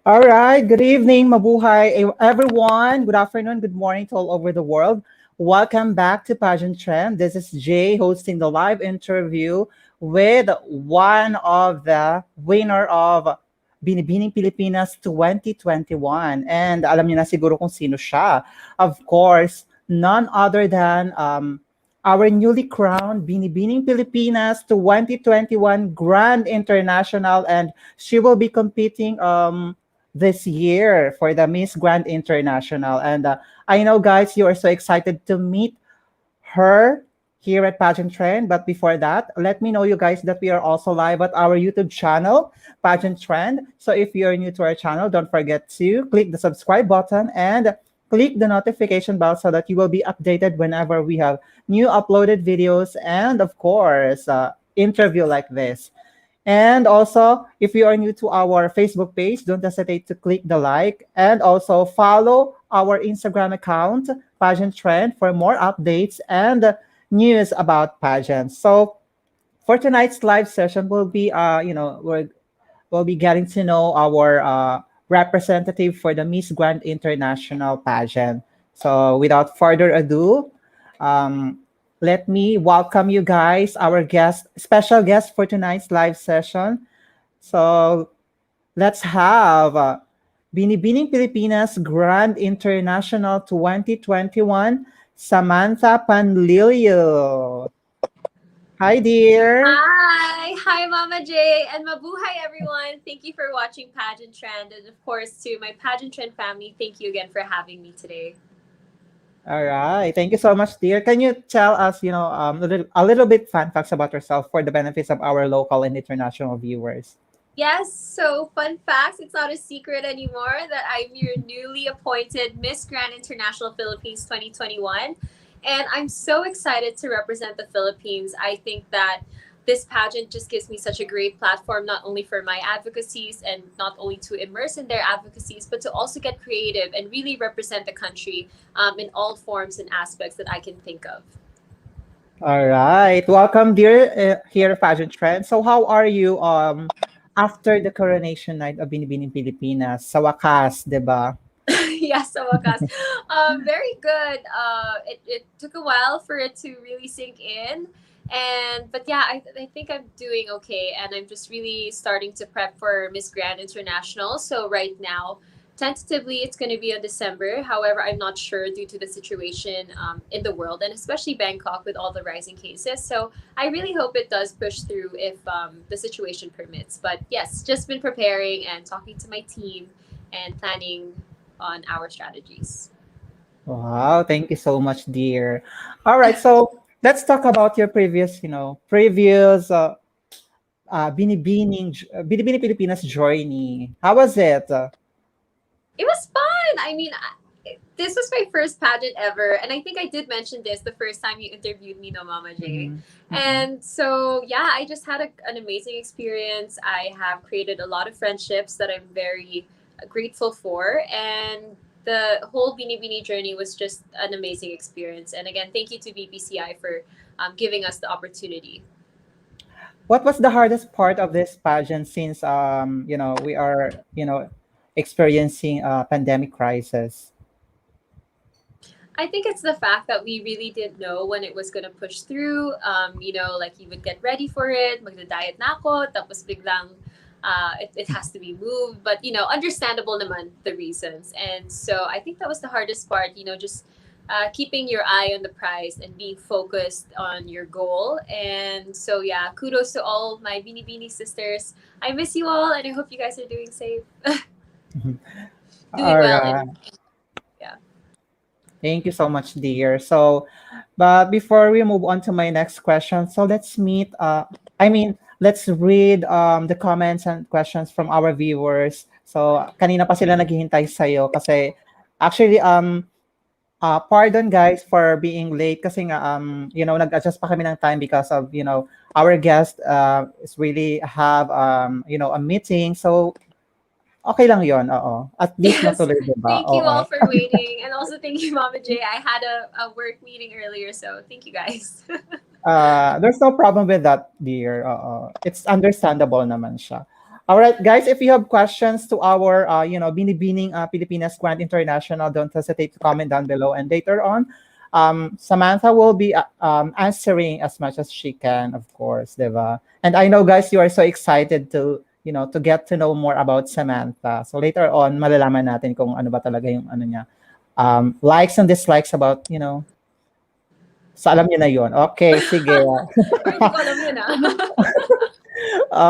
All right. Good evening, mabuhay, everyone. Good afternoon, good morning to all over the world. Welcome back to Pageant Trend. This is Jay hosting the live interview with one of the winner of Binibining Pilipinas 2021. And alam niyo na siguro kung sino siya. Of course, none other than our newly crowned Binibining Pilipinas 2021 Grand International, and she will be competing this year for the Miss Grand International. And I know, guys, you are so excited to meet her here at Pageant Trend. But before that, let me know, you guys, that we are also live at our YouTube channel, Pageant Trend. So if you're new to our channel, don't forget to click the subscribe button and click the notification bell so that you will be updated whenever we have new uploaded videos and, of course, interview like this. And also, if you are new to our Facebook page, don't hesitate to click the like and also follow our Instagram account, Pageant Trend, for more updates and news about pageants. So for tonight's live session, we'll be getting to know our representative for the Miss Grand International pageant. So without further ado, um, let me welcome you guys, our guest, special guest for tonight's live session. So let's have Binibining Pilipinas Grand International 2021, Samantha Panlilio. Hi, dear. Hi, Mama J, and mabuhay everyone. Thank you for watching Pageant Trend, and of course to my Pageant Trend family, thank you again for having me today. All right. Thank you so much, dear. Can you tell us, a little bit fun facts about yourself for the benefits of our local and international viewers? Yes, so fun facts, it's not a secret anymore that I'm your newly appointed Miss Grand International Philippines 2021. And I'm so excited to represent the Philippines. I think that this pageant just gives me such a great platform, not only for my advocacies and not only to immerse in their advocacies, but to also get creative and really represent the country in all forms and aspects that I can think of. All right. Welcome, dear, here at Pageant Trend. So how are you after the coronation night of Binibining Pilipinas? Sa wakas, 'di ba? Yes, so wakas. Very good. It took a while for it to really sink in. But yeah, I think I'm doing okay. And I'm just really starting to prep for Miss Grand International. So right now, tentatively, it's going to be in December. However, I'm not sure due to the situation in the world and especially Bangkok with all the rising cases. So I really hope it does push through if the situation permits. But yes, just been preparing and talking to my team and planning on our strategies. Wow, thank you so much, dear. All right, so let's talk about your previous Binibining Pilipinas journey. How was it? It was fun. This was my first pageant ever, and I think I did mention this the first time you interviewed me, no, Mama J. Mhm, mhm. And so, yeah, I just had an amazing experience. I have created a lot of friendships that I'm very grateful for, and the whole Binibini journey was just an amazing experience. And again, thank you to BPCI for giving us the opportunity. What was the hardest part of this pageant since we are experiencing a pandemic crisis? I think it's the fact that we really didn't know when it was gonna push through. Like you would get ready for it, magda-diet na ako, tapos biglang it has to be moved. But, understandable naman the reasons. And so I think that was the hardest part, just keeping your eye on the prize and being focused on your goal. And so, yeah, kudos to all my Binibini sisters. I miss you all, and I hope you guys are doing safe, doing All well, right. and yeah. Thank you so much, dear. So, but before we move on to my next question, so let's meet. Let's read the comments and questions from our viewers. So, kanina pa sila naghihintay sa'yo kasi actually, pardon guys for being late kasi nga, nag-adjust pa kami ng time because of, our guest is really have, a meeting. So, okay lang yon, oo. At least Yes, natuloy, di ba? thank you Oo. all for waiting. And also thank you, Mama J. I had a work meeting earlier, so thank you guys. There's no problem with that, dear. Oo. It's understandable naman siya. All right, guys, if you have questions to our, Binibining Pilipinas Grant International, don't hesitate to comment down below. And later on, Samantha will be answering as much as she can, of course, diba? And I know, guys, you are so excited to, to get to know more about Samantha. So later on, malalaman natin kung ano ba talaga yung ano niya. Likes and dislikes about, sa alam niyo na yon. Okay, sige. Or hindi ko alam yun ah.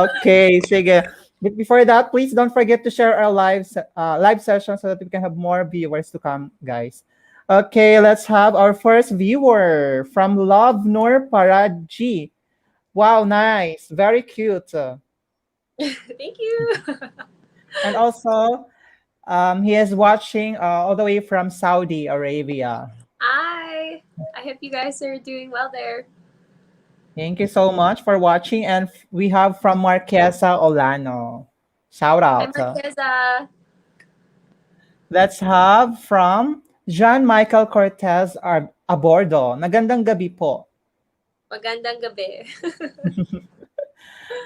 Okay, sige. But before that, please don't forget to share our live session so that we can have more viewers to come, guys. Okay, let's have our first viewer from Love Nur Paraji. Wow, nice. Very cute. Thank you. And also, he is watching all the way from Saudi Arabia. Hi. I hope you guys are doing well there. Thank you so much for watching. And we have from Marquesa Olano. Shout Hi, out. Marqueza. Let's have from John Michael Cortez Abordo. Nagandang gabi po. Magandang gabi.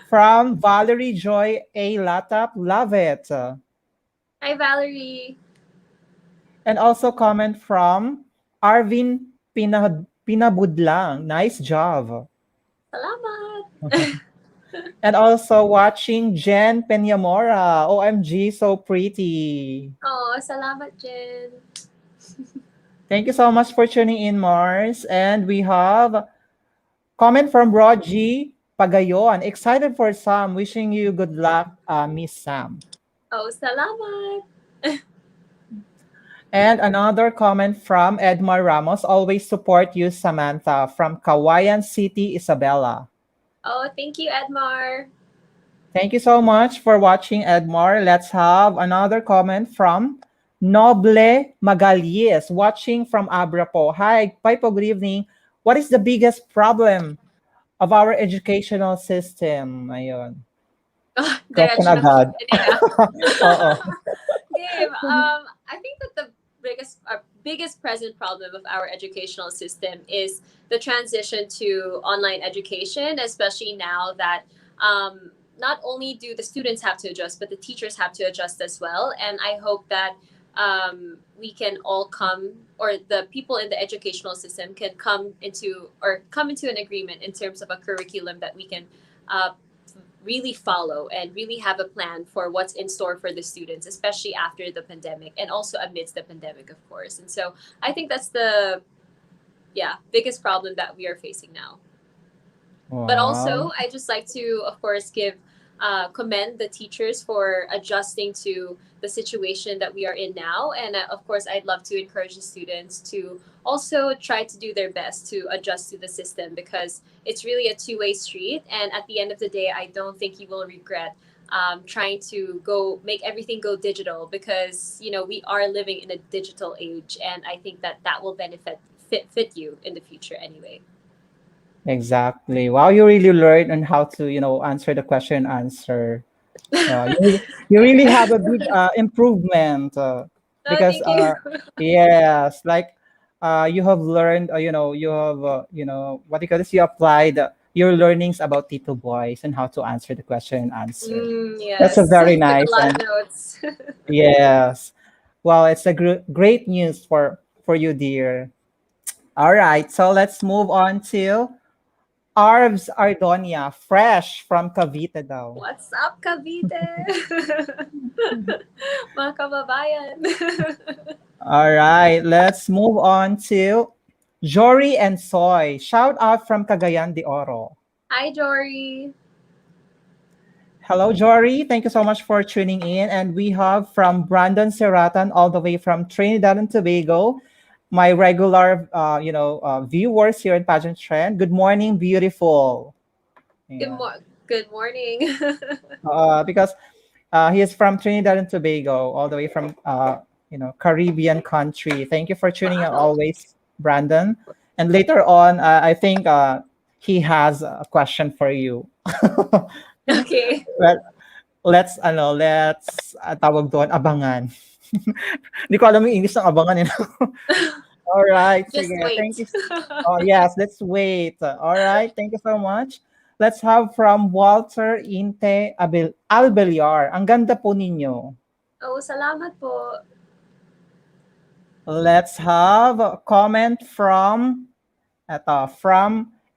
From Valerie Joy A. Latap. Love it. Hi, Valerie. And also comment from Arvin Pinabudlang. Nice job. Salamat. And also watching Jen Peñamora. OMG, so pretty. Oh, salamat, Jen. Thank you so much for tuning in, Mars. And we have comment from Roji Pagayon. Excited for Sam. Wishing you good luck, Miss Sam. Oh, salamat. And another comment from Edmar Ramos. Always support you, Samantha. From Kawayan City, Isabela. Oh, thank you, Edmar. Thank you so much for watching, Edmar. Let's have another comment from Noble Magalles, watching from Abrapo. Hi, Pipo, good evening. What is the biggest problem of our educational system? Ayun. Question Diretso na agad. Oo. Game. I think that the biggest present problem of our educational system is the transition to online education, especially now that not only do the students have to adjust, but the teachers have to adjust as well. And I hope that we can all come, or the people in the educational system can come into an agreement in terms of a curriculum that we can really follow and really have a plan for what's in store for the students, especially after the pandemic and also amidst the pandemic, of course. And so I think that's the biggest problem that we are facing now. Wow. But also, I just like to, of course, commend the teachers for adjusting to the situation that we are in now. And of course, I'd love to encourage the students to also try to do their best to adjust to the system, because it's really a two-way street. And at the end of the day, I don't think you will regret trying to make everything go digital, because, we are living in a digital age. And I think that will fit you in the future anyway. Exactly. Wow, you really learned on how to, answer the question and answer. You really have a big improvement because thank you. yes, like you have learned, you have, what do you call this? You applied your learnings about Tito Boys and how to answer the question and answer. Yes. That's a very Took nice a lot and of notes. yes. Well, it's a great news for you, dear. All right, so let's move on to Arvs Ardonia, fresh from Cavite daw. What's up, Cavite? Mga kababayan. All right, let's move on to Jory and Soy. Shout out from Cagayan de Oro. Hi, Jory. Hello, Jory. Thank you so much for tuning in. And we have from Brandon Seratan, all the way from Trinidad and Tobago, my regular, viewers here in Pageant Trend. Good morning, beautiful. Yeah. Good morning. Because he is from Trinidad and Tobago, all the way from, Caribbean country. Thank you for tuning in always, Brandon. And later on, I think he has a question for you. Okay. Well, let's tawag doon, abangan. Hindi ko alam yung English ng abangan. All right. Just sige. wait. Thank you. Oh, yes, let's wait. All right. Thank you so much. Let's have from Walter Inte Albeliar. Ang ganda po ninyo. Oh, salamat po. Let's have a comment from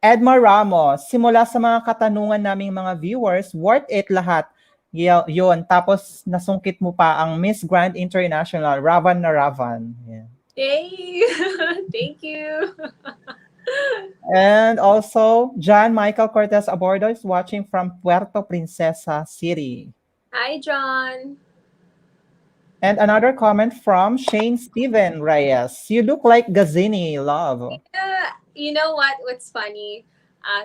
Edmar Ramos. Simula sa mga katanungan naming mga viewers, worth it lahat. Yun. Tapos nasungkit mo pa ang Miss Grand International, Ravan na Ravan. Yeah. Yay! Thank you. And also, John Michael Cortez Abordo is watching from Puerto Princesa City. Hi, John. And another comment from Shane Steven Reyes. You look like Gazini, love. Yeah, you know what? What's funny?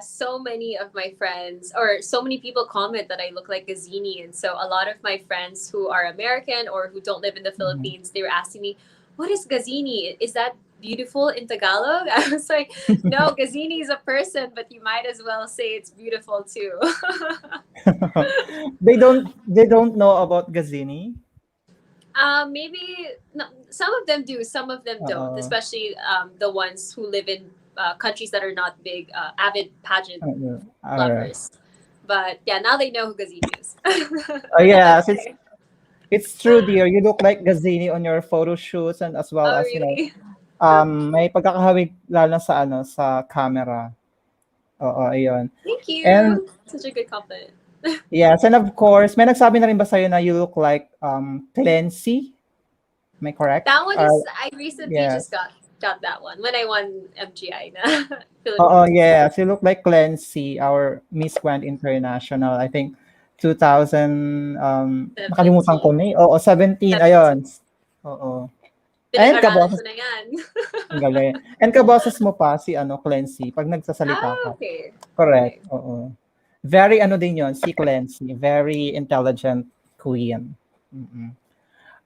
So many of my friends, or so many people comment that I look like Gazini. And so a lot of my friends who are American or who don't live in the Philippines, they were asking me, what is Gazini? Is that beautiful in Tagalog? I was like, no, Gazini is a person, but you might as well say it's beautiful too. They don't know about Gazini. Maybe no, some of them do, some of them don't, especially the ones who live in countries that are not big, avid pageant lovers. But yeah, now they know who Gazini is. Yes, it's true, dear. You look like Gazini on your photo shoots and as well as, really? may pagkakahawig lalo na sa camera. Oo, ayun. Thank you. And such a good compliment. Yes, and of course, may nagsabi na rin ba sa'yo na you look like Clancy? Am I correct? That one is, I recently just got that one when I won MGI na Oh, yes. You look like Clancy, our Miss Grand International. I think 2000, nakalimutan ko na eh. Oo, 17, ayun. Oo. And kaboses na yan. Ang galing. And kaboses mo pa si Clancy pag nagsasalita ka. Okay. Correct. Oo. Very din yon, si Clancy. Very intelligent queen.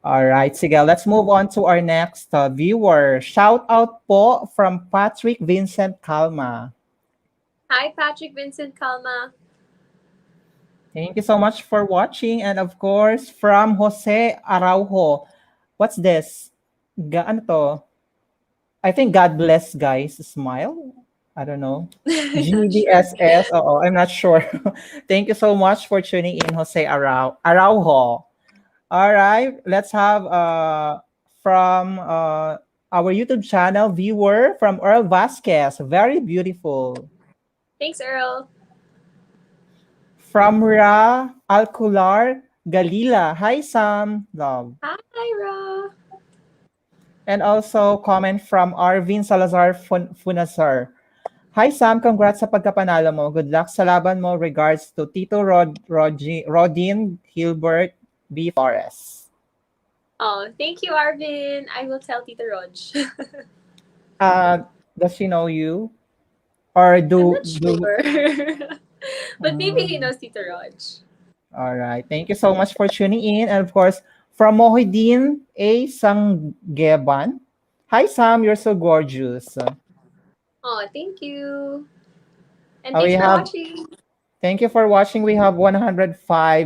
All right, sige. Let's move on to our next viewer. Shout out po from Patrick Vincent Calma. Hi, Patrick Vincent Calma. Thank you so much for watching. And of course, from Jose Araujo. What's this? Ano to? I think God bless guys. Smile. I don't know. GDSS. I'm not sure. Thank you so much for tuning in, Jose Araujo. All right, let's have from our YouTube channel viewer from Earl Vasquez. Very beautiful. Thanks, Earl. From Ra Alcular Galila. Hi, Sam. Love. Hi, Ra. And also comment from Arvin Salazar Funasar. Hi, Sam. Congrats sa pagkapanalo mo. Good luck sa laban mo. Regards to Tito Rodin Hilbert B. Flores. Oh, thank you, Arvin. I will tell Tito Rog. Does she know you? Or I'm not sure. But maybe he knows Tito Rog. All right. Thank you so much for tuning in. And of course, from Mohidin A. Sanggeban. Hi, Sam. You're so gorgeous. Oh, thank you. And thanks for watching. Thank you for watching. We have 105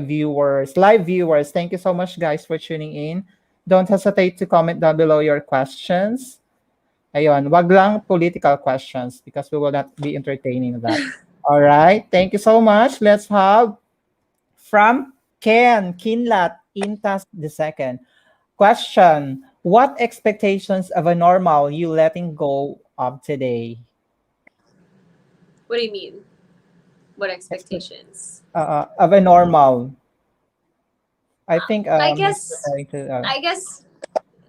viewers, live viewers. Thank you so much, guys, for tuning in. Don't hesitate to comment down below your questions. Ayun, wag lang political questions because we will not be entertaining that. All right. Thank you so much. Let's have from Ken Kinlat Intas II. Question: what expectations of a normal you letting go of today? What do you mean? What expectations? Of a normal. I think. I guess.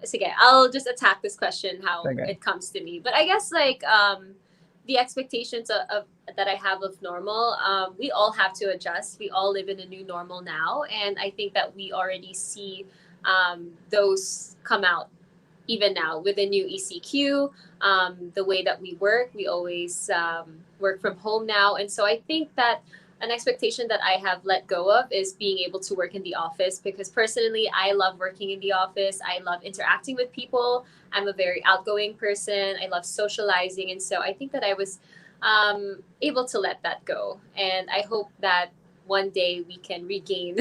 Sige, I'll just attack this question how it comes to me. But I guess like the expectations of that I have of normal, we all have to adjust. We all live in a new normal now, and I think that we already see those come out even now with the new ECQ, the way that we work. We always work from home now, and so I think that an expectation that I have let go of is being able to work in the office, because personally I love working in the office. I love interacting with people. I'm a very outgoing person. I love socializing, and so I think that I was able to let that go, and I hope that one day we can regain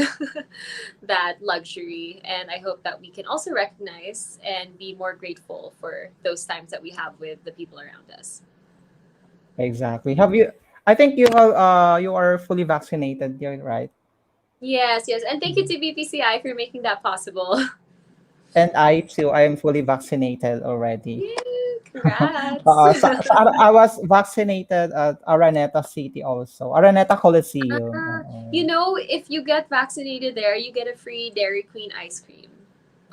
that luxury, and I hope that we can also recognize and be more grateful for those times that we have with the people around us. Exactly. Have you I think you are fully vaccinated, you're right? Yes, yes. And thank you to BPCI for making that possible. And I too, I am fully vaccinated already. Yay, congrats. I was vaccinated at Araneta City also. Araneta Coliseum. You Oo. know, if you get vaccinated there, you get a free Dairy Queen ice cream.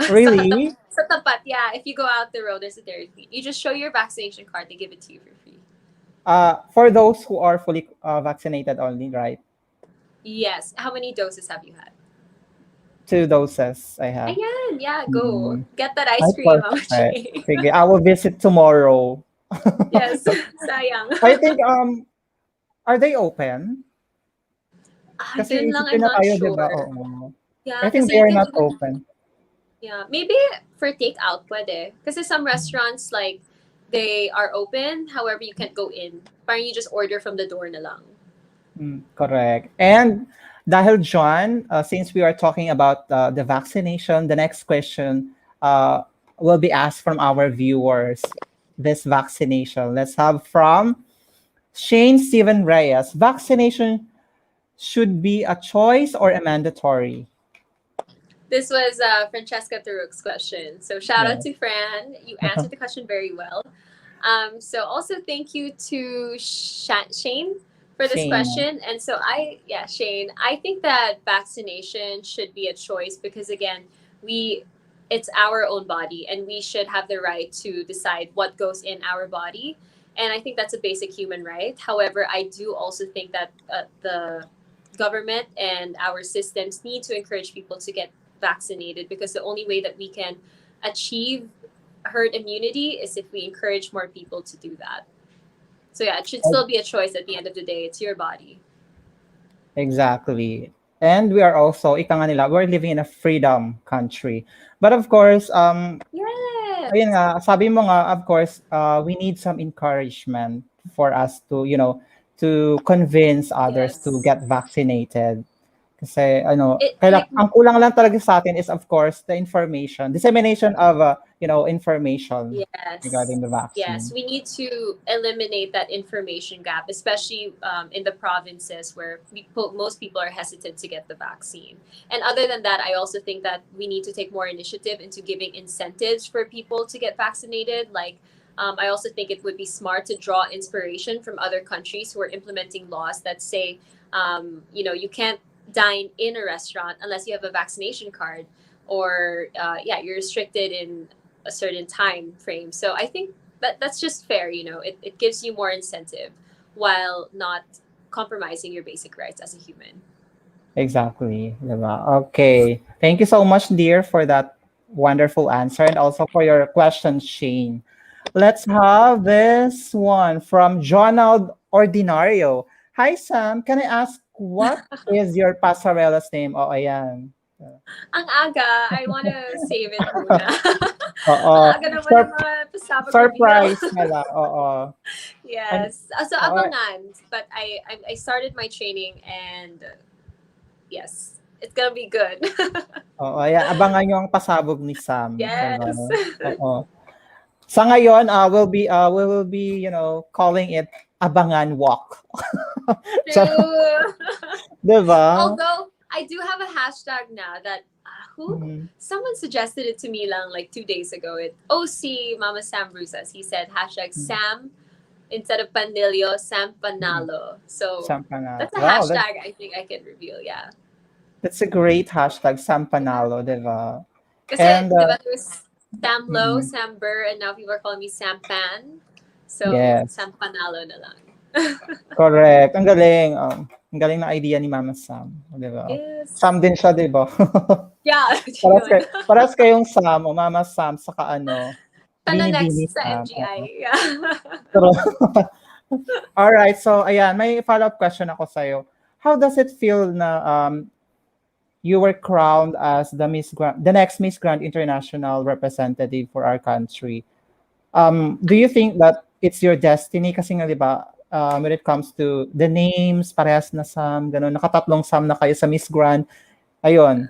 Really? Sa tapat, yeah. If you go out the road, there's a Dairy Queen. You just show your vaccination card, they give it to you for free. For those who are fully vaccinated only, right? Yes. How many doses have you had? 2 doses I have. Ayan, yeah, go. Mm. Get that Ay, ice cream, Mama perfect. Chi. Sige, I will visit tomorrow. Yes, sayang. I think, are they open? Kasi Yun lang, isipin I'm na not tayo, di ba? sure. Oo. I Yeah, think kasi they you are can not even, open. yeah, maybe for takeout, pwede. Kasi some restaurants, like, they are open, however, you can't go in. Parang you just order from the door na lang. Correct. And dahil John, since we are talking about the vaccination, the next question uh, will be asked from our viewers. This vaccination. Let's have from Shane Steven Reyes. Vaccination should be a choice or a mandatory? This was Francesca Taruk's question. So shout out Yeah. to Fran. You answered the question very well. So also thank you to Shane for this Shane. question. And so Shane, I think that vaccination should be a choice because again, we it's our own body and we should have the right to decide what goes in our body. And I think that's a basic human right. However, I do also think that the government and our systems need to encourage people to get vaccinated because the only way that we can achieve herd immunity is if we encourage more people to do that. So yeah, it should still be a choice at the end of the day. It's your body. Exactly. And we are also, ika nga nila, we're living in a freedom country. But of course, ayun Yes. nga, sabi mo nga, of course, we need some encouragement for us to, to convince others to Yes. get vaccinated. Kasi It like ang kulang lang talaga sa atin is of course the information, dissemination of information yes. regarding the Yes, vaccine. we need to eliminate that information gap, especially in the provinces where most people are hesitant to get the vaccine. And other than that, I also think that we need to take more initiative into giving incentives for people to get vaccinated. Like, I also think it would be smart to draw inspiration from other countries who are implementing laws that say, you can't dine in a restaurant unless you have a vaccination card, or you're restricted in a certain time frame. So I think that's just fair. It gives you more incentive while not compromising your basic rights as a human. Exactly. Diba? Okay. Thank you so much, dear, for that wonderful answer and also for your question, Shane. Let's have this one from Jonald Ordinario. Hi, Sam. Can I ask what is your pasarella's name? Oh, ayan. Ang aga, I wanna save it muna. Oo. Ang aga naman ng mga pasabog reveal. Surprise nila. Oo. And, Yes. So oo, abangan. But I started my training and yes, it's gonna be good. oo. Ayan. Abangan nyo ang pasabog ni Sam. Diba? Yes. Oo. Sa ngayon, we will be, calling it Abangan Walk. So, True. diba? Although I do have a hashtag now that who Mhm. someone suggested it to me lang like 2 days ago. It OC Mama Sam Brusas. He said hashtag Sam instead of Panlilio, Sam Mhm. Panalo. So Sampanalo. that's a Wow, hashtag I think I can reveal. Yeah. that's a great hashtag, Yeah. Sampanalo, diba? Kasi And, di ba there's Sam Low, mm, Sam Burr, and now people are calling me Sam Pan. So yes, Sam Panalo na lang. correct. Ang galing. Ang galing na idea ni Mama Sam, diba? Yes. Sam din siya, diba? Yeah. Paras kayong Sam o Mama Sam, saka Sana Binibini next sa Sam. Oo. MGI. Yeah. Pero, all right, so ayan, may follow-up question ako sa'yo. How does it feel na you were crowned as the next Miss Grand International representative for our country? Do you think that it's your destiny? Kasi nga, di ba, when it comes to the names, parehas na Sam, ganun, nakatatlong Sam na kayo sa Miss Grand. Ayun.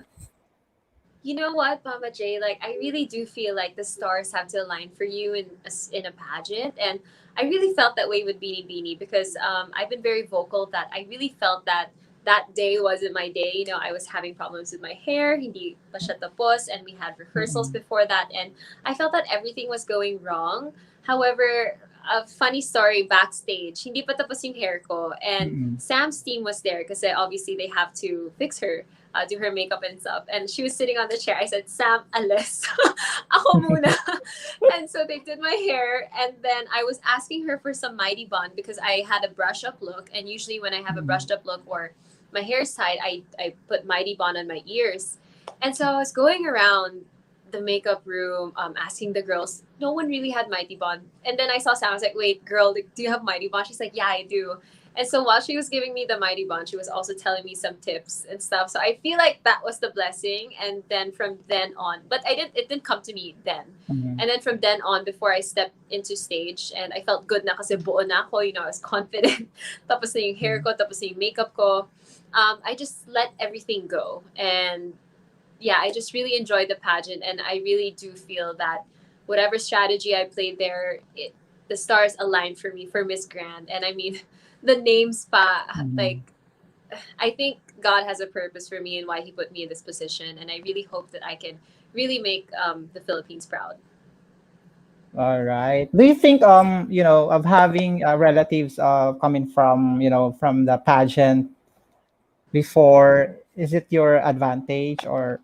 You know what, Mama J? Like, I really do feel like the stars have to align for you in a pageant, and I really felt that way with Beanie Beanie because I've been very vocal that I really felt that that day wasn't my day. You know, I was having problems with my hair, hindi pa siya tapos, and we had rehearsals Mm-mm. before that, and I felt that everything was going wrong. However, a funny story backstage, hindi pa tapos yung hair ko, and Mm-mm. Sam's team was there because obviously they have to fix her, do her makeup and stuff. And she was sitting on the chair. I said, Sam, alis. Ako muna. And so they did my hair. And then I was asking her for some Mighty Bond because I had a brush up look. And usually when I have a Mm-mm. brushed up look or my hair's tied, I put Mighty Bond on my ears. And so I was going around the makeup room, asking the girls. No one really had Mighty Bond. And then I saw Sam. I was like, wait, girl, do you have Mighty Bond? She's like, yeah, I do. And so while she was giving me the Mighty Bond, she was also telling me some tips and stuff. So I feel like that was the blessing. And then from then on, but it didn't come to me then. Mm-mm. And then from then on, before I stepped into stage, and I felt good na kasi buo na ako, you know, I was confident. Tapos na yung hair ko, tapos na yung makeup ko. I just let everything go. And yeah, I just really enjoyed the pageant. And I really do feel that whatever strategy I played there, the stars aligned for me for Miss Grand. And I mean, the names pa, Mm-mm. like, I think God has a purpose for me and why He put me in this position. And I really hope that I can really make the Philippines proud. All right. Do you think of having relatives coming from from the pageant before, is it your advantage or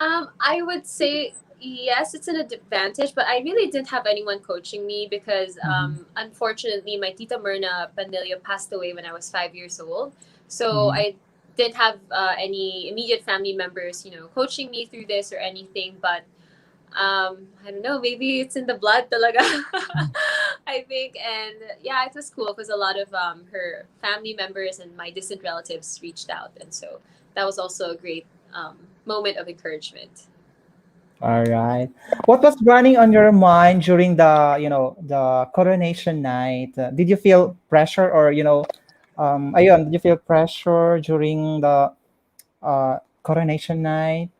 I would say yes, it's an advantage, but I really didn't have anyone coaching me because Mhm, unfortunately my tita Myrna Panlilio passed away when I was 5 years old. So mhm. I didn't have any immediate family members, you know, coaching me through this or anything. But I don't know, maybe it's in the blood talaga. I think, and yeah, it was cool because a lot of her family members and my distant relatives reached out, and so that was also a great moment of encouragement. All right. What was running on your mind during the coronation night? Did you feel pressure or ayun, did you feel pressure during the coronation night?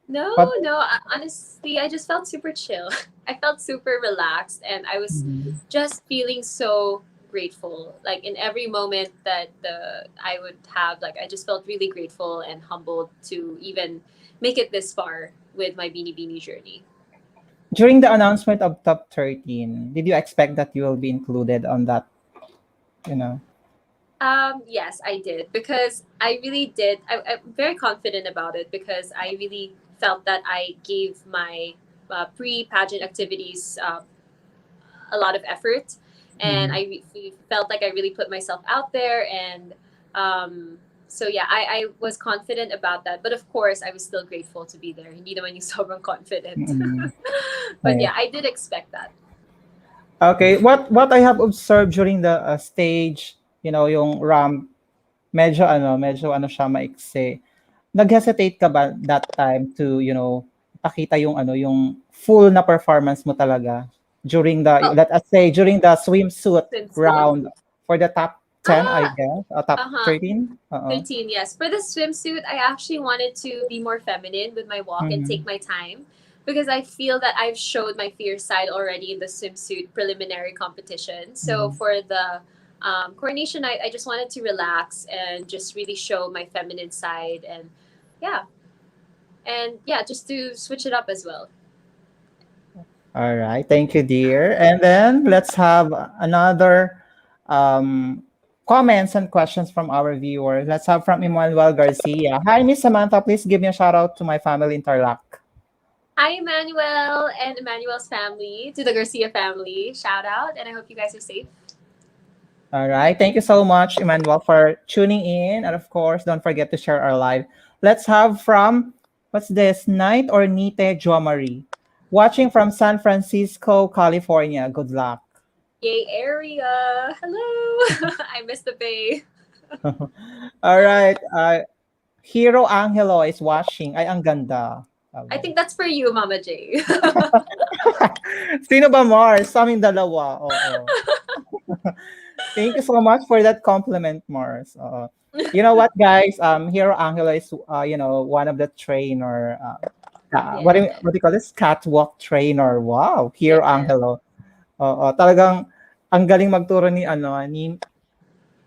No, What? no, honestly, I just felt super chill. I felt super relaxed, and I was Mhm. just feeling so grateful. Like in every moment that the I would have, like I just felt really grateful and humbled to even make it this far with my Beanie Beanie journey. During the announcement of top 13, did you expect that you will be included on that, you know? Yes, I did because I really did. I'm very confident about it because I really felt that I gave my pre-pageant activities a lot of effort, and Mhm. felt like I really put myself out there, and so yeah, I was confident about that. But of course, I was still grateful to be there. Hindi naman yung sobrang confident, Mm-mm. but yeah, I did expect that. Okay, what I have observed during the stage, yung ramp, medyo ano siya maiksi. Nag-hesitate ka ba that time to, pakita yung yung full na performance mo talaga during Oh, let us say during the swimsuit swimsuit. round for the top 10, I Ah, guess, top uh huh. 13? Uh-uh. 13, yes. For the swimsuit, I actually wanted to be more feminine with my walk and Mm-hmm. take my time because I feel that I've showed my fierce side already in the swimsuit preliminary competition. So Mm-hmm. for the coronation night, I just wanted to relax and just really show my feminine side, yeah, and yeah, just to switch it up as well. All right. Thank you, dear. And then let's have another um, comments and questions from our viewers. Let's have from Emmanuel Garcia. Hi, Miss Samantha. Please give me a shout out to my family in Tarlac. Hi, Emmanuel and Emmanuel's family, to the Garcia family. Shout out, and I hope you guys are safe. All right. Thank you so much, Emmanuel, for tuning in. And of course, don't forget to share our live. Let's have from, what's this, Night or Nite Joamari. Watching from San Francisco, California. Good luck. Yay, area. Hello. I missed the bay. All right. Hero Angelo is watching. Ay, ang ganda. I Sabi. think that's for you, Mama J. Sino ba Mars? Sa aming dalawa. Oo. Thank you so much for that compliment, Mars. You know what, guys? Hero Angela is, one of the trainer. Yeah. What do you call this? Catwalk trainer. Wow, Hero Yeah. Angelo. Talagang ang galing magturo ni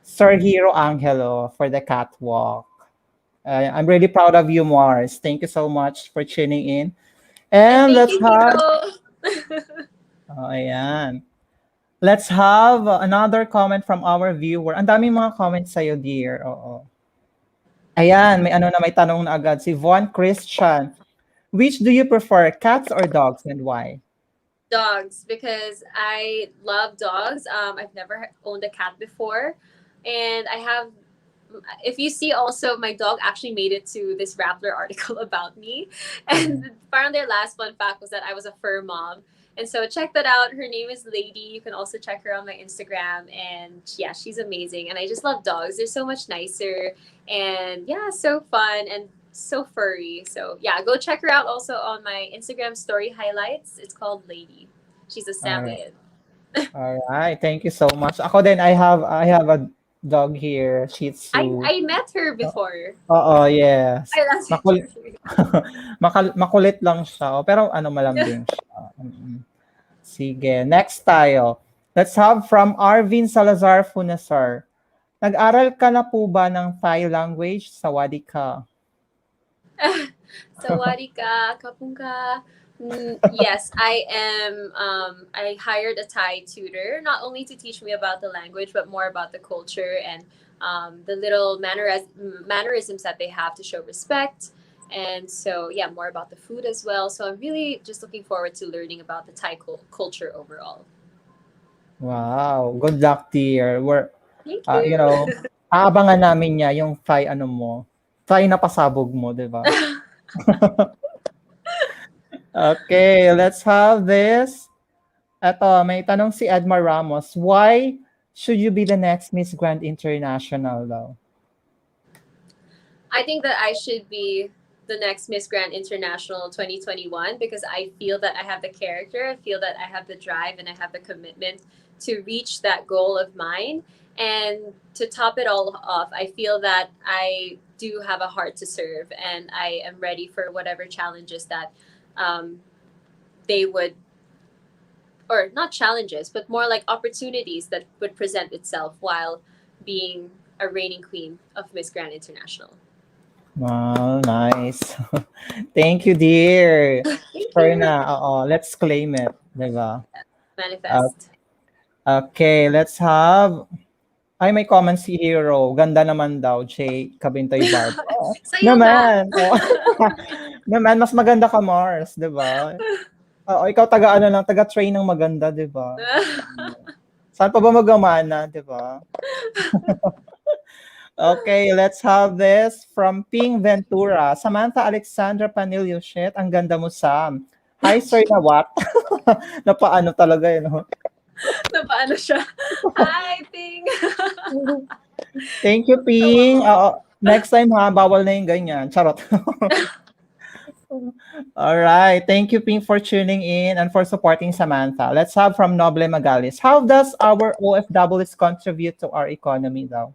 Sir Hero Angelo for the catwalk. I'm really proud of you, Mars. Thank you so much for tuning in. And And thank let's you, have, Hero. ayan. Let's have another comment from our viewer. Ang daming mga comments sa'yo, dear. Oo. Ayan, may tanong na agad. Si Von Christian. Which do you prefer, cats or dogs, and why? Dogs, because I love dogs. I've never owned a cat before, and I have. If you see, also my dog actually made it to this Rappler article about me, Mhm. and found their last fun fact was that I was a fur mom. And so check that out. Her name is Lady. You can also check her on my Instagram, and yeah, she's amazing. And I just love dogs. They're so much nicer, and yeah, so fun and so furry. So yeah, go check her out also on my Instagram story highlights. It's called Lady. She's a All right. Samoyed. All right. Thank you so much. Ako din, I have a dog here, Shih Tzu. I met her before. Oo, yes. I last met Makul her. makulit lang siya, pero ano, malambing siya. Mm. Sige, next tayo. Let's have from Arvin Salazar Funasar. Nag-aral ka na po ba ng Thai language sa Wadika? Sawadika, kapunka. Yes, I am. I hired a Thai tutor not only to teach me about the language, but more about the culture and the little mannerisms that they have to show respect. And so, yeah, more about the food as well. So I'm really just looking forward to learning about the Thai culture overall. Wow, good luck, dear. Thank You you. know, aabangan namin niya yung Thai ano mo, Thai na pasabog mo, 'di ba? Okay, let's have this. Eto, may tanong si Edmar Ramos. Why should you be the next Miss Grand International daw? I think that I should be the next Miss Grand International 2021 because I feel that I have the character, I feel that I have the drive, and I have the commitment to reach that goal of mine. And to top it all off, I feel that I do have a heart to serve and I am ready for whatever challenges that um, they would, or not challenges, but more like opportunities that would present itself while being a reigning queen of Miss Grand International. Wow, nice. Thank you, dear. Thank Sure you. na. Oo, let's claim it, 'di ba? Uh, Manifest. okay, let's have ay, may comment si Hero. Ganda naman daw, Jay Kabintoy Barb. Oo, Sa'yo nga. naman. Oo. Naman, mas maganda ka, Mars, 'di ba? Oo, ikaw taga-ano lang, taga-train ng maganda, 'di ba? Saan pa ba magamana, 'di ba? Okay, let's have this from Ping Ventura. Samantha Alexandra Panlilio, shit, ang ganda mo, Sam. Hi, sir, na what? Napaano talaga yun. No? Na paano siya? Hi, Ping! Thank you, Ping. Next time ha, bawal na yung ganyan. Charot. All right. Thank you, Ping, for tuning in and for supporting Samantha. Let's have from Noble Magalis. How does our OFWs contribute to our economy, though?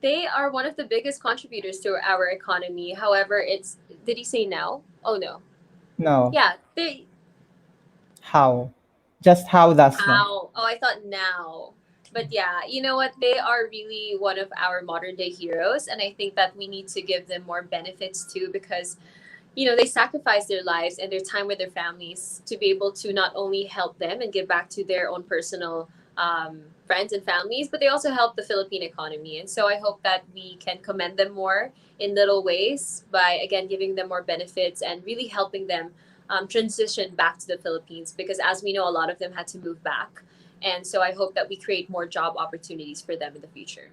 They are one of the biggest contributors to our economy. However, it's. Did he say now? Oh, no. No. Yeah, they. How? Just how does no? How? Oh, I thought now. But yeah, you know what? They are really one of our modern day heroes. And I think that we need to give them more benefits too because they sacrifice their lives and their time with their families to be able to not only help them and give back to their own personal friends and families, but they also help the Philippine economy. And so I hope that we can commend them more in little ways by, again, giving them more benefits and really helping them transition back to the Philippines because, as we know, a lot of them had to move back. And so I hope that we create more job opportunities for them in the future.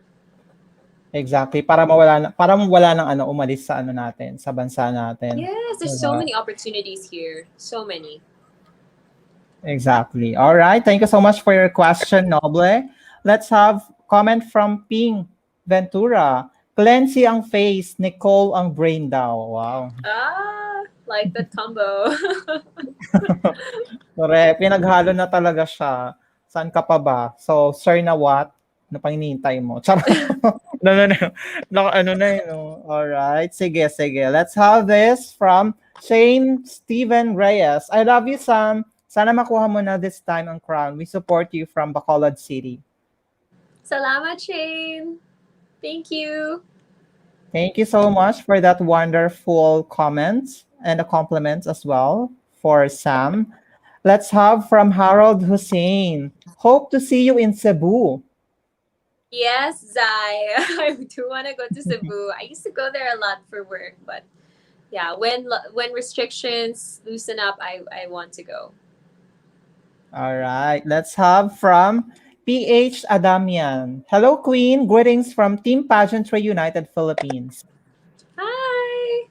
Exactly. Para wala nang umalis sa natin, sa bansa natin. Yes, there's so many opportunities here. So many. Exactly. All right. Thank you so much for your question, Noble. Let's have comment from Ping Ventura. Clancy ang face, Nicole ang brain daw. Wow. Like that combo. Correct. Pinaghalo na talaga siya. Saan ka pa ba? So, sir na what? Ano pang hinihintay mo? Charot. No, no, no. Ano na yun. No? Alright. Sige, sige. Let's have this from Shane Steven Reyes. I love you, Sam. Sana makuha mo na this time ang crown. We support you from Bacolod City. Salamat, Shane. Thank you. Thank you so much for that wonderful comments and the compliments as well for Sam. Let's have from Harold Hussein. Hope to see you in Cebu. Yes, Zai. I do want to go to Cebu. I used to go there a lot for work, but yeah, when restrictions loosen up, I want to go. All right. Let's have from PH Adamian. Hello, Queen. Greetings from Team Pageantry United Philippines. Hi.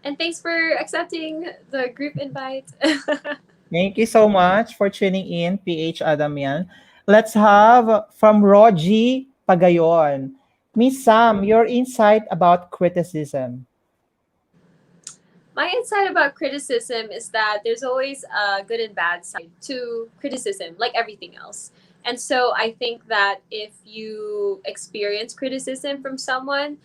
And thanks for accepting the group invite. Thank you so much for tuning in, PH Adamian. Let's have from Roji Pagayon. Miss Sam, your insight about criticism. My insight about criticism is that there's always a good and bad side to criticism, like everything else. And so I think that if you experience criticism from someone,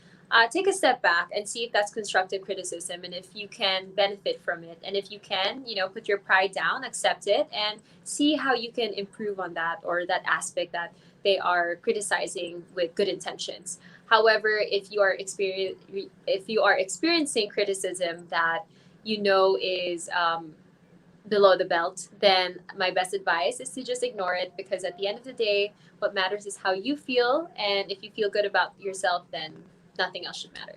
take a step back and see if that's constructive criticism and if you can benefit from it. And if you can, put your pride down, accept it, and see how you can improve on that or that aspect that they are criticizing with good intentions. However, if you are experiencing criticism that is below the belt, then my best advice is to just ignore it because at the end of the day, what matters is how you feel, and if you feel good about yourself, then nothing else should matter.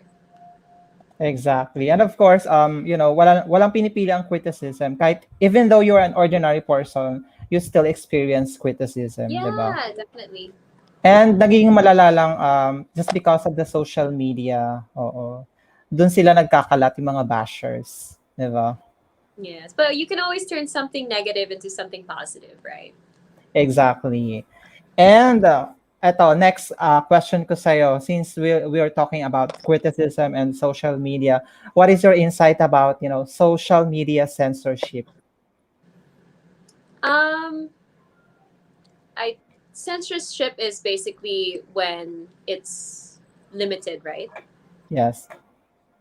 Exactly. And of course, walang pinipili ang criticism. Kahit even though you're an ordinary person, you still experience criticism, di ba? Yeah, definitely. And naging malala lang just because of the social media. Oo. Doon sila nagkakalat yung mga bashers, di ba? Yes, but you can always turn something negative into something positive, right? Exactly. And eto, next question ko sa'yo, since we are talking about criticism and social media, what is your insight about, social media censorship? Um, I censorship is basically when it's limited, right? Yes.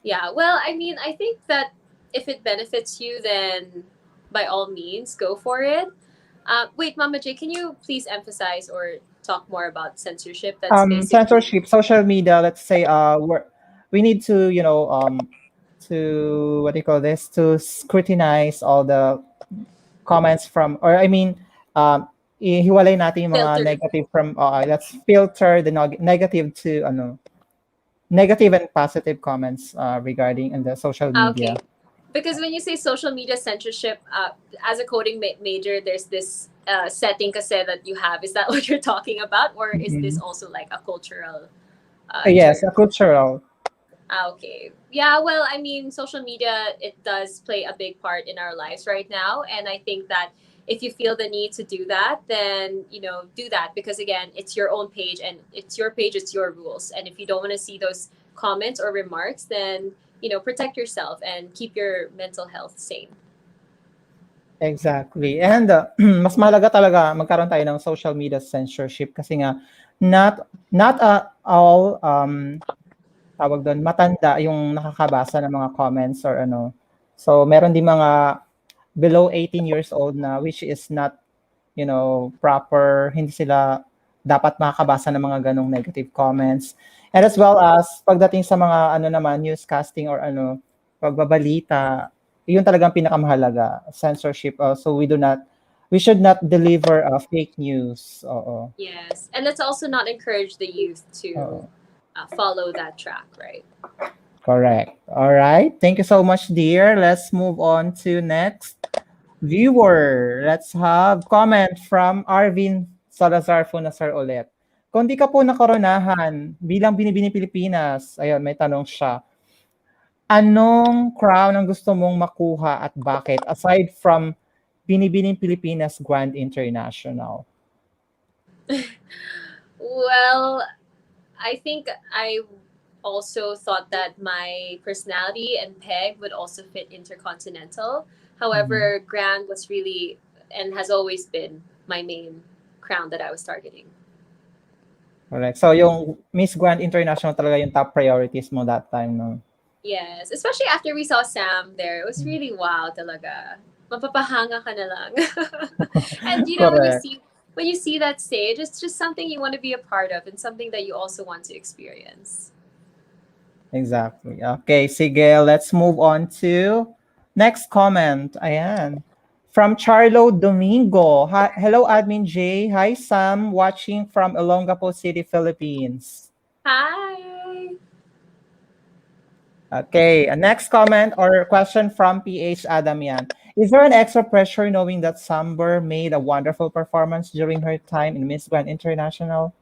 Yeah. Well, I mean, I think that if it benefits you, then by all means, go for it. Wait, Mama J, can you please emphasize or talk more about censorship? That's basically. Censorship, social media, let's say we need to, to what do you call this? To scrutinize all the comments from, or I mean, ihiwalay natin yung mga Filter. negative from, let's filter the negative to, negative and positive comments regarding in the social media. Okay. Because when you say social media censorship, as a coding major, there's this setting kasi that you have. Is that what you're talking about? Or is this Mhm. also like a cultural Yes, term? a cultural. Okay. Yeah, well, I mean, social media, it does play a big part in our lives right now. And I think that if you feel the need to do that, then, do that. Because again, it's your own page and it's your page, it's your rules. And if you don't want to see those comments or remarks, then, protect yourself and keep your mental health sane. Exactly. And mas mahalaga talaga magkaroon tayo ng social media censorship kasi nga not all tawag doon matanda yung nakakabasa ng mga comments or ano. So meron din mga below 18 years old na which is not, proper, hindi sila dapat makakabasa ng mga ganong negative comments. And as well as pagdating sa mga ano naman newscasting or pagbabalita, yun talagang pinakamahalaga, censorship. So we should not deliver fake news. Oo. Yes. And let's also not encourage the youth to Oo. follow that track, right? Correct. All right. Thank you so much, dear. Let's move on to next viewer. Let's have comment from Arvin Salazar Funasar ulit. Kung di ka po nakoronahan bilang Binibining Pilipinas, ayun, may tanong siya. Anong crown ang gusto mong makuha at bakit aside from Binibining Pilipinas Grand International? Well, I think I also thought that my personality and peg would also fit intercontinental. Mhm. However, Grand was really and has always been my main crown that I was targeting. Correct. So yung Miss Grand International talaga yung top priorities mo that time, no? Yes, especially after we saw Sam there, it was really wow talaga. Mapapahanga ka na lang. And you know Correct. when you see that stage, it's just something you want to be a part of and something that you also want to experience. Exactly. Okay, sige, let's move on to next comment. Ayan. From Charlo Domingo. Hi, hello, Admin J. Hi, Sam, watching from Olongapo City, Philippines. Hi. Okay, next comment or question from PH Adamian. Is there an extra pressure knowing that Samber made a wonderful performance during her time in Miss Grand International?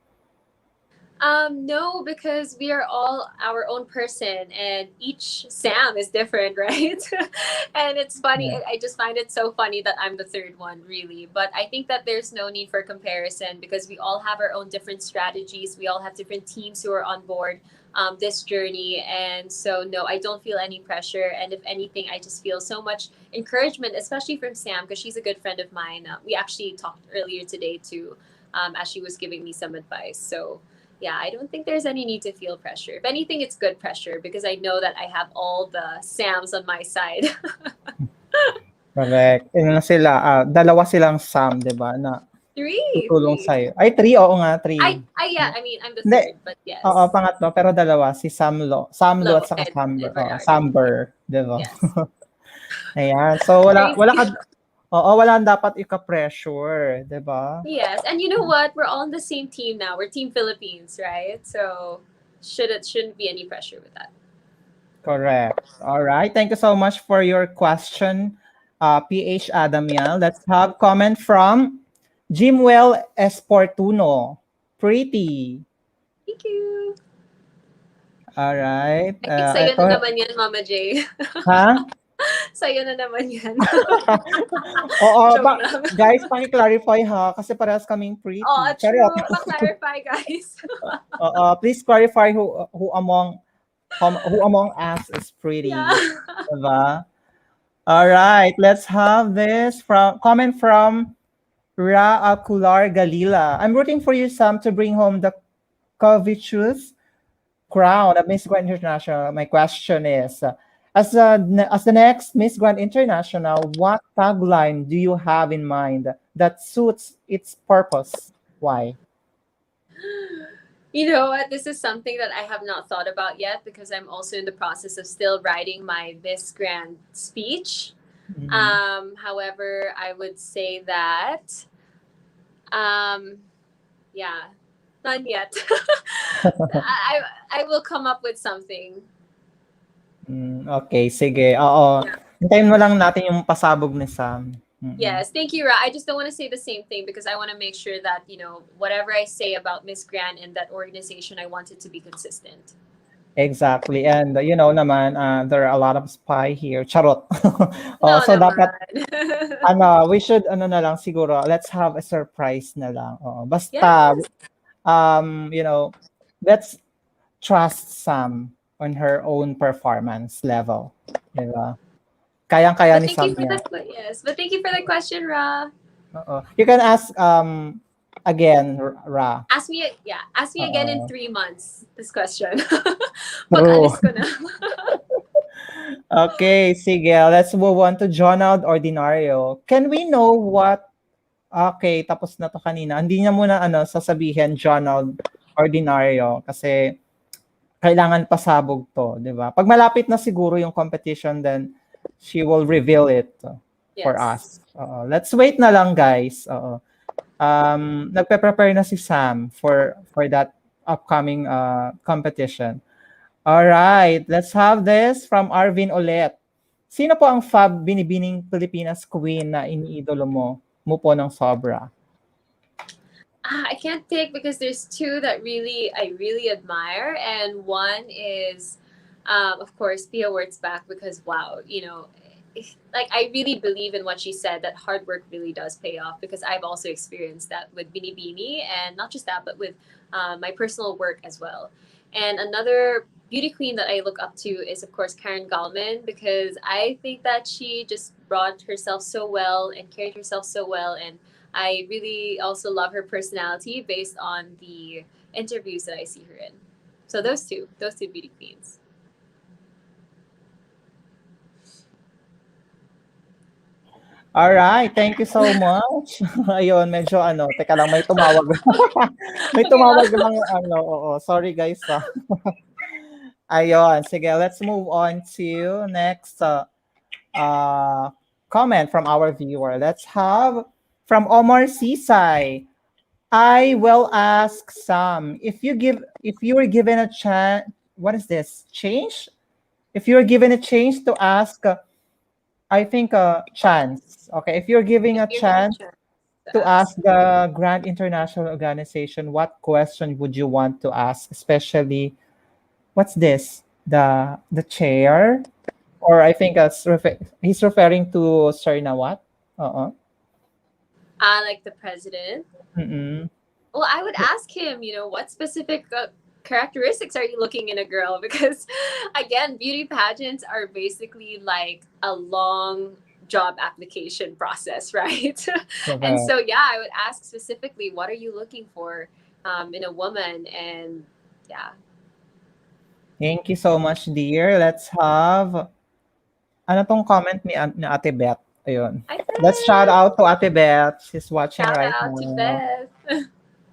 No, because we are all our own person, and each Sam is different, right? And it's funny. Yeah. I just find it so funny that I'm the third one, really. But I think that there's no need for comparison because we all have our own different strategies. We all have different teams who are on board this journey, and so no, I don't feel any pressure. And if anything, I just feel so much encouragement, especially from Sam because she's a good friend of mine. We actually talked earlier today too, as she was giving me some advice. So yeah, I don't think there's any need to feel pressure. If anything, it's good pressure because I know that I have all the Sams on my side. Correct. Ano na sila, dalawa silang Sam, 'di ba, na Three, tutulong three. sa'yo. Ay, 3, oo nga, 3. Yeah, I mean, I'm the Hindi, third, but oo, yes. pangatlo, pero dalawa, si Samlo Low at saka and Oo, Bernard. Samber, 'di ba? Yes. Ayan, so wala Crazy. ka oo, wala dapat ika-pressure, 'di ba? Yes, and you know what? We're all on the same team now. We're Team Philippines, right? So shouldn't be any pressure with that. Correct. All right. Thank you so much for your question, PH Adamiel. Let's have comment from Jimwell Esportuno. Pretty. Thank you. All right. I think sa'yo Ito, na naman yan, Mama J. ha? Sa'yo na naman yan. Oo, Joke lang. guys, paki-clarify ha, kasi parehas kaming Oh, pretty. Charot. true. Pa-clarify, guys. Please clarify who among us is Yeah. pretty. Diba? All right, let's have this from comment from Raakular Galila. I'm rooting for you, Sam, to bring home the covetous crown of Miss Grand International. My question is, as the next Miss Grand International, what tagline do you have in mind that suits its purpose? Why? You know what? This is something that I have not thought about yet because I'm also in the process of still writing my Miss Grand speech. Mhm. However, I would say that, um, yeah, not yet. I will come up with something. Okay, sige. Oo. Yeah. Hintayin mo lang natin yung pasabog ni Sam. Mm-mm. Yes, thank you, Ra. I just don't want to say the same thing because I want to make sure that, whatever I say about Miss Grand and that organization, I want it to be consistent. Exactly. And naman, there are a lot of spy here. Charot. Oh, No, so dapat naman. we should na lang siguro, let's have a surprise na lang. Oo. Basta Yes. you know, let's trust Sam on her own performance level. Diba? Kayang-kaya But ni thank you Sam for yan. yes. But thank you for the question, Ra. Oo. You can ask again, Ra. Ask me again in Oo. 3 months this question. Pag True. alis ko na. Okay, sige. Let's move on to Jonald Ordinario. Can we know what... Okay, tapos na to kanina. Hindi niya muna sasabihin Jonald Ordinario kasi kailangan pasabog to, 'di ba? Pag malapit na siguro yung competition, then she will reveal it for Yes. us. Let's wait na lang, guys. Nagpe-prepare na si Sam for that upcoming competition. All right, let's have this from Arvin ulit. Sino po ang Fab Binibining Pilipinas Queen na iniidolo mo po ng sobra? I can't pick because there's two that I really admire, and one is, of course, Pia Wurtzbach because wow, like I really believe in what she said that hard work really does pay off because I've also experienced that with Binibini and not just that, but with my personal work as well. And another beauty queen that I look up to is of course Karen Gallman because I think that she just brought herself so well and carried herself so well and I really also love her personality based on the interviews that I see her in. So those two beauty queens. All right, thank you so much. Ayun, medyo ano, teka lang, may tumawag. May Okay tumawag lang. lang, ano, oo. Sorry guys, ah. Ayun, sige, let's move on to next uh, comment from our viewer. Let's have from Omar Sisay. I will ask Sam if you were given a chance. What is this? Change? If you were given a chance to ask, I think a chance. Okay, if you're giving If a you're given a chance chance to to ask. ask the Grand International Organization, what question would you want to ask? Especially, what's this? The chair, or I think he's referring to Sir Nawat. Uh-uh. Like the president. Mm-mm. Well, I would ask him, what specific characteristics are you looking in a girl? Because, again, beauty pageants are basically like a long job application process, right? And Correct. so, yeah, I would ask specifically, what are you looking for in a woman? And yeah. Thank you so much, dear. Let's have, ano tong comment ni Ate Beth? Ayun. Hi, Let's shout Beth. out to Ate Beth. She's watching Shout right out to now. Beth.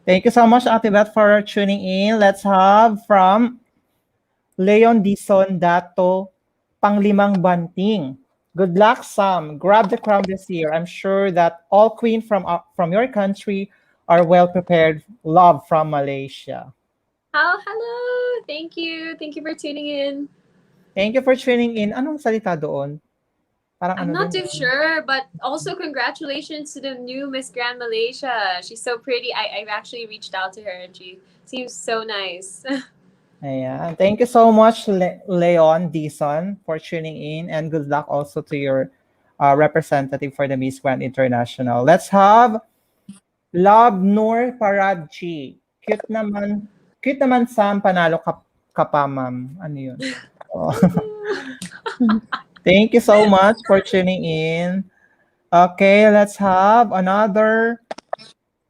Thank you so much, Ate Beth, for tuning in. Let's have from Leon Dison Dato Panglimang Banting. Good luck, Sam. Grab the crown this year. I'm sure that all queen from your country are well prepared. Love from Malaysia. Oh, hello. Thank you. Thank you for tuning in. Thank you for tuning in. Anong salita doon? Parang I'm ano not din too yun. sure, but also congratulations to the new Miss Grand Malaysia. She's so pretty. I've actually reached out to her and she seems so nice. Ayan. Thank you so much, Leon Dison, for tuning in, and good luck also to your representative for the Miss Grand International. Let's have Love Noor Paradji. Cute naman Sam, panalo ka pa, ma'am. Ano yun? Oh. Thank you. Thank you so much for tuning in. Okay, let's have another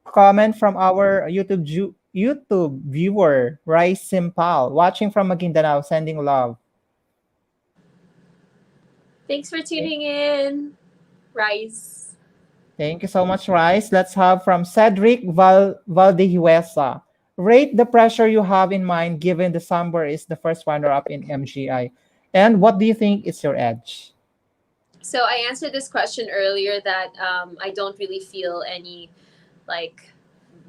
comment from our YouTube viewer, Rice Simpal, watching from Maguindanao, sending love. Thanks for Okay. tuning in, Rice. Thank you so much, Rice. Let's have from Cedric Valdehuesa. Rate the pressure you have in mind given the Samber is the first runner-up in MGI. And what do you think is your edge? So I answered this question earlier that I don't really feel any like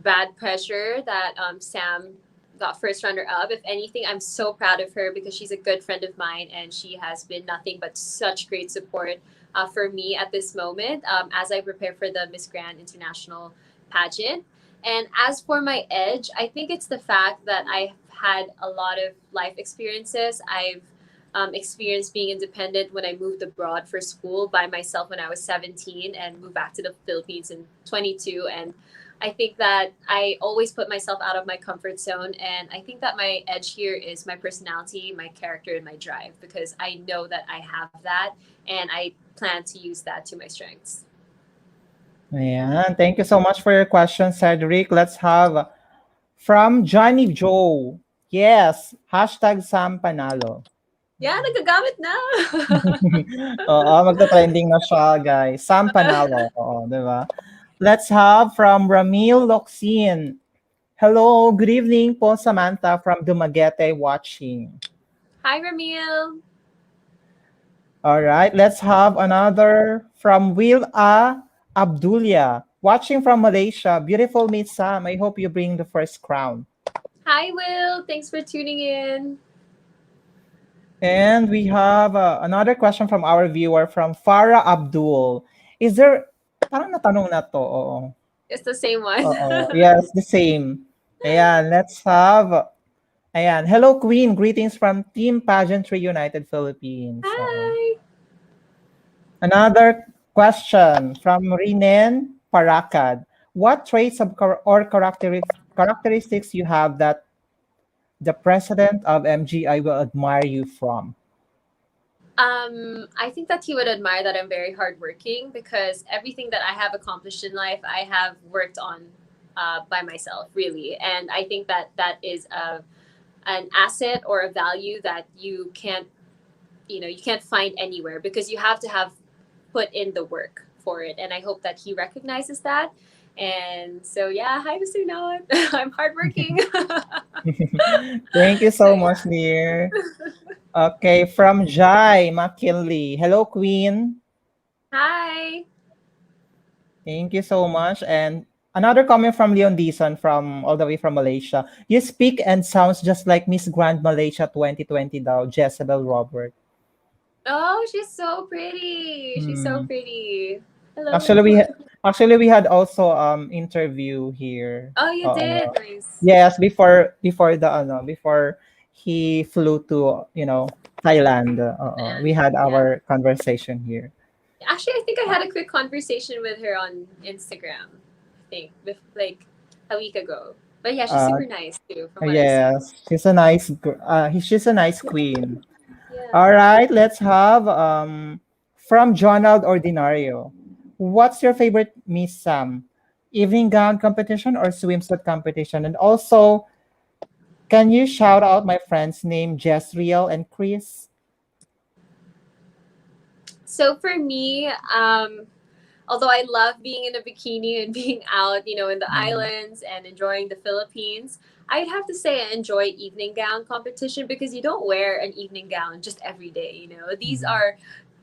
bad pressure that Sam got first runner up. If anything, I'm so proud of her because she's a good friend of mine and she has been nothing but such great support for me at this moment as I prepare for the Miss Grand International pageant. And as for my edge, I think it's the fact that I've had a lot of life experiences. I've experienced being independent when I moved abroad for school by myself when I was 17 and moved back to the Philippines in 22. And I think that I always put myself out of my comfort zone. And I think that my edge here is my personality, my character, and my drive because I know that I have that and I plan to use that to my strengths. Ayan. Thank you so much for your question, Cedric. Let's have from Johnny Joe. Yes, hashtag Sam Panalo. Yeah, nagagamit na. Oo, magta-trending na siya, guys. Sam Panalo. Oo, di ba? Let's have from Ramil Loxin. Hello, good evening po, Samantha from Dumaguete watching. Hi, Ramil. All right, let's have another from Will Abdulia, watching from Malaysia. Beautiful Miss Sam. I hope you bring the first crown. Hi, Will. Thanks for tuning in. And we have another question from our viewer from Farah Abdul. Is there, parang natanong na to, oo. It's the same one. Oo, yes, the same. Ayan, let's have, ayan, hello Queen, greetings from Team Pageantry United Philippines. Oo. Hi. Another question from Rinen Parakad. What traits or characteristics you have that the president of MGI will admire you from? I think that he would admire that I'm very hardworking because everything that I have accomplished in life, I have worked on by myself, really. And I think that that is an asset or a value that you can't, you can't find anywhere because you have to have put in the work for it. And I hope that he recognizes that. And so, yeah, hi, Mr. Noah. I'm hardworking. Thank you So, so much, yeah. dear. Okay, from Jai McKinley. Hello, Queen. Hi. Thank you so much. And another comment from Leon Dison from all the way from Malaysia. You speak and sounds just like Miss Grand Malaysia 2020 daw, Jezebel Robert. Oh, she's so pretty. She's so Hmm. pretty. Actually, Hello. we had also interview here. Oh, you did. Nice. Yes, before he flew to Thailand. We And had yeah. our conversation here. Actually, I think I had a quick conversation with her on Instagram. I think like a week ago. But yeah, she's Uh, super nice too, from what I've seen. yes, she's a nice queen. Yeah. All right, let's have from Jonald Ordinario. What's your favorite Miss Sam? Evening gown competition or swimsuit competition? And also, can you shout out my friends named Jezreel and Chris? So for me, although I love being in a bikini and being out, in the Mm, islands and enjoying the Philippines, I'd have to say I enjoy evening gown competition because you don't wear an evening gown just every day. These mhm. are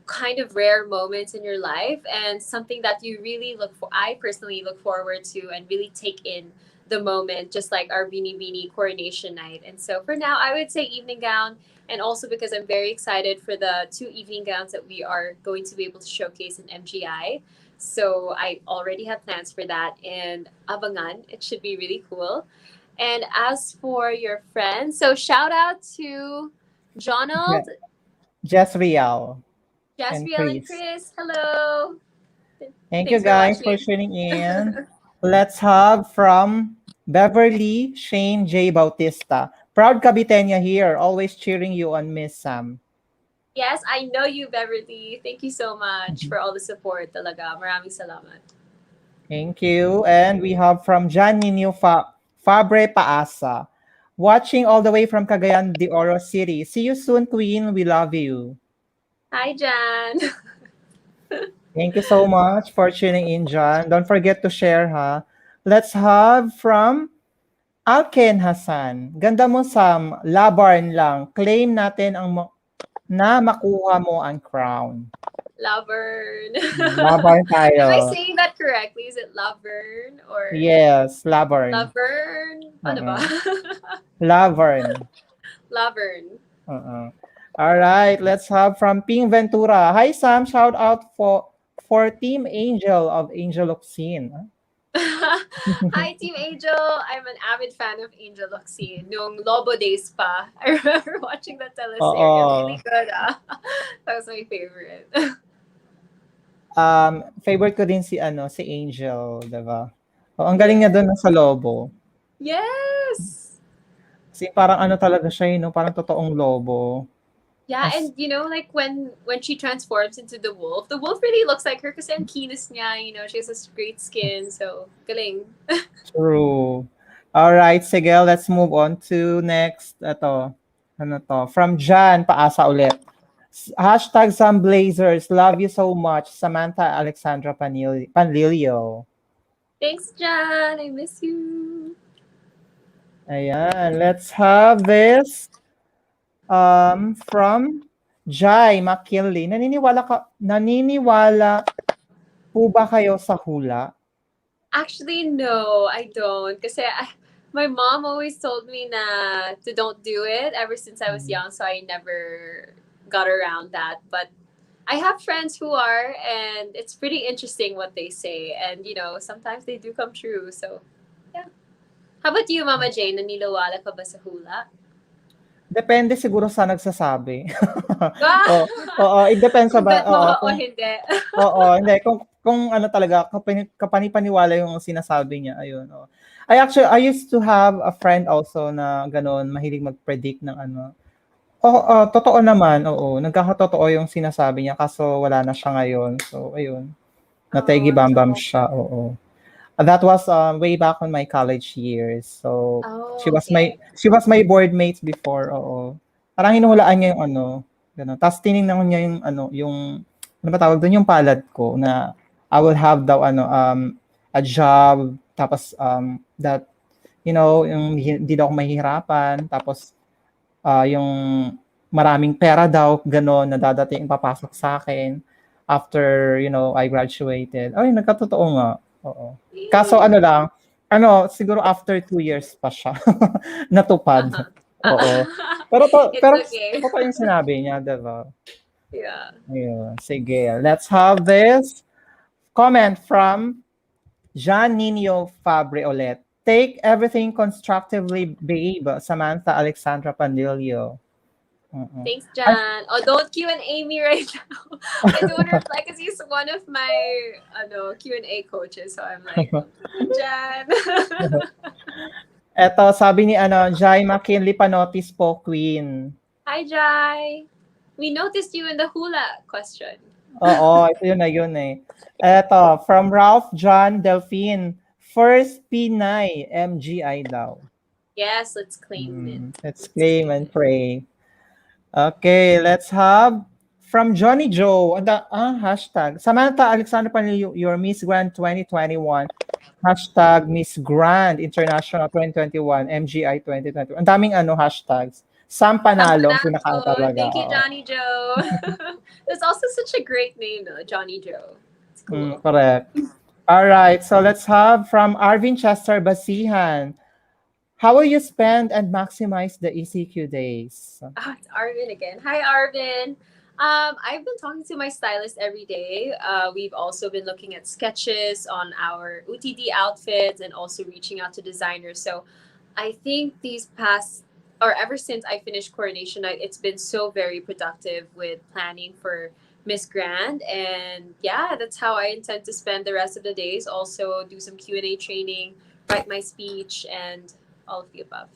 kind of rare moments in your life and something that you really look for. I personally look forward to and really take in the moment, just like our Binibining coronation night. And so for now, I would say evening gown. And also because I'm very excited for the two evening gowns that we are going to be able to showcase in MGI. So I already have plans for that. And abangan, it should be really cool. And as for your friends, so shout out to Yeah, Jonald, Jezreel and Jasriel, and Chris. Chris. Hello. Thank you Thanks for guys for watching. tuning in. Let's have from Beverly Shane J. Bautista. Proud Caviteña here, always cheering you on Miss Sam. Yes, I know you, Beverly. Thank you so much Mhm. for all the support talaga. Maraming salamat. Thank you. And we have from Jan Nino Fabre Paasa. Watching all the way from Cagayan de Oro City. See you soon, Queen. We love you. Hi, Jan. Thank you so much for tuning in, John. Don't forget to share, ha. Let's have from Alken Hassan. Ganda mo, Sam. Labarn lang. Claim natin na makuha mo ang crown. Laverne. Labarn Am I tayo. saying that correctly? Is it Laverne or Yes, Labarn. Laverne? Paano ba? Uh-uh. Laverne. Laverne. Uh-uh. All right, let's have from Ping Ventura. Hi, Sam. Shout out for Team Angel of Angel Oxine. Hi, Team Angel. I'm an avid fan of Angel Locsin. Nung Lobo days pa. I remember watching that teleserye. Really Oo. good, ah. That was my favorite. Favorite ko din si Angel, 'di ba? Oh, ang galing niya Yeah. doon sa Lobo. Yes. Kasi parang ano talaga siya, no? Parang totoong lobo. Yeah, As and like when she transforms into the wolf really looks like her kasi ang kinis niya, she has a great skin, so galing. true. All right, sige, let's move on to next. Ito, ano to? From Jan, paasa ulit. Hashtag some blazers. Love you so much. Samantha Alexandra Panlilio. Thanks, Jan. I miss you. Ayan, let's have this from Jai McKinley. Naniniwala po ba kayo sa hula? Actually, no, I don't. Kasi my mom always told me na to don't do it ever since I was Mm, young, so I never got around that. But I have friends who are, and it's pretty interesting what they say. And, sometimes they do come true. So, yeah. How about you, Mama Jane? Naniniwala ka ba sa hula? Depende siguro sa nagsasabi. Ah! Oo, oo, it depends sa Kung bet mo oo, o kung hindi. oo, hindi kung ano talaga kapani-paniwala yung sinasabi niya, ayun, oo. I used to have a friend also na gano'n, mahilig mag-predict ng ano, Oo, totoo naman, oo. Nagkakatotoo yung sinasabi niya kaso wala na siya ngayon. So, ayun, Oh, nategi-bambam so siya, oo. That was way back on my college years. So, oh, okay. she was my board mate before, oo. Parang Oh, hinuhulaan niya yung ano, gano'n. Tapos tiningnan niya yung ano, ano ba tawag doon, yung palad ko na I will have daw ano, a job, tapos that, yung hindi daw ako mahihirapan, tapos yung maraming pera daw, gano'n, na dadating, papasok sa akin after, I graduated. Ay, nagkatotoo nga. Oo. Kaso eh. ano lang, siguro after 2 years pa siya natupad. Uh-huh. Oo. Pero It's okay. totoo yung sinabi niya, 'di ba? Yeah. Ayun, sige. Let's have this comment from John Nino Fabre ulit. Take everything constructively, babe. Samantha Alexandra Panlilio. Mm. Thanks, Ay, Jan. Oh, don't Q&A me right now. I don't want to reply because he's one of my Q&A coaches. So I'm like, okay, Jan. eto, sabi ni Jai McKinley Panotis po, Queen. Hi, Jai. We noticed you in the hula question. Oo, ito yun eh. Eto, from Ralph John Delphine. First Pinay, MGI daw. Yes, let's claim it. Let's Let's claim claim and it. pray. Okay, let's have from Johnny Joe. Hashtag. Samantha Alexander Panlilio, your Miss Grand 2021. Hashtag Miss Grand International 2021, MGI 2021. Ang daming hashtags. Sam Panalo, ang pinaka Sampanalo. talaga. Thank you, Oo. Johnny Joe. That's also such a great name, though, Johnny Joe. It's cool. Correct. All right, so let's have from Arvin Chester Basihan. How will you spend and maximize the ECQ days? It's Arvin again. Hi, Arvin. I've been talking to my stylist every day. We've also been looking at sketches on our UTD outfits and also reaching out to designers. So I think these past, or ever since I finished coordination night, it's been so very productive with planning for Miss Grand. And yeah, that's how I intend to spend the rest of the days. Also do some Q&A training, write my speech, and all of the above.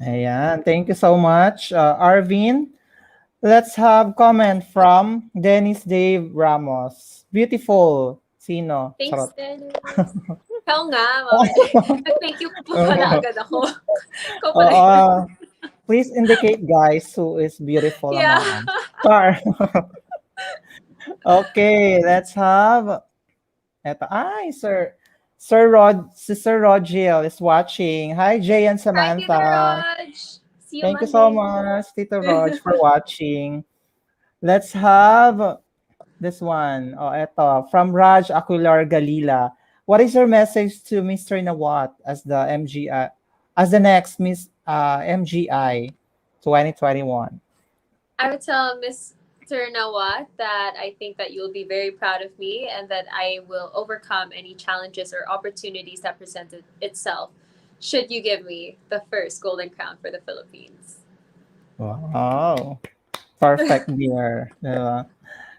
Ayan, thank you so much, Arvin. Let's have comment from Dennis Dave Ramos. Beautiful. Sino? Thanks, Charot. Dennis. Ikaw nga, Mama J. Nag-thank you pa pala agad ako. Ikaw pala Oo. yun. Please indicate, guys, who is beautiful Yeah. among us. Char. Okay, let's have eto. Ay, si Sir Rodgil is watching. Hi, Jay and Hi, Tito Samantha. Raj. See you Thank you so Monday. much, Tito Rog, for watching. Let's have this one. Oh, eto. From Raj Aquilar Galila. What is your message to Mr. Nawat as the MGI, as the next Miss MGI 2021? I would tell Mr. Nawat that I think that you'll be very proud of me and that I will overcome any challenges or opportunities that presented itself should you give me the first golden crown for the Philippines. Wow. Perfect dear. Diba?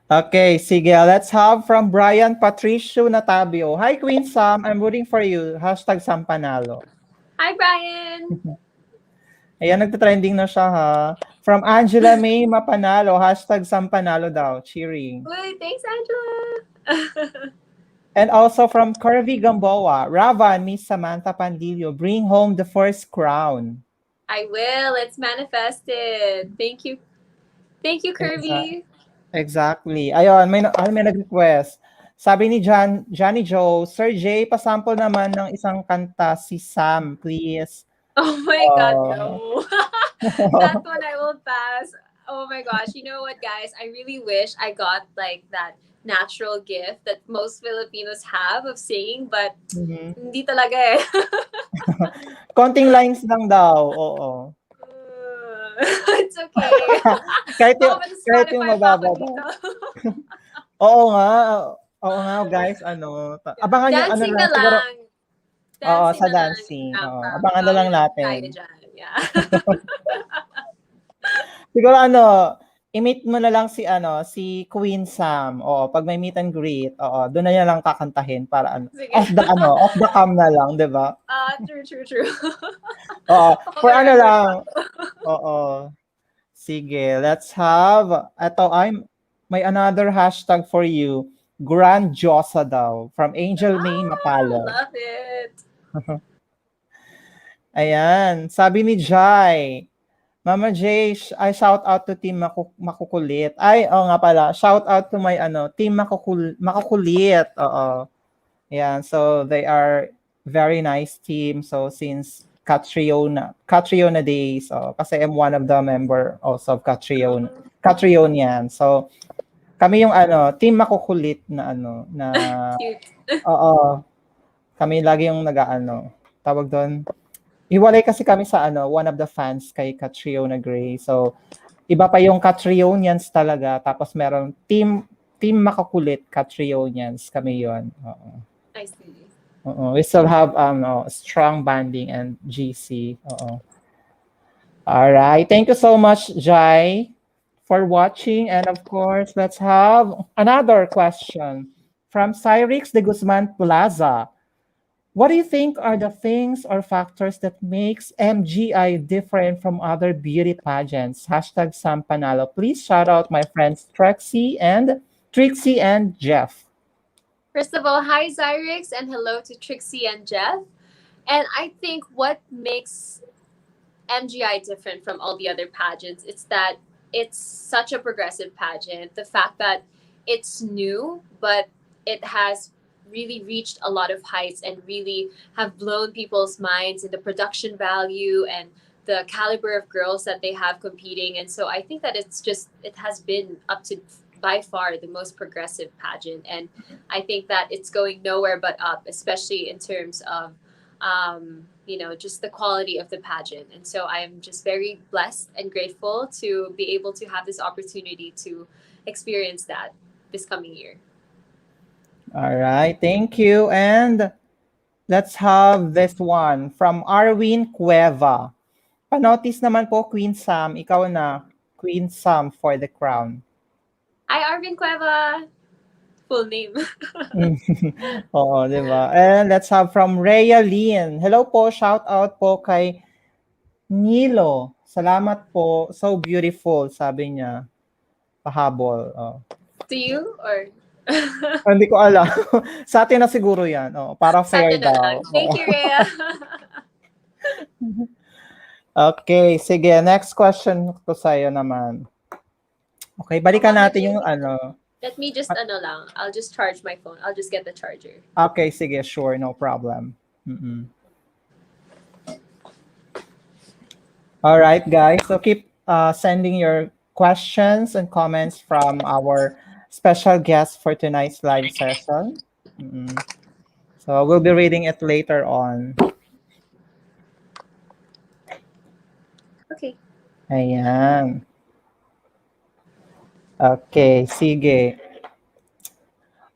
Okay, sige. Let's have from Brian Patricio Natabio. Hi, Queen Sam. I'm rooting for you. Hashtag Sampanalo. Hi, Brian. Ayan, nagta-trending na siya ha. From Angela May Mapanalo. Hashtag Sampanalo daw. Cheering. Uy, thanks, Angela. And also from Curvy Gamboa. Ravan, Miss Samantha Panlilio. Bring home the first crown. I will. It's manifested. Thank you. Thank you, Exa- Kirby. Exactly. Ayun, may nag-request. Sabi ni Johnny Joe, Sir Jay, pasample naman ng isang kanta si Sam, please. Oh my God, Oh. no. That one I will pass. Oh my gosh. You know what, guys? I really wish I got like that natural gift that most Filipinos have of singing, but Mhm. hindi talaga eh. Konting lines lang daw, oo. It's okay. kahit Baka yung, kahit yung ma-disqualify pa ako mababa. dito. Oo nga. Oo nga, guys. Abangan nyo, Dancing na lang, siguro, lang. oo, Dancing sa na lang. dancing. Oo, Pam-pam. abangan na lang natin. Tayo dyan. Yeah. Siguro i-meet mo na lang si Queen Sam. Oo, pag may meet and greet, oo, doon na niya lang kakantahin para Sige. off the cam na lang, 'di ba? True. Oo, Off for the record. lang. Oo. Sige, let's have, may another hashtag for you. Grandiosa daw, from Angel May Ah, Mapalo. love it. Ayan, sabi ni Jai, Mama J, I shout out to Team Makukulit. Ay, oo nga pala, shout out to my Team Makukulit. Oo. Ayan, so they are very nice team. So since Catriona days, kasi I'm one of the member also of Oh, Catrionian. So kami yung Team Makukulit na cute. oo, kami lagi yung tawag doon. Hiwalay kasi kami sa one of the fans kay Catriona Gray. So iba pa yung Catrionians talaga. Tapos meron Team Makukulit Catrionians kami yon. Oo. I see. We still have strong bonding and GC. All right. Thank you so much, Jai, for watching. And of course, let's have another question from Cyrix de Guzman Plaza. What do you think are the things or factors that makes MGI different from other beauty pageants? Hashtag Sampanalo. Please shout out my friends Trixie and Jeff. First of all, hi Zyrix and hello to Trixie and Jeff. And I think what makes MGI different from all the other pageants is that it's such a progressive pageant. The fact that it's new, but it has really reached a lot of heights and really have blown people's minds in the production value and the caliber of girls that they have competing. And so I think that it has been up to by far the most progressive pageant. And I think that it's going nowhere but up, especially in terms of just the quality of the pageant. And so I'm just very blessed and grateful to be able to have this opportunity to experience that this coming year. All right. Thank you. And let's have this one from Arwin Cueva. Panotice naman po, Queen Sam. Ikaw na, Queen Sam for the crown. Hi, Arvin Cueva. Full name. Oo, di ba? And let's have from Rhea Lynn. Hello po, shout out po kay Nilo. Salamat po. So beautiful, sabi niya. Pahabol. To you or? Hindi ko alam. Sa atin na siguro yan. Para Sa fair atin na lang. daw. Thank you, Rhea. Okay, sige. Next question ko sa'yo naman. Okay, balikan Mama natin J, yung let me just lang. I'll just charge my phone. I'll just get the charger. Okay, sige, sure, no problem. Mm-mm. All right, guys. So keep sending your questions and comments from our special guest for tonight's live session. Mm-mm. So we'll be reading it later on. Okay. Ayan. Okay, sige.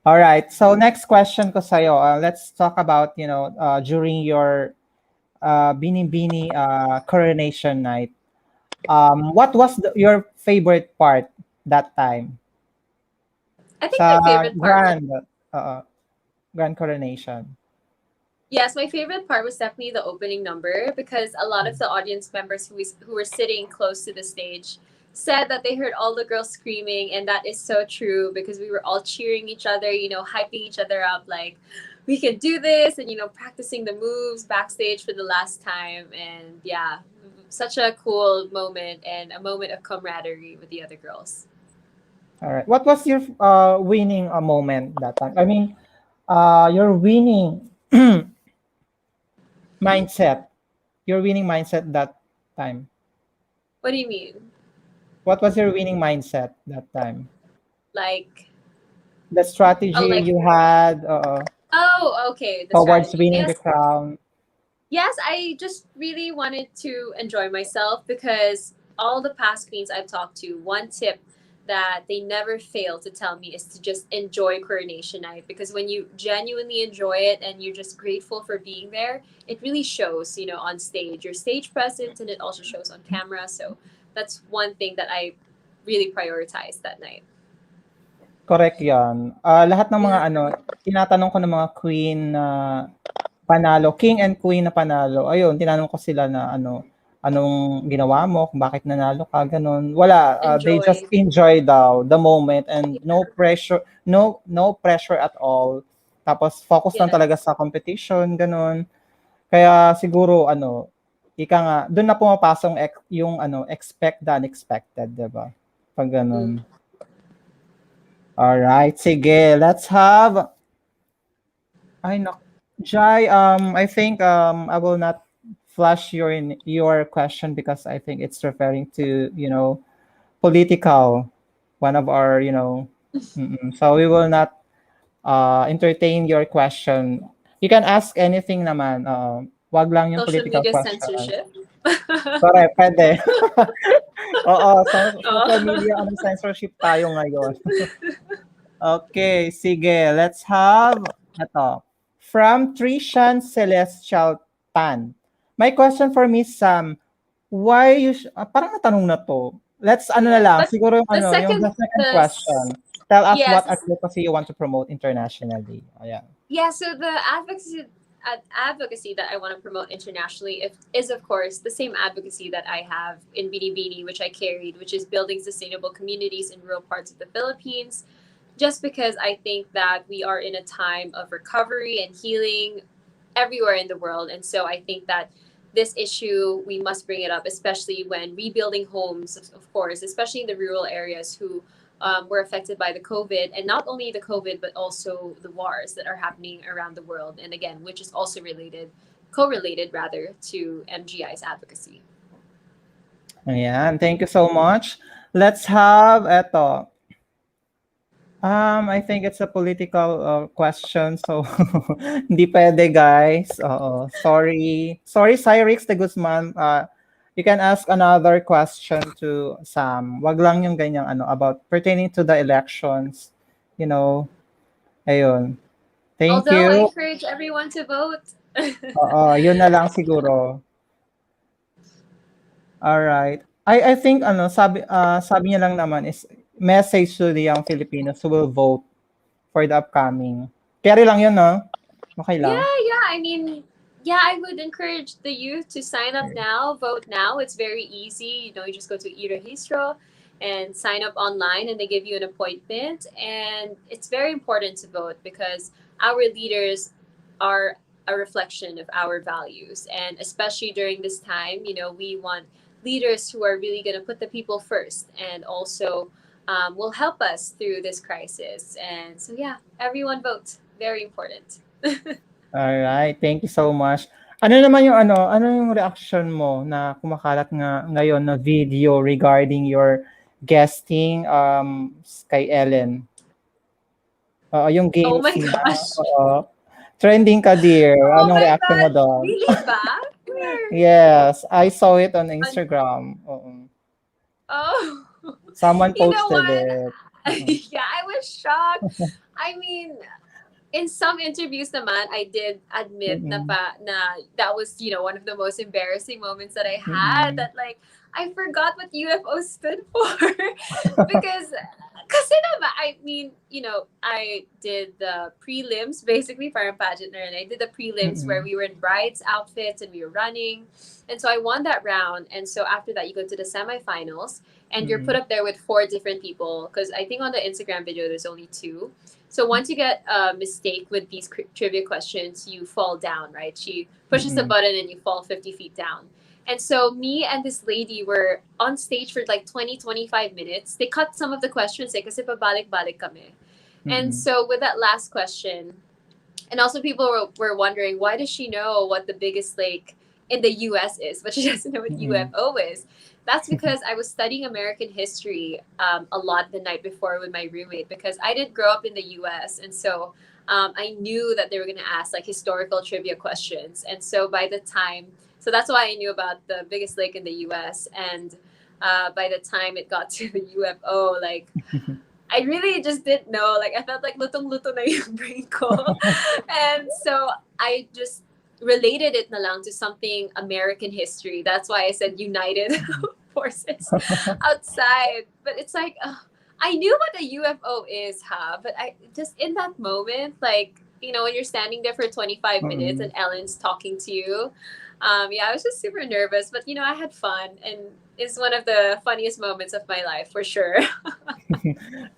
All right. So next question ko sa'yo. Let's talk about, during your Binibini coronation night. What was your favorite part that time? I think Sa my favorite part was grand coronation. yes, my favorite part was definitely the opening number because a lot of the audience members who were sitting close to the stage said that they heard all the girls screaming, and that is so true because we were all cheering each other, hyping each other up like we can do this, and practicing the moves backstage for the last time. And yeah, such a cool moment and a moment of camaraderie with the other girls. All right. What was your winning moment that time? I mean, your winning mindset. Your winning mindset that time. What do you mean? What was your winning mindset that time? Like, The strategy oh, like, you had oh, okay, the towards strategy. winning Yes, the crown. yes, I just really wanted to enjoy myself because all the past queens I've talked to, one tip that they never fail to tell me is to just enjoy coronation night, because when you genuinely enjoy it and you're just grateful for being there, it really shows, on stage. Your stage presence, and it also shows on camera. So that's one thing that I really prioritized that night. Correct 'yan. Lahat ng mga tinatanong ko ng mga queen na panalo, king and queen na panalo, ayun, tinanong ko sila na anong ginawa mo, kung bakit nanalo ka, ganun. Wala, they just Enjoy. enjoy daw the moment and no pressure at all. Tapos focus lang Yes. talaga sa competition, ganun. Kaya siguro ika nga, doon na pumapasok yung expect the unexpected, 'di ba? Pag Mm. ganun. All right, sige, let's have ay nak Jai, I think I will not flash your question because I think it's referring to, political, one of our, so we will not entertain your question. You can ask anything naman. Wag lang yung Social political media question. censorship. Correct, pwede. Oo, sa social Oh. media, censorship tayo ngayon. Okay, sige. Let's have ito. From Trishan Celestial Tan. My question for Miss Sam, why you parang natanong na to. Let's na Yes, lang, but siguro yung the yung second, the second the question. Tell us yes, what advocacy you want to promote internationally. Ayan. yeah. So the advocacy that I want to promote internationally is of course the same advocacy that I have in Binibini, which I carried, which is building sustainable communities in rural parts of the Philippines. Just because I think that we are in a time of recovery and healing everywhere in the world, and so I think that this issue we must bring it up, especially when rebuilding homes, of course, especially in the rural areas who were affected by the COVID, and not only the COVID, but also the wars that are happening around the world. And again, which is also correlated rather, to MGI's advocacy. Ayan, thank you so much. Let's have eto. I think it's a political question, so hindi pwede, guys. Oo, sorry. Sorry, Cyrix de Guzman. You can ask another question to Sam. Wag lang yung ganyang about pertaining to the elections. You know, ayun. Thank Although I you. encourage everyone to vote. Oo, yun na lang siguro. All right. I think sabi niya lang naman is message to the young Filipinos who will vote for the upcoming. Carry lang yun, no? Okay Yeah, lang. yeah. I mean, yeah, I would encourage the youth to sign up now, vote now. It's very easy. You just go to Irahistro and sign up online, and they give you an appointment. And it's very important to vote because our leaders are a reflection of our values. And especially during this time, we want leaders who are really going to put the people first and also will help us through this crisis. And so, yeah, everyone vote. Very important. All right. Thank you so much. Ano naman yung ano yung reaction mo na kumakalat nga ngayon na video regarding your guesting kay Ellen? Yung Oh games my niya. gosh. Oo. Trending ka, dear. Oh Anong my reaction mo god. doon? Really ba? Where? Yes, I saw it on On, Instagram. Oo. oh. Someone You know posted what? it. Oo. Yeah, I was shocked. I mean, in some interviews naman, I did admit Mm-mm. na that was, one of the most embarrassing moments that I had, Mm-mm. that like I forgot what UFO stood for. Because kasi naman, I mean, I did the prelims basically for pageant, and I did the prelims where Mm-mm. we were in brides outfits and we were running. And so I won that round, and so after that you go to the semifinals, and you're put Mm-mm. up there with four different people, because I think on the Instagram video there's only two. So once you get a mistake with these trivia questions, you fall down, right? She pushes the Mm-mm. button and you fall 50 feet down. And so me and this lady were on stage for like 20-25 minutes. They cut some of the questions kasi pabalik-balik kami. And Mm-mm. so with that last question, and also people were wondering, why does she know what the biggest lake in the US is, but she doesn't know what Mm-mm. UFO is? That's because I was studying American history a lot the night before with my roommate, because I didn't grow up in the US. And so I knew that they were going to ask like historical trivia questions. And so so that's why I knew about the biggest lake in the US. And by the time it got to the UFO, like I really just didn't know. Like I felt like lutong-luto na yung brain ko. And so I just related it na lang to something American history. That's why I said United Forces outside. But it's like, I knew what a UFO is, but I just in that moment, like when you're standing there for 25 minutes Mm. and Ellen's talking to you. Yeah, I was just super nervous, but I had fun, and it's one of the funniest moments of my life for sure.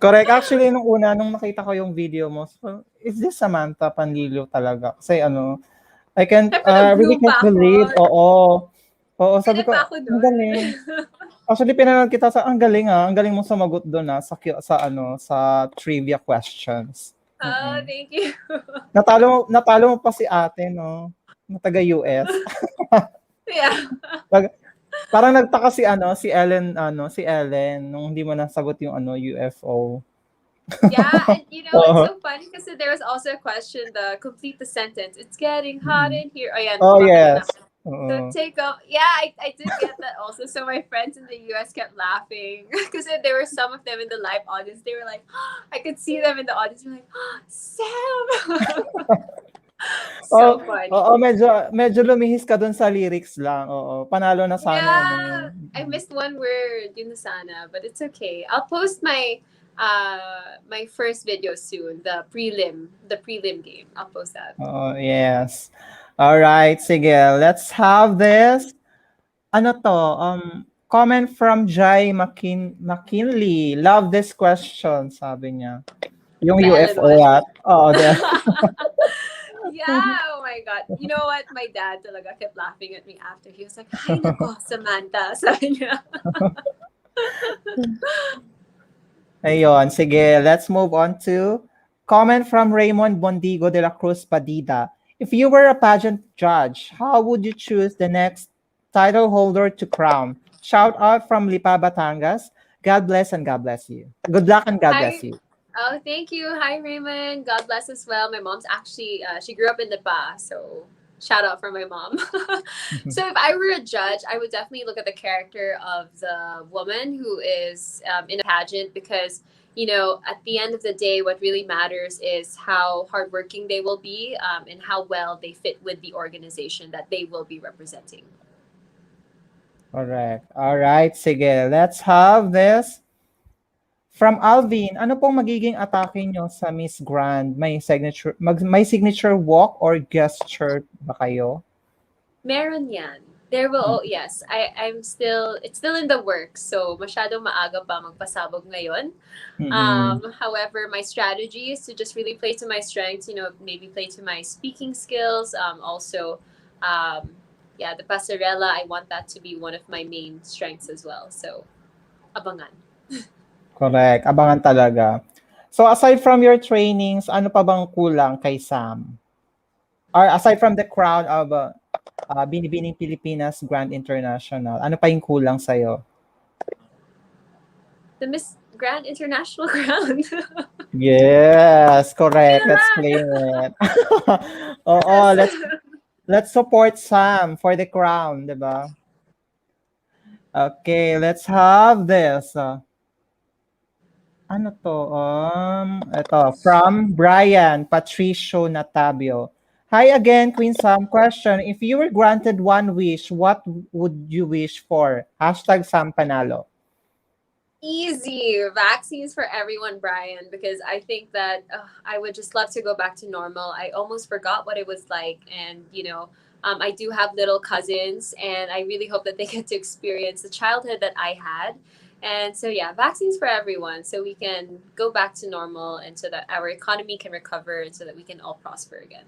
Correct. Actually, nung una, nung nakita ko yung video mo, so, is this Samantha Panlilio talaga? Kasi ano, Siyempre, really nag-bloom can't pa ako. believe. Oo. Oo, sabi Kailan ko, pa ako ang doon? galing. Actually, pinanood kita sa, ang galing mo sumagot doon sa trivia questions. Oh, Mm. thank you. Natalo mo pa si ate, no? Na taga-US. Yeah. Parang nagtaka si Ellen nung hindi mo nasagot yung UFO. Yeah, and it's Oo. so funny because there was also a question, the complete the sentence. It's getting hot Mm. in here. Oh, yeah, Oh, lumapit ka na. yes. So Oo. take off. Yeah, I did get that also. So my friends in the US kept laughing because there were some of them in the live audience. They were like, I could see them in the audience. They're like, Sam. Oh, So funny. oo, medyo lumihis ka dun sa lyrics lang. Oo, panalo na sana Yeah, I missed one word, yun na sana, but it's okay. I'll post my first video soon, the prelim game. I'll post that. Oo, yes. All right, sige. Let's have this. Ano to? Comment from Jai McKinley. Love this question, sabi niya. Yung The Ellen UFO one. at. Oo, Yeah, oh my God. You know what? My dad talaga kept laughing at me after. He was like, "Hay nako, Samantha." Sabi niya. Ayun, sige. Let's move on to comment from Raymond Bondigo de la Cruz Padida. If you were a pageant judge, how would you choose the next title holder to crown? Shout out from Lipa, Batangas. God bless and God bless you. Good luck and God bless Hi. you. Oh, thank you. Hi, Raymond. God bless as well. My mom's actually, she grew up in the Ba, so shout out for my mom. So if I were a judge, I would definitely look at the character of the woman who is in a pageant because, at the end of the day, what really matters is how hardworking they will be and how well they fit with the organization that they will be representing. Correct. All right, sige. Let's have this. From Alvin, ano pong magiging atake nyo sa Miss Grand? May signature walk or gesture ba kayo? Meron yan. There will, yes. It's still in the works. So, masyadong maaga pa magpasabog ngayon. Mm-mm. However, my strategy is to just really play to my strengths, maybe play to my speaking skills. Also, yeah, the pasarela, I want that to be one of my main strengths as well. So, abangan. Correct. Abangan talaga. So aside from your trainings, ano pa bang kulang kay Sam? Or aside from the crown of Binibining Pilipinas Grand International, ano pa yung kulang sa'yo? The Miss Grand International Crown. Yes, correct. Yun na Let's lang. claim it. Oo, Yes. let's support Sam for the crown, di ba? Okay, let's have this. Ano to? Ito, from Brian Patricio Natabio. Hi again, Queen Sam. Question, if you were granted one wish, what would you wish for? Hashtag Sam Panalo. Easy vaccines for everyone, Brian, because I think that I would just love to go back to normal. I almost forgot what it was like, and I do have little cousins, and I really hope that they get to experience the childhood that I had. And so, yeah, vaccines for everyone, so we can go back to normal, and so that our economy can recover, and so that we can all prosper again.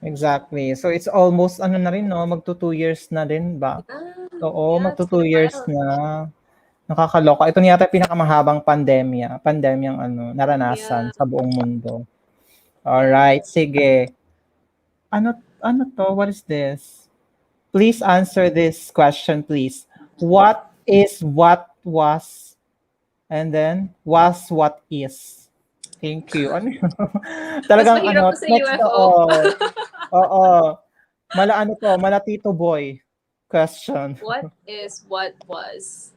Exactly. So it's almost ano na rin, no? Magto 2 years na rin ba? Oo, Yeah, magto it's been 2 a years while. na. Nakakaloka. Ito na yata pinakamahabang pandemyang naranasan Yeah, sa buong mundo. yeah. Alright, sige. Ano to? What is this? Please answer this question, please. What is what was and then was what is? Thank you. Ano yun? Mas Talagang mahirap to sa next na UFO. all. Oo. Mala Tito Boy question. What is what was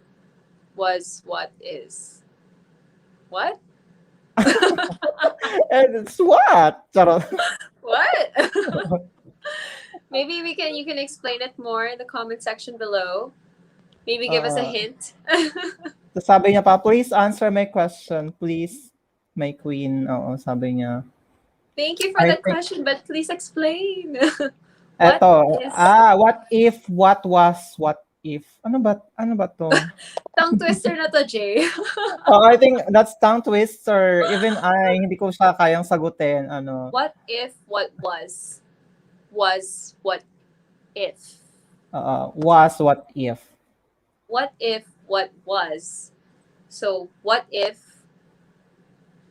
what is? What? And it's what? Charot. What? Maybe you can explain it more in the comment section below. Maybe give us a hint. So sabi niya pa, please answer my question, please. My queen. Oo, sabi niya. Thank you for I that think question, but please explain. What eto, is what if, what was, what if? Ano ba to? tongue twister na to, Jay? Oh, I think that's tongue twister. Even hindi ko siya kayang sagutin. Ano, What if what was what if? was, what if? What if what was? So what if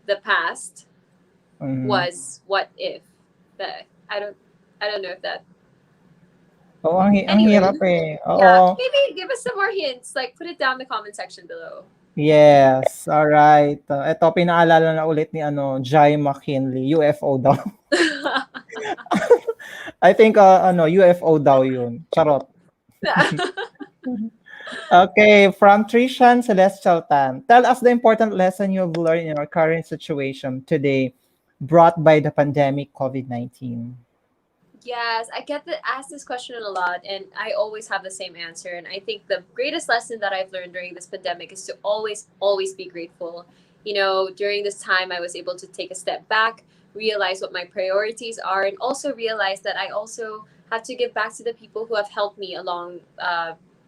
the past Mhm. was what if? The I don't I don't know if that. Oo, ang Anyway, hirap eh. yeah, Oo. maybe give us some more hints. Like put it down in the comment section below. Yes, alright. Eto, pinaalala na ulit ni Jai McKinley, UFO daw. I think, UFO daw yun. Charot. Okay, from Trishan Celestial Tan. Tell us the important lesson you've learned in our current situation today, brought by the pandemic COVID-19. Yes, I get asked this question a lot, and I always have the same answer. And I think the greatest lesson that I've learned during this pandemic is to always be grateful. You know, during this time, I was able to take a step back, realize what my priorities are, and also realize that I also have to give back to the people who have helped me along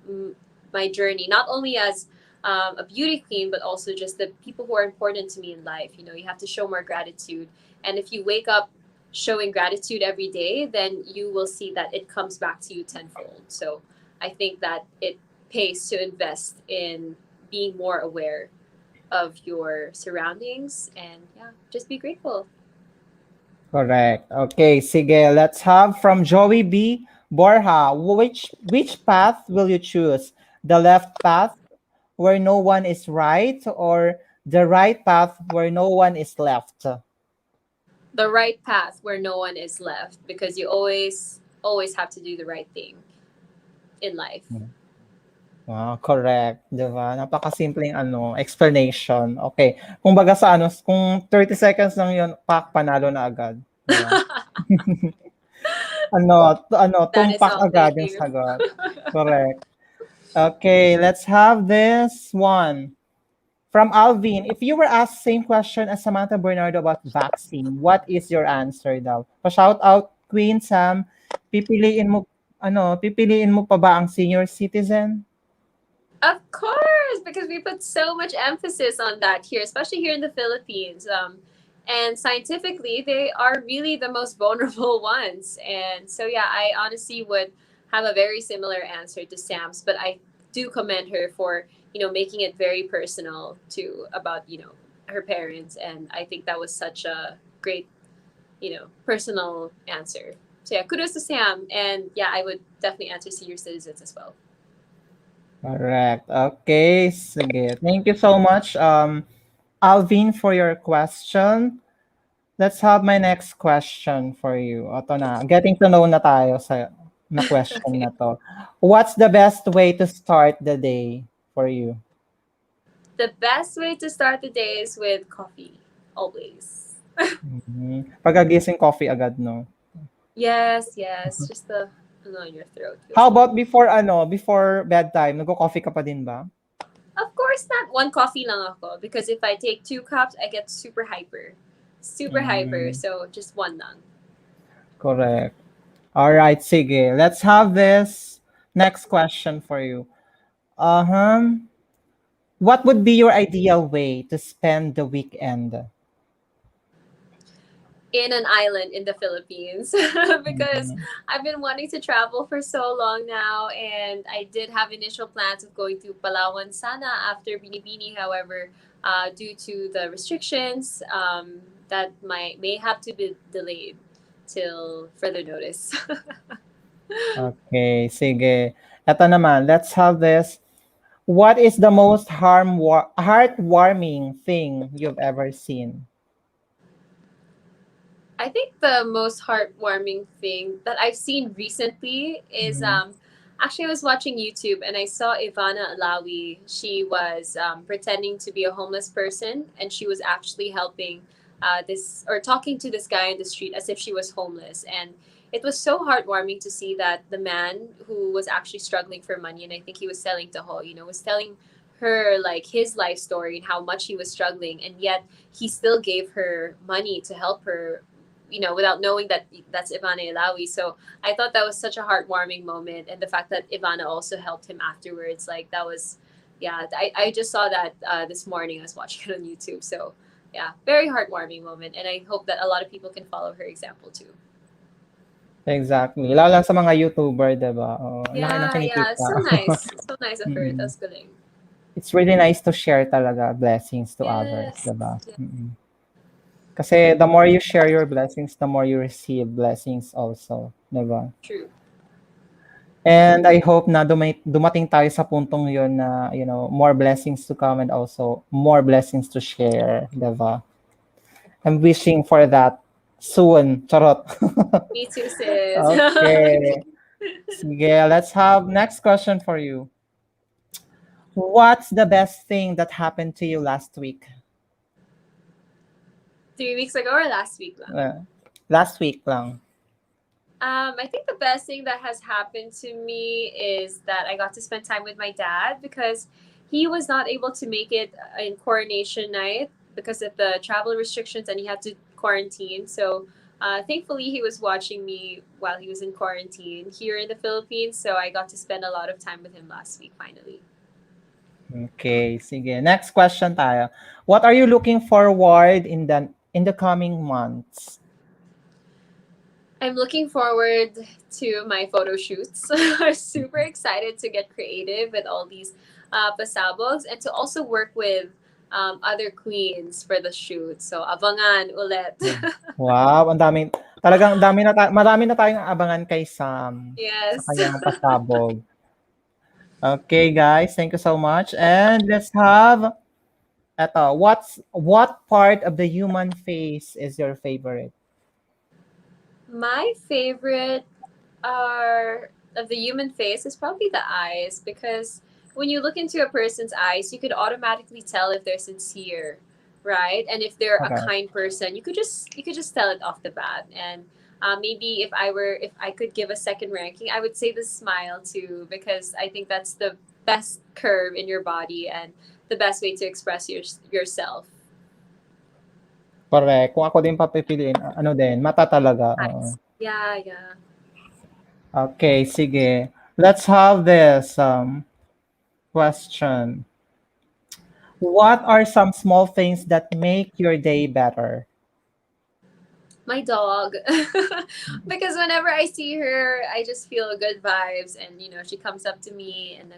m- my journey, not only as a beauty queen, but also just the people who are important to me in life. You know, you have to show more gratitude. And if you wake up showing gratitude every day, then you will see that it comes back to you tenfold. So I think that it pays to invest in being more aware of your surroundings and yeah, just be grateful. Correct. Okay, sige. Let's have from Joey B. Borja. Which path will you choose? The left path where no one is right, or the right path where no one is left? The right path where no one is left because you always have to do the right thing in life. Correct, 'di ba? Napakasimpleng explanation. Okay. Kumbaga sa kung 30 seconds lang 'yon, pak, panalo na agad, 'di ba? That is Tumpak all. agad Thank yung you. sagot. Correct. Okay, let's have this one from Alvin. If you were asked same question as Samantha Bernardo about vaccine, what is your answer daw? Pa-shout out Queen Sam, pipiliin mo pa ba ang senior citizen? Of course, because we put so much emphasis on that here, especially here in the Philippines. And scientifically, they are really the most vulnerable ones. And so, yeah, I honestly would have a very similar answer to Sam's, but I do commend her for making it very personal to about her parents, and I think that was such a great personal answer. So yeah, kudos to Sam, and yeah, I would definitely answer senior citizens as well. Correct. Okay, sige. Thank you so much, Alvin, for your question. Let's have my next question for you. Ito na, getting to know na tayo sa na question Okay. na to. What's the best way to start the day for you? The best way to start the day is with coffee, always. Pagkagising, coffee agad, no? Yes, yes, just the in your throat How feels good. about before bedtime? Nagko-coffee ka pa din ba? Of course, not one coffee lang ako because if I take 2 cups, I get super hyper. Super hyper, Mm, so just one lang. correct. All right, sige. Let's have this next question for you. Uh-huh. What would be your ideal way to spend the weekend? In an island in the Philippines because Mhm. I've been wanting to travel for so long now, and I did have initial plans of going to Palawan sana after Binibining. However, due to the restrictions, that may have to be delayed till further notice. Okay, sige. Eto naman, let's have this. What is the most heartwarming thing you've ever seen? I think the most heartwarming thing that I've seen recently is Mhm. actually I was watching YouTube and I saw Ivana Alawi. She was pretending to be a homeless person, and she was actually helping this or talking to this guy in the street as if she was homeless. And it was so heartwarming to see that the man who was actually struggling for money, and I think he was selling taho, was telling her like his life story and how much he was struggling, and yet he still gave her money to help her without knowing that that's Ivana Ilawi. So I thought that was such a heartwarming moment, and the fact that Ivana also helped him afterwards, like that was, yeah. I just saw that this morning. I was watching it on YouTube. So yeah, very heartwarming moment, and I hope that a lot of people can follow her example too. Exactly. Lalo lang sa mga YouTuber, 'di ba? Oo, ang laki ng Yeah, yeah, kinikita. so nice of her. Mm. That's galing. It's really nice to share talaga blessings to others, Yes, 'di ba? yeah, Kasi the more you share your blessings, the more you receive blessings also, 'di ba? true. And I hope na dumating tayo sa puntong 'yon na, more blessings to come and also more blessings to share, 'di ba? I'm wishing for that soon. Charot. Me too, sis. Okay. Sige, let's have next question for you. What's the best thing that happened to you last week? 3 weeks ago or last week lang? Last week lang. I think the best thing that has happened to me is that I got to spend time with my dad because he was not able to make it in coronation night because of the travel restrictions and he had to quarantine. So thankfully, he was watching me while he was in quarantine here in the Philippines. So I got to spend a lot of time with him last week, finally. Okay, sige. Next question tayo. What are you looking forward in the coming months? I'm looking forward to my photo shoots. I'm super excited to get creative with all these pasabogs and to also work with other queens for the shoot. So, abangan ulit. Wow, talagang marami na tayong abangan kay Sam sa Yes. kanyang pasabog. Okay, guys, thank you so much. And let's have what part of the human face is your favorite? My favorite of the human face is probably the eyes because when you look into a person's eyes, you could automatically tell if they're sincere, right? And if they're a Okay. kind person, you could just tell it off the bat. And maybe if I could give a second ranking, I would say the smile too because I think that's the best curve in your body and the best way to express yourself. Correct. Kung ako din papipiliin, ano din, mata talaga. Oo. Eyes. Yeah, yeah. Okay, sige. Let's have this question. What are some small things that make your day better? My dog. Because whenever I see her, I just feel good vibes and she comes up to me and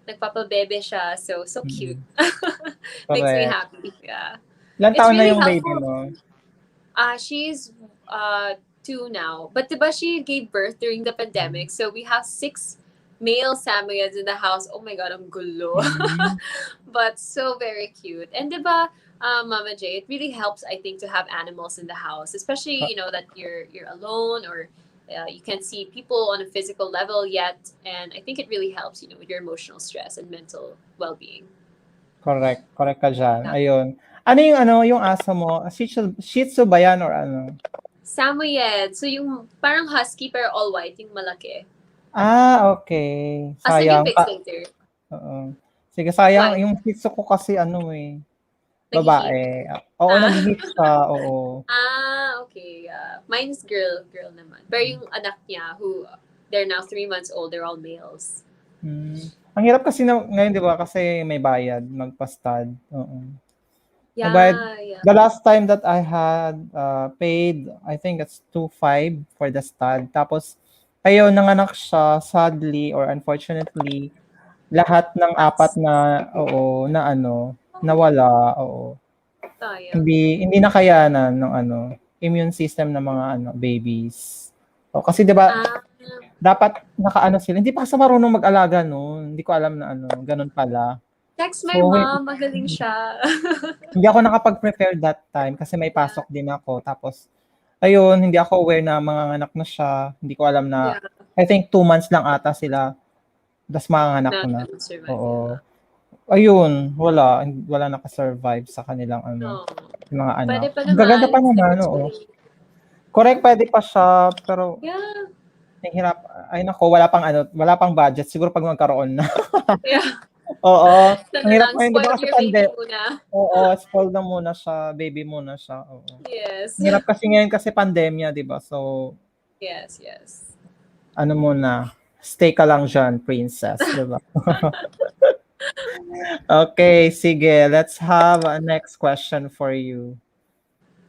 nagpapabebe siya. So cute. Mm, Makes me correct. happy. Yeah. Ilan It's taon na really yung baby helpful. mo? She's 2 now. But diba she gave birth during the pandemic. So we have 6 male Samoyeds in the house. Oh my god, ang gulo. Mm, But so very cute. And diba, Mama J, it really helps I think to have animals in the house, especially that you're alone or you can't see people on a physical level yet, and I think it really helps with your emotional stress and mental well-being. correct. Correct ka dyan. Yeah. Ayun. Yung aso mo? Shih Tzu ba yan or ano? Samoyed. So yung parang husky pero all white, yung malaki. Okay. I'll send you Sayang. pics later. Oo. Sige, sayang. Why? Yung Shih Tzu ko kasi Nag-heat. babae. Oo, Ah. nag-hit siya. Oo. Okay. Mine's girl naman. Pero yung anak niya, who they're now 3 months old, they're all males. Ang hirap kasi ngayon, di ba? Kasi may bayad magpa-stud. Oo. Nagbayad. Yeah. The last time that I had paid, I think it's 2.5 for the stud. Tapos, nanganak siya, sadly or unfortunately, lahat ng apat na, nawala. Oo. Sayang. Hindi nakayanan ng immune system ng mga babies. Kasi 'di ba dapat nakaano sila. Hindi pa kasi marunong mag-alaga noon. Hindi ko alam na ganun pala. Text my So, mom, magaling siya. hindi ako nakapag-prepare that time kasi may pasok din ako. Tapos ayun, hindi ako aware na manganganak na siya. Hindi ko alam na Yeah. I think 2 months lang ata sila. Tapos manganganak na. Survive. Oo. Ayun, wala naka-survive sa kanilang No. mga anak. Pwede pa Ang gaganda pa naman. naman, oo. Correct, pwede pa siya, pero Yeah. nahihirap. Ay nako, wala pang budget. Siguro pag magkaroon na. Yeah. Oo, ang Sana hirap lang, ngayon 'di ba spoiled kasi your baby muna. oo, spoiled na muna siya, baby muna siya, oo. Yes. Ang hirap kasi ngayon kasi pandemya 'di ba, so Yes, yes. ano muna, stay ka lang diyan princess, 'di ba? Okay, sige, let's have a next question for you.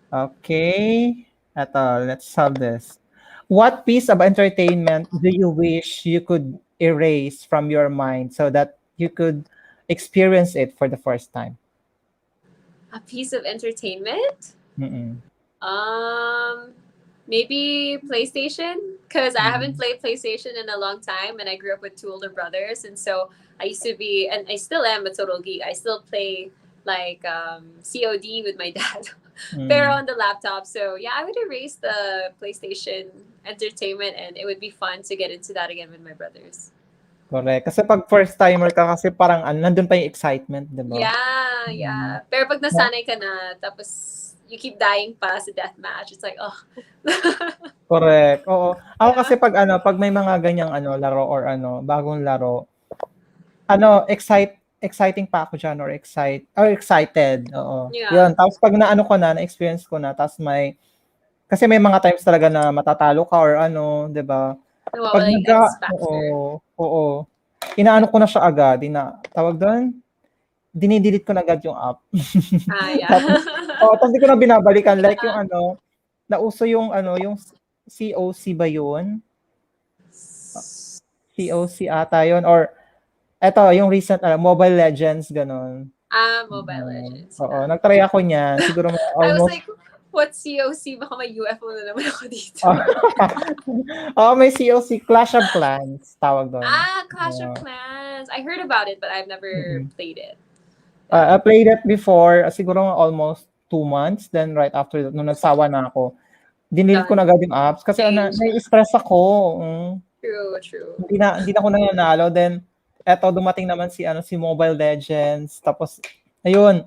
Okay, eto, let's have this. What piece of entertainment do you wish you could erase from your mind so that you could experience it for the first time? A piece of entertainment? Mm-mm. Um, Maybe PlayStation, because I haven't Mm. played PlayStation in a long time, and I grew up with two older brothers, and so I used to be, and I still am a total geek. I still play like COD with my dad, pero Mm. on the laptop. So yeah, I would erase the PlayStation entertainment, and it would be fun to get into that again with my brothers. Correct. Kasi pag first timer ka kasi parang ano, nandun pa yung excitement, 'di ba? Yeah, Mm. yeah. Pero pag Na- nasanay ka na, tapos you keep dying pa sa deathmatch, it's like, oh. Correct. Oo. Ako kasi Yeah. pag ano, pag may mga ganyang ano, laro or ano, bagong laro, ano, exciting pa ako diyan or excited, oo. Yeah. 'Yun, tapos pag naano ko na, na-experience ko na, tapos kasi may mga times talaga na matatalo ka or ano, 'di ba? Pag Nawawala yung X factor. oo, oo. Inaano ko na siya agad, tawag dun, dine-delete ko na agad yung app. Ah, Tapos oo, yeah. tapos di ko na binabalikan like yung Yeah. ano, nauso yung ano, yung COC ba yun? COC ata yun or eto yung recent Mobile Legends gano'n. Ah, Mobile Mm, Legends, oo, yeah. nag-try ako niyan siguro mga I was almost like, what COC? Baka may UFO na naman ako dito. oh, oo, may COC, Clash of Clans tawag dun. Ah, Clash of Clans. I heard about it, but I've never Mm. played it. Yeah. I played it before, siguro almost 2 months, then right after that, nung nagsawa na ako, dinelete ko na Done. agad yung apps kasi ano, Change. nai-stress ako. True, true. Hindi na ako nananalo. Then, eto dumating naman si Mobile Legends. Tapos, ayun,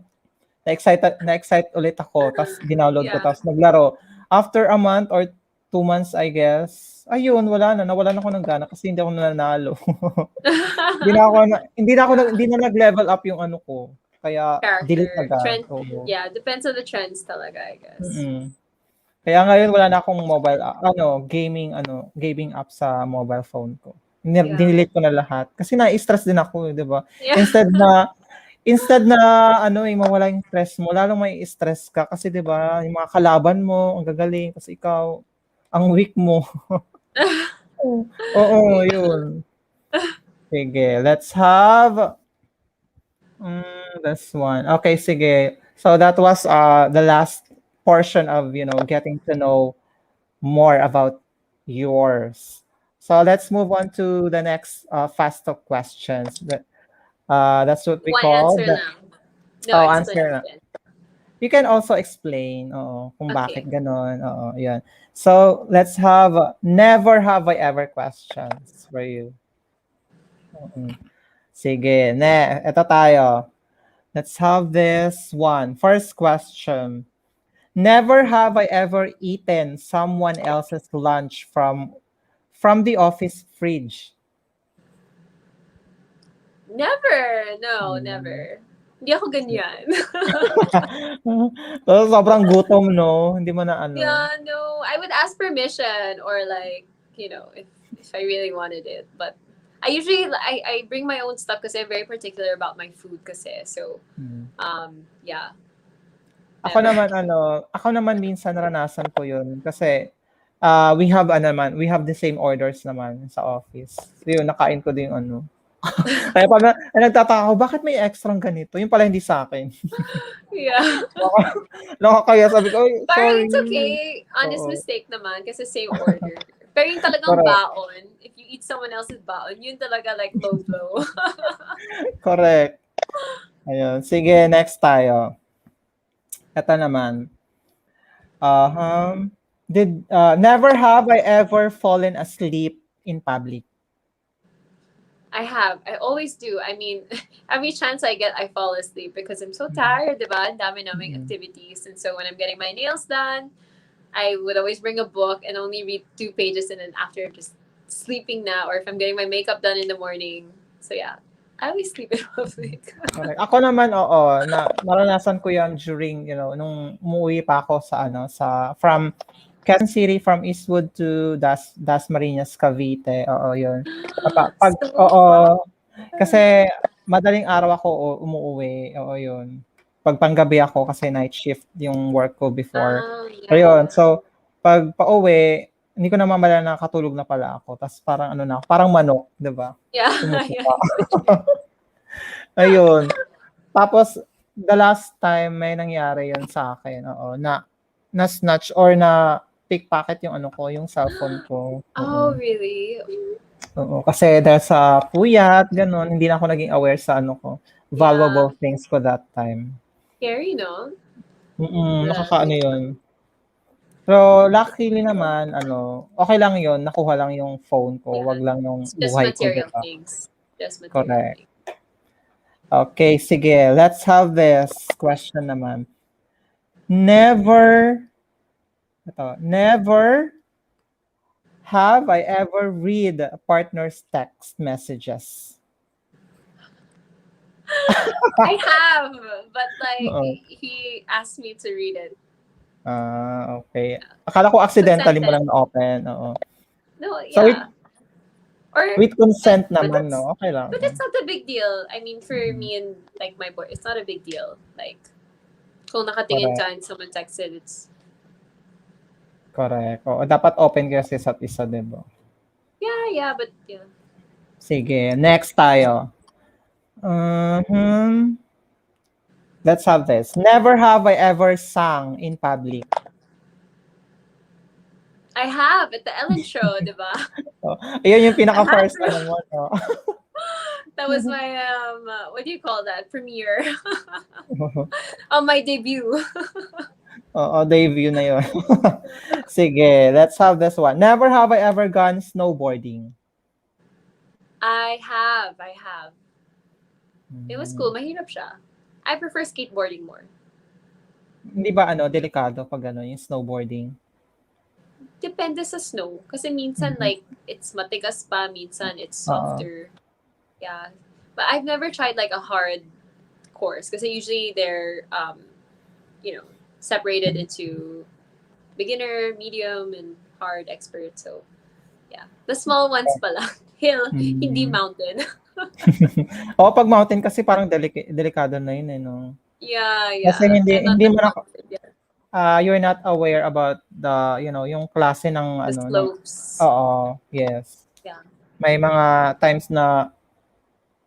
na-excite ulit ako. Tapos, dinownload ko. Yeah. Tapos, naglaro. After a month or 2 months, I guess, ayun, nawalan ako ng gana kasi hindi ako nananalo. Hindi na nag-level up yung ano ko. Kaya, delete Character. agad. Trend. Oo. Yeah, depends on the trends talaga, I guess. Mm. Kaya ngayon wala na akong gaming app sa mobile phone ko. Yeah. Dinelete ko na lahat kasi na-stress din ako, 'di ba? Yeah. Instead na ano, mawala yung stress mo, lalong mai-stress ka kasi 'di ba, yung mga kalaban mo ang gagaling kasi ikaw ang weak mo. Oo, yun. Sige, let's have this one. Okay, sige. So that was the last portion of, getting to know more about yours. So let's move on to the next fast talk questions. That's what we One call answer the lang. No answer na. explanation. You can also explain kung bakit Okay. ganon. Oo, yan. So let's have never have I ever questions for you. Mm. Sige, eto tayo. Let's have this one. First question. Never have I ever eaten someone else's lunch from the office fridge. Never. No, Hmm. never. Hindi ako ganyan. So, sobrang gutom, no? Hindi mo na ano. Yeah, no. I would ask permission or like, if I really wanted it. But I bring my own stuff because I'm very particular about my food kasi. So, Hmm. yeah, Ako never. naman ako naman minsan naranasan ko 'yun kasi we have the same orders naman sa office. So, yun nakain ko din yung ano. Kaya pag nagtataka ako, bakit may extrang ganito? Yung pala hindi sa akin. Yeah. Kaya sabi ko, "Ay, Parang sorry." it's okay. Honest Oo, mistake naman kasi same order. Pero yung talagang correct, baon, if you eat someone else's baon, yun talaga like low blow. correct. Ayun, sige next tayo. Eto naman, never have I ever fallen asleep in public. I have. I always do. I mean, every chance I get, I fall asleep because I'm so Mm, tired, diba? Ang dami naming mm. activities. And so when I'm getting my nails done, I would always bring a book and only read 2 pages and then after just sleeping now or if I'm getting my makeup done in the morning. So yeah. I always sleep in public. Correct. Ako naman, oo, naranasan ko 'yan during, nung umuwi pa ako sa from Quezon City, from Eastwood to Dasmariñas, Cavite, oo, 'yun. So Oo, fun. kasi madaling araw ako umuuwi, oo, 'yun. 'Pag panggabi ako kasi night shift yung work ko before. Ayun, Yeah. so 'pag pauwi, hindi ko namamalayan na nakatulog na pala ako, ta's parang ano na, parang manok, 'di ba? Yeah, yeah, Sumusuka. imagine. Ayun. Tapos the last time may nangyari 'yun sa'kin, oo, na-snatch or na-pickpocket yung ano ko, yung cellphone ko, Oh, oo. really? Oo, kasi dahil sa puyat gano'n, hindi na ako naging aware sa ano ko, Yeah. valuable things ko that time. Scary, no? Yeah. Nakakaano 'yun. Pero luckily naman ano, okey lang 'yun, nakuha lang yung phone ko, Yeah. 'wag lang yung It's just buhay ko, 'di material ba? things. Just material Correct. things. Okay, sige, let's have this question naman. Never never have I ever read a partner's text messages. I have, but like Oo. he asked me to read it. Okay. Akala ko accidentally mo Consented. lang na-open, oo. No, So yeah. Or with but consent but naman, that's 'no, okey lang. but it's not a big deal. I mean, for Mm, me and like my boy, it's not a big deal. Like, kung nakatingin correct, ka and someone texted, it's correct. Oo, dapat open kayo sa isa't isa, 'di ba? yeah, but yeah. Sige, next tayo. Mhm. Let's have this. Never have I ever sang in public. I have at the Ellen show, diba? Oh, ayun yung I had pinaka-first ano to. mo, 'no? That was my what do you call that? Premiere on my debut. Oo, debut na yun. Sige, let's have this one. Never have I ever gone snowboarding. I have. It was Hmm. cool. Mahirap siya. I prefer skateboarding more. Hindi ba ano, delikado 'pag ano, yung snowboarding? Depende sa snow. Kasi minsan, Mhm. like, it's matigas pa. Minsan, it's Oo. softer. Yeah. But I've never tried, like, a hard course. Kasi usually they're, separated into beginner, medium, and hard expert. So, yeah. The small ones pala. Hill, hindi Hmm. mountain. Oo, 'pag mountain kasi parang delikado na yun, eh, 'no? Yeah, Kasi yeah. I'm not hindi that mo na confident yet. you're not aware about yung klase ng The ano, ng slopes. oo, yes. Yeah. May mga times na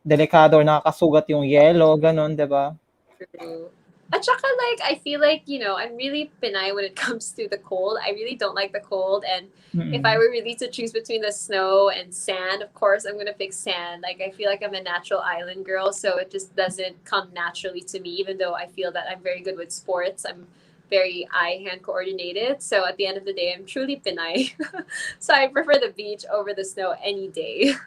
delikado or nakakasugat yung yelo, gano'n, 'di ba? True. At saka, like, I feel like, I'm really Pinay when it comes to the cold. I really don't like the cold. And if I Mm. were really to choose between the snow and sand, of course, I'm going to pick sand. Like, I feel like I'm a natural island girl. So it just doesn't come naturally to me, even though I feel that I'm very good with sports. I'm very eye hand coordinated. So at the end of the day, I'm truly Pinay. So I prefer the beach over the snow any day.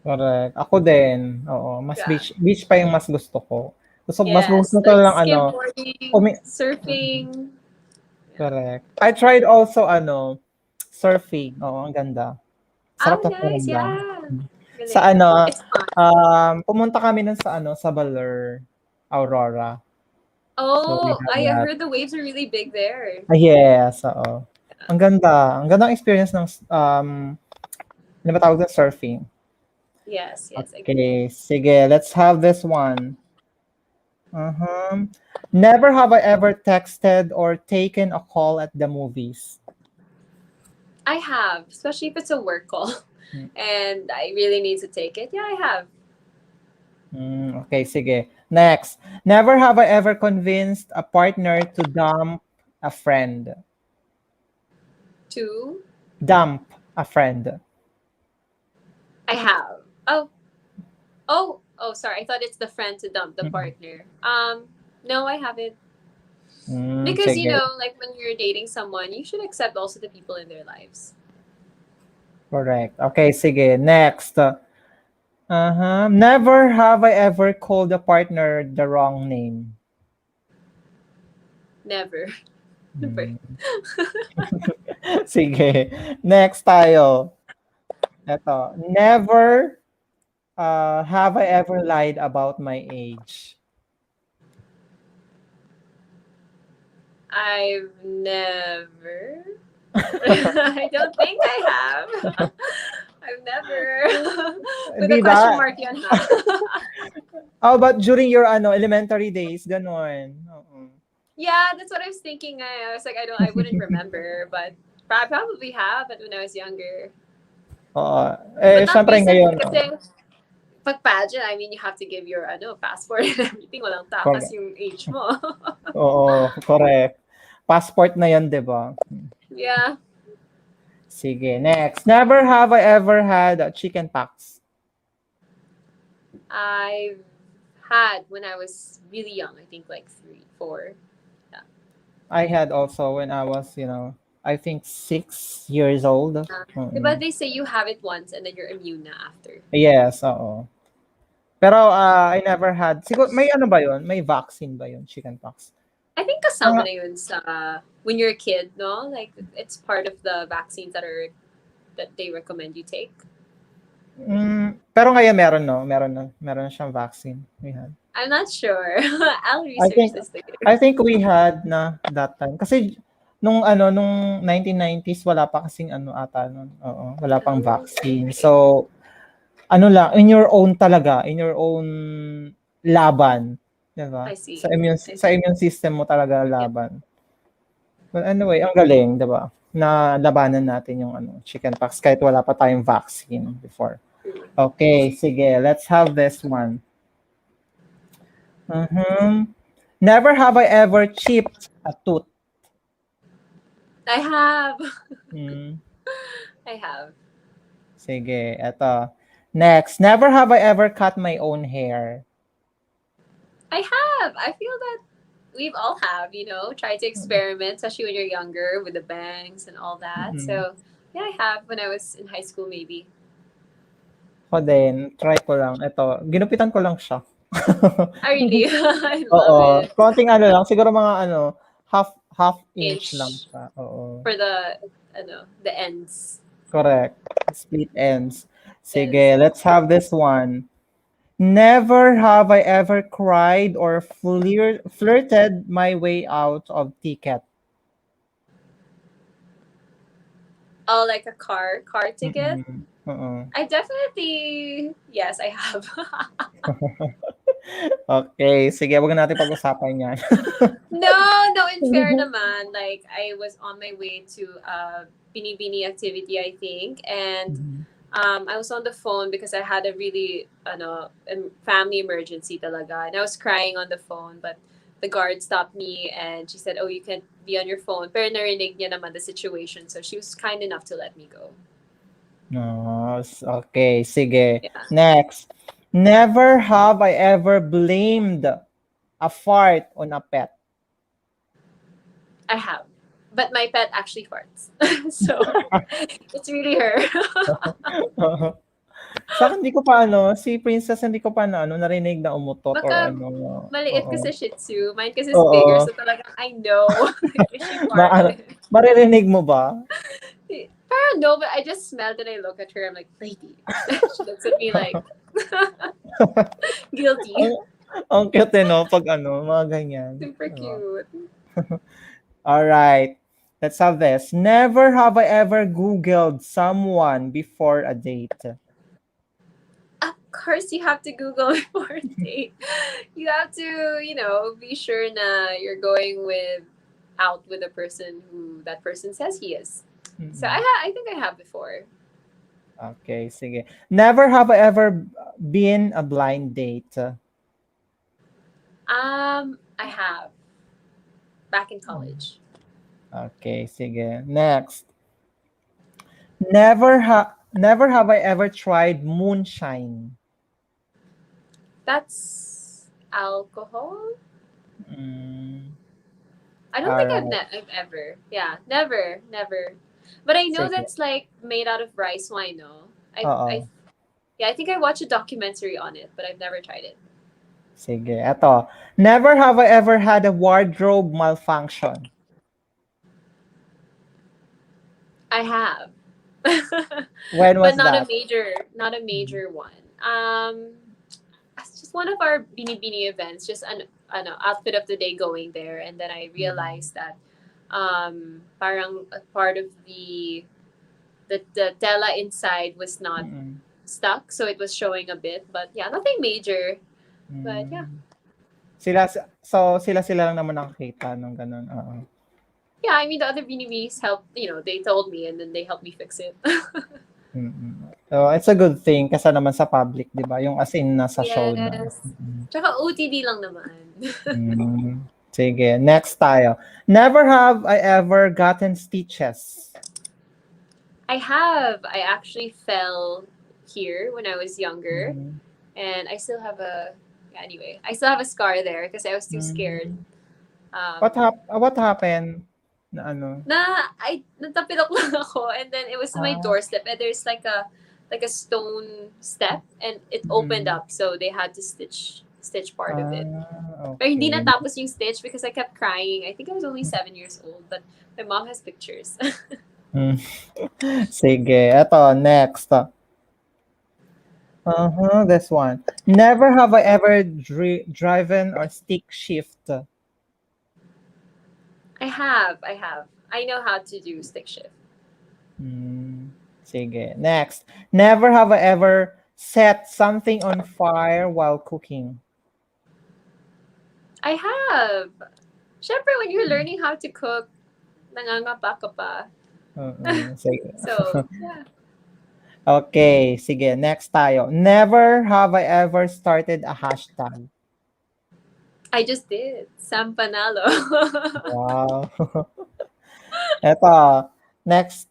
Correct. Ako din, oo. Mas Yeah. beach pa yung mas gusto ko. Mas gusto Yes. ko Like lang ano, skimboarding, mm, surfing. Yeah. correct. I tried also ano, surfing. Oo, ang ganda. Sarap Oh, ng nice. pakiramdam. Yeah. Sa Galing. ano, It's fun. pumunta kami nun sa ano, sa Baler, Aurora. So we Oh, have I that. heard the waves are really big there. Yes, oo. Ang ganda. Ang gandang experience ng ano ba tawag dun? Surfing. Yes, yes, agree. Okay, sige, let's have this one. Uh-huh. Never have I ever texted or taken a call at the movies. I have, especially if it's a work call Hmm. and I really need to take it. Yeah, I have. Okay, sige. Next. Never have I ever convinced a partner to dump a friend. Two, Dump a friend. I have. Sorry. I thought it's the friend to dump the Mm, partner. No, I haven't. mm, Because, sige. like when you're dating someone, you should accept also the people in their lives. Correct. Okay, sige. Next. Uh-huh. Never have I ever called a partner the wrong name. Never. Never. Mm. Sige. Next tayo. Eto. Never. Have I ever lied about my age? I've never. I don't think I have. I've never. With a Di ba? question mark yan ha. How about during your elementary days? Ganon. Oo. Yeah, that's what I was thinking. I was like, I wouldn't remember, but I probably have, but when I was younger. Oo. But not Syempre recently ngayon. kasi pag pageant, I mean, you have to give your passport and everything. Walang takas Correct. yung age mo. Oo, correct. Passport na yon, di ba? Yeah, Sige, next. Never have I ever had chicken pox. I've had when I was really young. I think like 3, 4. Yeah. I had also when I was, I think 6 years old. Diba Mm-mm. they say you have it once and then you're immune na after. Yes, oo. Pero I never had, siguro, may ano ba yun? May vaccine ba yun, chicken pox? I think kasama Mga, na yun sa when you're a kid, no? Like it's part of the vaccines that they recommend you take. pero ngayon meron, no? Meron na. Meron na siyang vaccine. We had. I'm not sure. I'll I research think, this later. I think we had na that time. Kasi, nung 1990s, wala pa kasing ata nun. Oo, wala pang Oh, vaccine. So, lang, in your own talaga, in your own laban. Diba? I Sa see. immune, I sa see. immune system mo talaga Yep. laban. But anyway, ang galing, diba? Na labanan natin yung chickenpox kahit wala pa tayong vaccine before. Okay, sige, let's have this one. Mhm. Never have I ever chipped a tooth. I have. Hmm. I have. Sige, eto. Next, never have I ever cut my own hair. I have. I feel that we've all have, tried to experiment, especially when you're younger with the bangs and all that. Mhm. So yeah, I have when I was in high school maybe. Ako din, try ko lang. Ito, ginupitan ko lang siya. I really I love Oo, it. konting lang, siguro mga half inch lang Inch siya. Oo, for the ends. correct. Split ends. Yes. Sige, let's have this one. Never have I ever cried or flirted my way out of ticket. Oh, like a car ticket. Mm-mm. Oo. I definitely yes, I have. Okay, sige, wag na natin pag-usapan yan. No, in fair naman, like I was on my way to a Binibini activity, I think, and Mhm. I was on the phone because I had a really family emergency talaga, and I was crying on the phone, but the guard stopped me and she said, "Oh, you can be on your phone." Pero narinig niya naman the situation, so she was kind enough to let me go. No, okay, sige. Yeah, Next. Never have I ever blamed a fart on a pet. I have, but my pet actually farts, so it's really her. Sa akin, hindi ko pa si Princess, hindi ko pa narinig na umutot or Baka maliit Oo. kasi Shih Tzu. Mine kasi is bigger. Oo. So talagang I know if she Ma ano, farted. maririnig mo ba? Parang no, but I just smelled and I look at her. I'm like, lady. She looks at me like, Ang, guilty. ang cute no, pag mga ganyan. Super Diba? cute. All right. Let's have this. Never have I ever Googled someone before a date. Of course, you have to Google before a date. You have to, be sure na you're going out with a person who that person says he is. So Mm-mm. I think I have before. Okay, sige. Never have I ever been a blind date. I have back in college. Okay, sige. Next. Never have I ever tried moonshine. That's alcohol. Mm, I don't all think right. I've ever. Yeah, never. But I know Sige. that's like made out of rice wine. No, I Oo. yeah, I think I watched a documentary on it, but I've never tried it. Sige. Eto. Never have I ever had a wardrobe malfunction. I have, When but was not a that? major, not a Mhm. major one. Um, it's just one of our Binibini events, just an outfit of the day going there, and then I Mm, realized that parang a part of the tela inside was not mm, stuck, so it was showing a bit, but yeah, nothing major. But yeah, mm. Sila lang naman nakakita ng gano'n, oo. yeah. I mean, the other Binibinis helped. They told me, and then they helped me fix it. Mm. So, it's a good thing kaysa naman sa public, 'di ba? Yung as in nasa show na. Yes. Tsaka OTD lang naman. Mm. Sige, next tayo. Never have I ever gotten stitches. I have. I actually fell here when I was younger, Mm. and I still have a. Yeah, anyway, I still have a scar there because I was too scared. Mm. Um, What happened na ano? natapilok lang ako, and then it was in my Ah, doorstep, and there's like a stone step, and it opened mm. up, so they had to stitch part of it. Pero hindi Okey. natapos yung stitch because I kept crying. I think I was only 7 years old, but my mom has pictures. Hmm. Sige, eto next. This one. Never have I ever driven or stick shift. I have. I know how to do stick shift. Hmm. Sige, next. Never have I ever set something on fire while cooking. I have. Syempre, when you're learning how to cook, nangangapa ka pa. Sige. So, yeah. Okay, sige, next tayo. Never have I ever started a hashtag. I just did. Sam Panalo. Wow. Eto, next.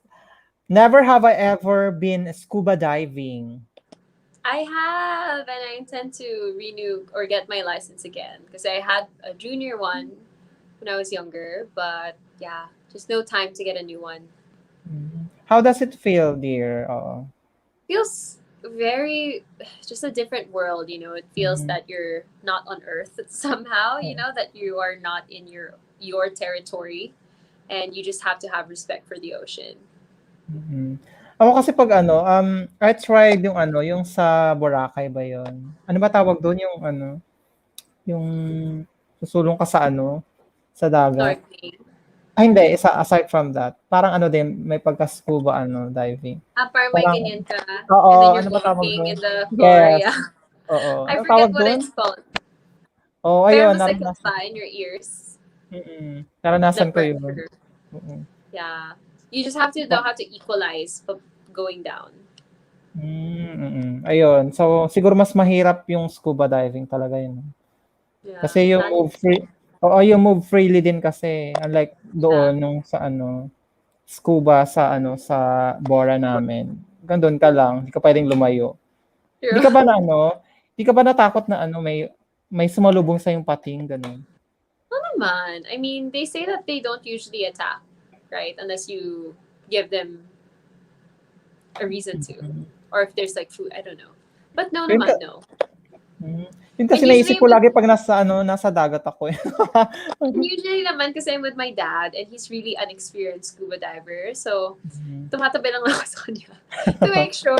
Never have I ever been scuba diving. I have, and I intend to renew or get my license again because I had a junior one when I was younger, but yeah, just no time to get a new one. How does it feel, dear? Oo. Feels very just a different world, It feels Mhm. that you're not on Earth somehow, Oo. that you are not in your territory, and you just have to have respect for the ocean. Mhm. Ako kasi 'pag ano, I tried yung ano, yung sa Boracay ba yun? Ano ba tawag dun, yung ano, yung susulong ka sa ano, sa dagat? Snorkeling. Ay hindi, aside from that, parang ano din, may pagka-scuba ano, diving. Parang may Parang ganyan ka, and then oo, you're ano ba tawag walking dun? in the floor, Yes, yeah. oo. I Anong forget tawag what dun? it's called. Oo, Pero ayun, basta it comes naranasan by in your ears. The naranasan ko yun. pressure. Mm. Yeah. You just have to know how to equalize going down. Ayun. So, siguro mas mahirap yung scuba diving talaga yun. Yeah. Kasi yung Lalo, move free, oo, yung move freely din kasi, unlike yeah. doon nung sa ano, scuba sa ano, sa Bora namin. Gandun ka lang, hindi ka pwedeng lumayo. Hindi True. ka ba na ano, hindi ka ba natakot na ano, may sumalubong sa yung pating, ganun? Well, naman. I mean, they say that they don't usually attack, right? Unless you give them a reason to. Mm. Or if there's like food, I don't know. But no Yun, naman, no. mm. Yun And kasi naisip usually ko lagi 'pag nasa dagat ako, eh. Usually naman kasi I'm with my dad and he's really unexperienced scuba diver. So, tumatabi lang ako sa kanya to make sure.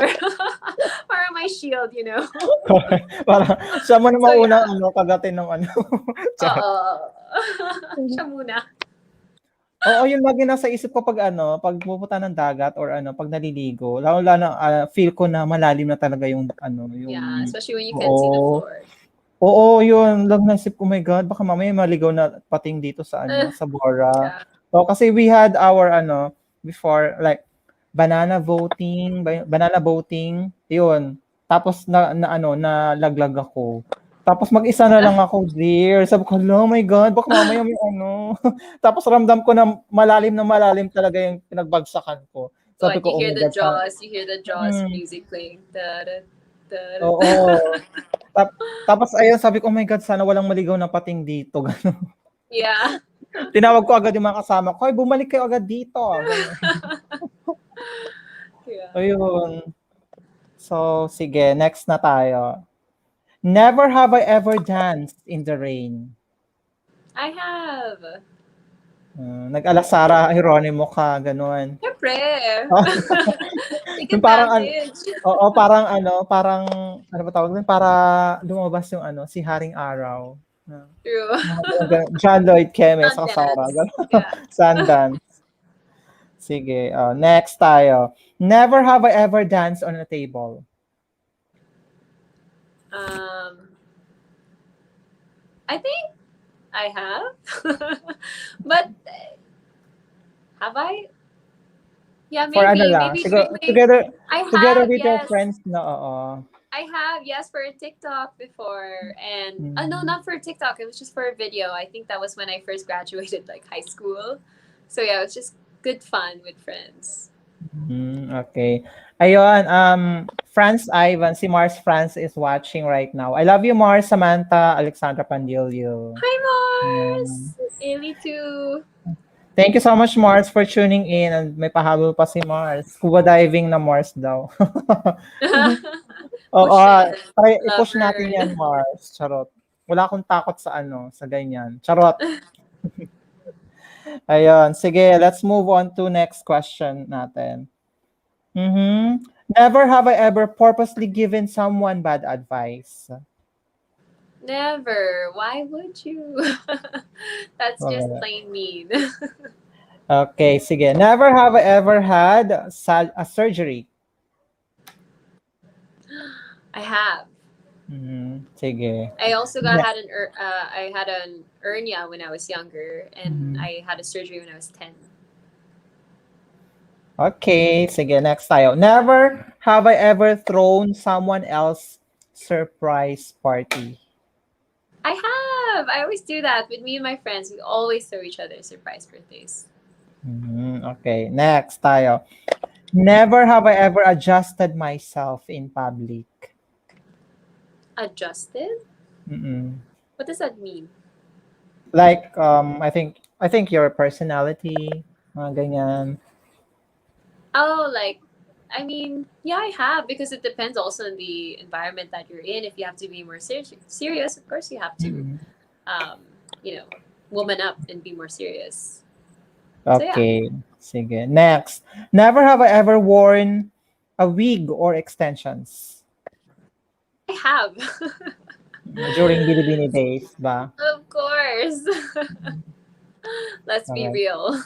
Para my shield. Parang siya muna So, maunang yeah. ano, kagatin ng ano, charot. Oo. Siya muna. Oo, yun lagi nasa isip ko 'pag ano, 'pag pumupunta ng dagat or ano, 'pag naliligo, lalong-lalo na, feel ko na malalim na talaga yung ano, Yeah, yung especially when you can't see the oo. floor. Oo, yun lang naisip ko, "Oh my God, baka mamaya maligaw na pating dito sa ano, sa Bora." Yeah. Oo, kasi we had our ano, before like banana boating, yun. Tapos na ano, nalaglag ako. Tapos mag-isa na lang ako, dear. Sabi ko, "Hala, oh my God, baka mamaya may ano." Tapos ramdam ko na malalim talaga yung pinagbagsakan ko. Sabi What, ko, you "Oh hear my the God, Jaws, you hear the Jaws mm, music playing. Da-da, da-da. oo." Tapos ayun, sabi ko, "Oh my God, sana walang maligaw na pating dito." Gano'n. Yeah. Tinawag ko agad yung mga kasama ko, "Hoy, bumalik kayo agad dito." Gano'n. Yeah. Ayun. So, sige, next na tayo. Never have I ever danced in the rain. I have. Nag-alasara Hieronimo ka, gano'n. Siyempre. Take Yung parang advantage. oo, parang ano ba tawag dun, para lumabas yung si Haring Araw. Na True. John Lloyd Keme sa Kasara, Sundance. gano'n. Yeah. Sundance. Sige, next tayo. Never have I ever danced on a table. Um, I think I have, but have I? Yeah, For ano maybe, lang, maybe siguro during. together I together have, with your yes. friends na, oo. I have, yes, for a TikTok before. And no, Mm. not for TikTok. It was just for a video. I think that was when I first graduated, like high school. So yeah, it was just good fun with friends. Okay. Ayun, Franz Ivan, si Mars France is watching right now. I love you, Mars, Samantha, Alexandra Pandilio. Hi, Um, Mars! Ailey too. Thank you so much, Mars, for tuning in. And may pahabol pa si Mars. Scuba diving na Mars daw. Oo, Push natin. Love i-push natin earn. yan, Mars. Charot. Wala akong takot sa ganyan. Charot. Ayun. Sige, let's move on to next question natin. Never have I ever purposely given someone bad advice. Never. Why would you? That's just Okay. plain mean. Okay, sige. Never have I ever had a surgery. I have. Sige. I also got Ne- had I had an hernia when I was younger, and Mhm. I had a surgery when I was 10. Okay, sige. Next tayo. Never have I ever thrown someone else surprise party. I have. I always do that with me and my friends. We always throw each other surprise birthdays. Okay, next tayo. Never have I ever adjusted myself in public. Adjusted? Mm-mm. What does that mean? Like, I think your personality, mga ganyan. Oh, like, I mean, yeah, I have, because it depends also on the environment that you're in. If you have to be more serious, of course you have to, Mm-mm. um, you know, woman up and be more serious. So yeah, Okay, sige. Next. Never have I ever worn a wig or extensions I have. during Binibini days ba? Of course. Let's be Okay. real.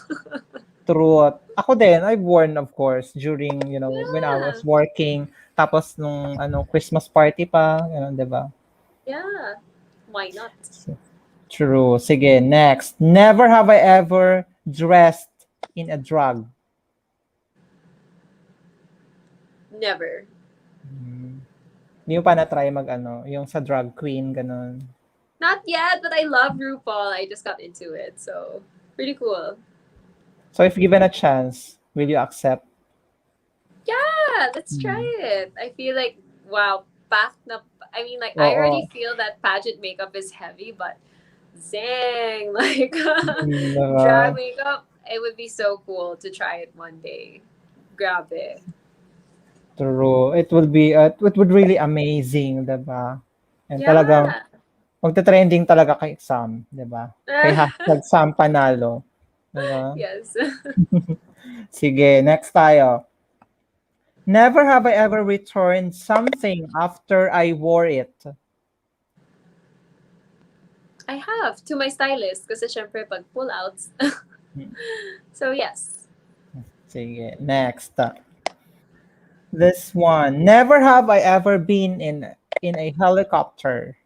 Truth. Ako din, I've worn, of course, during, when I was Yeah. working. Tapos nung, Christmas party pa, di ba? Yeah. Why not? True. Sige, next. Never have I ever dressed in a drug. Never. Hindi mo pa na-try yung sa drag queen, ganun. Not yet, but I love RuPaul. I just got into it, so pretty cool. So if given a chance, will you accept? Yeah, let's try it. I feel like, wow, I mean, like, I Oo. already feel that pageant makeup is heavy, but zang, like, Diba? drag makeup, it would be so cool to try it one day. Grabe. True. It would really amazing, diba? And talagang Yeah. magte-trending talaga kay Sam, diba? Kay hashtag Sam Panalo. Diba? Yes. Sige, next tayo. Never have I ever returned something after I wore it. I have to my stylist kasi syempre pag pull-outs. So, yes. Sige, next. This one. Never have I ever been in a helicopter.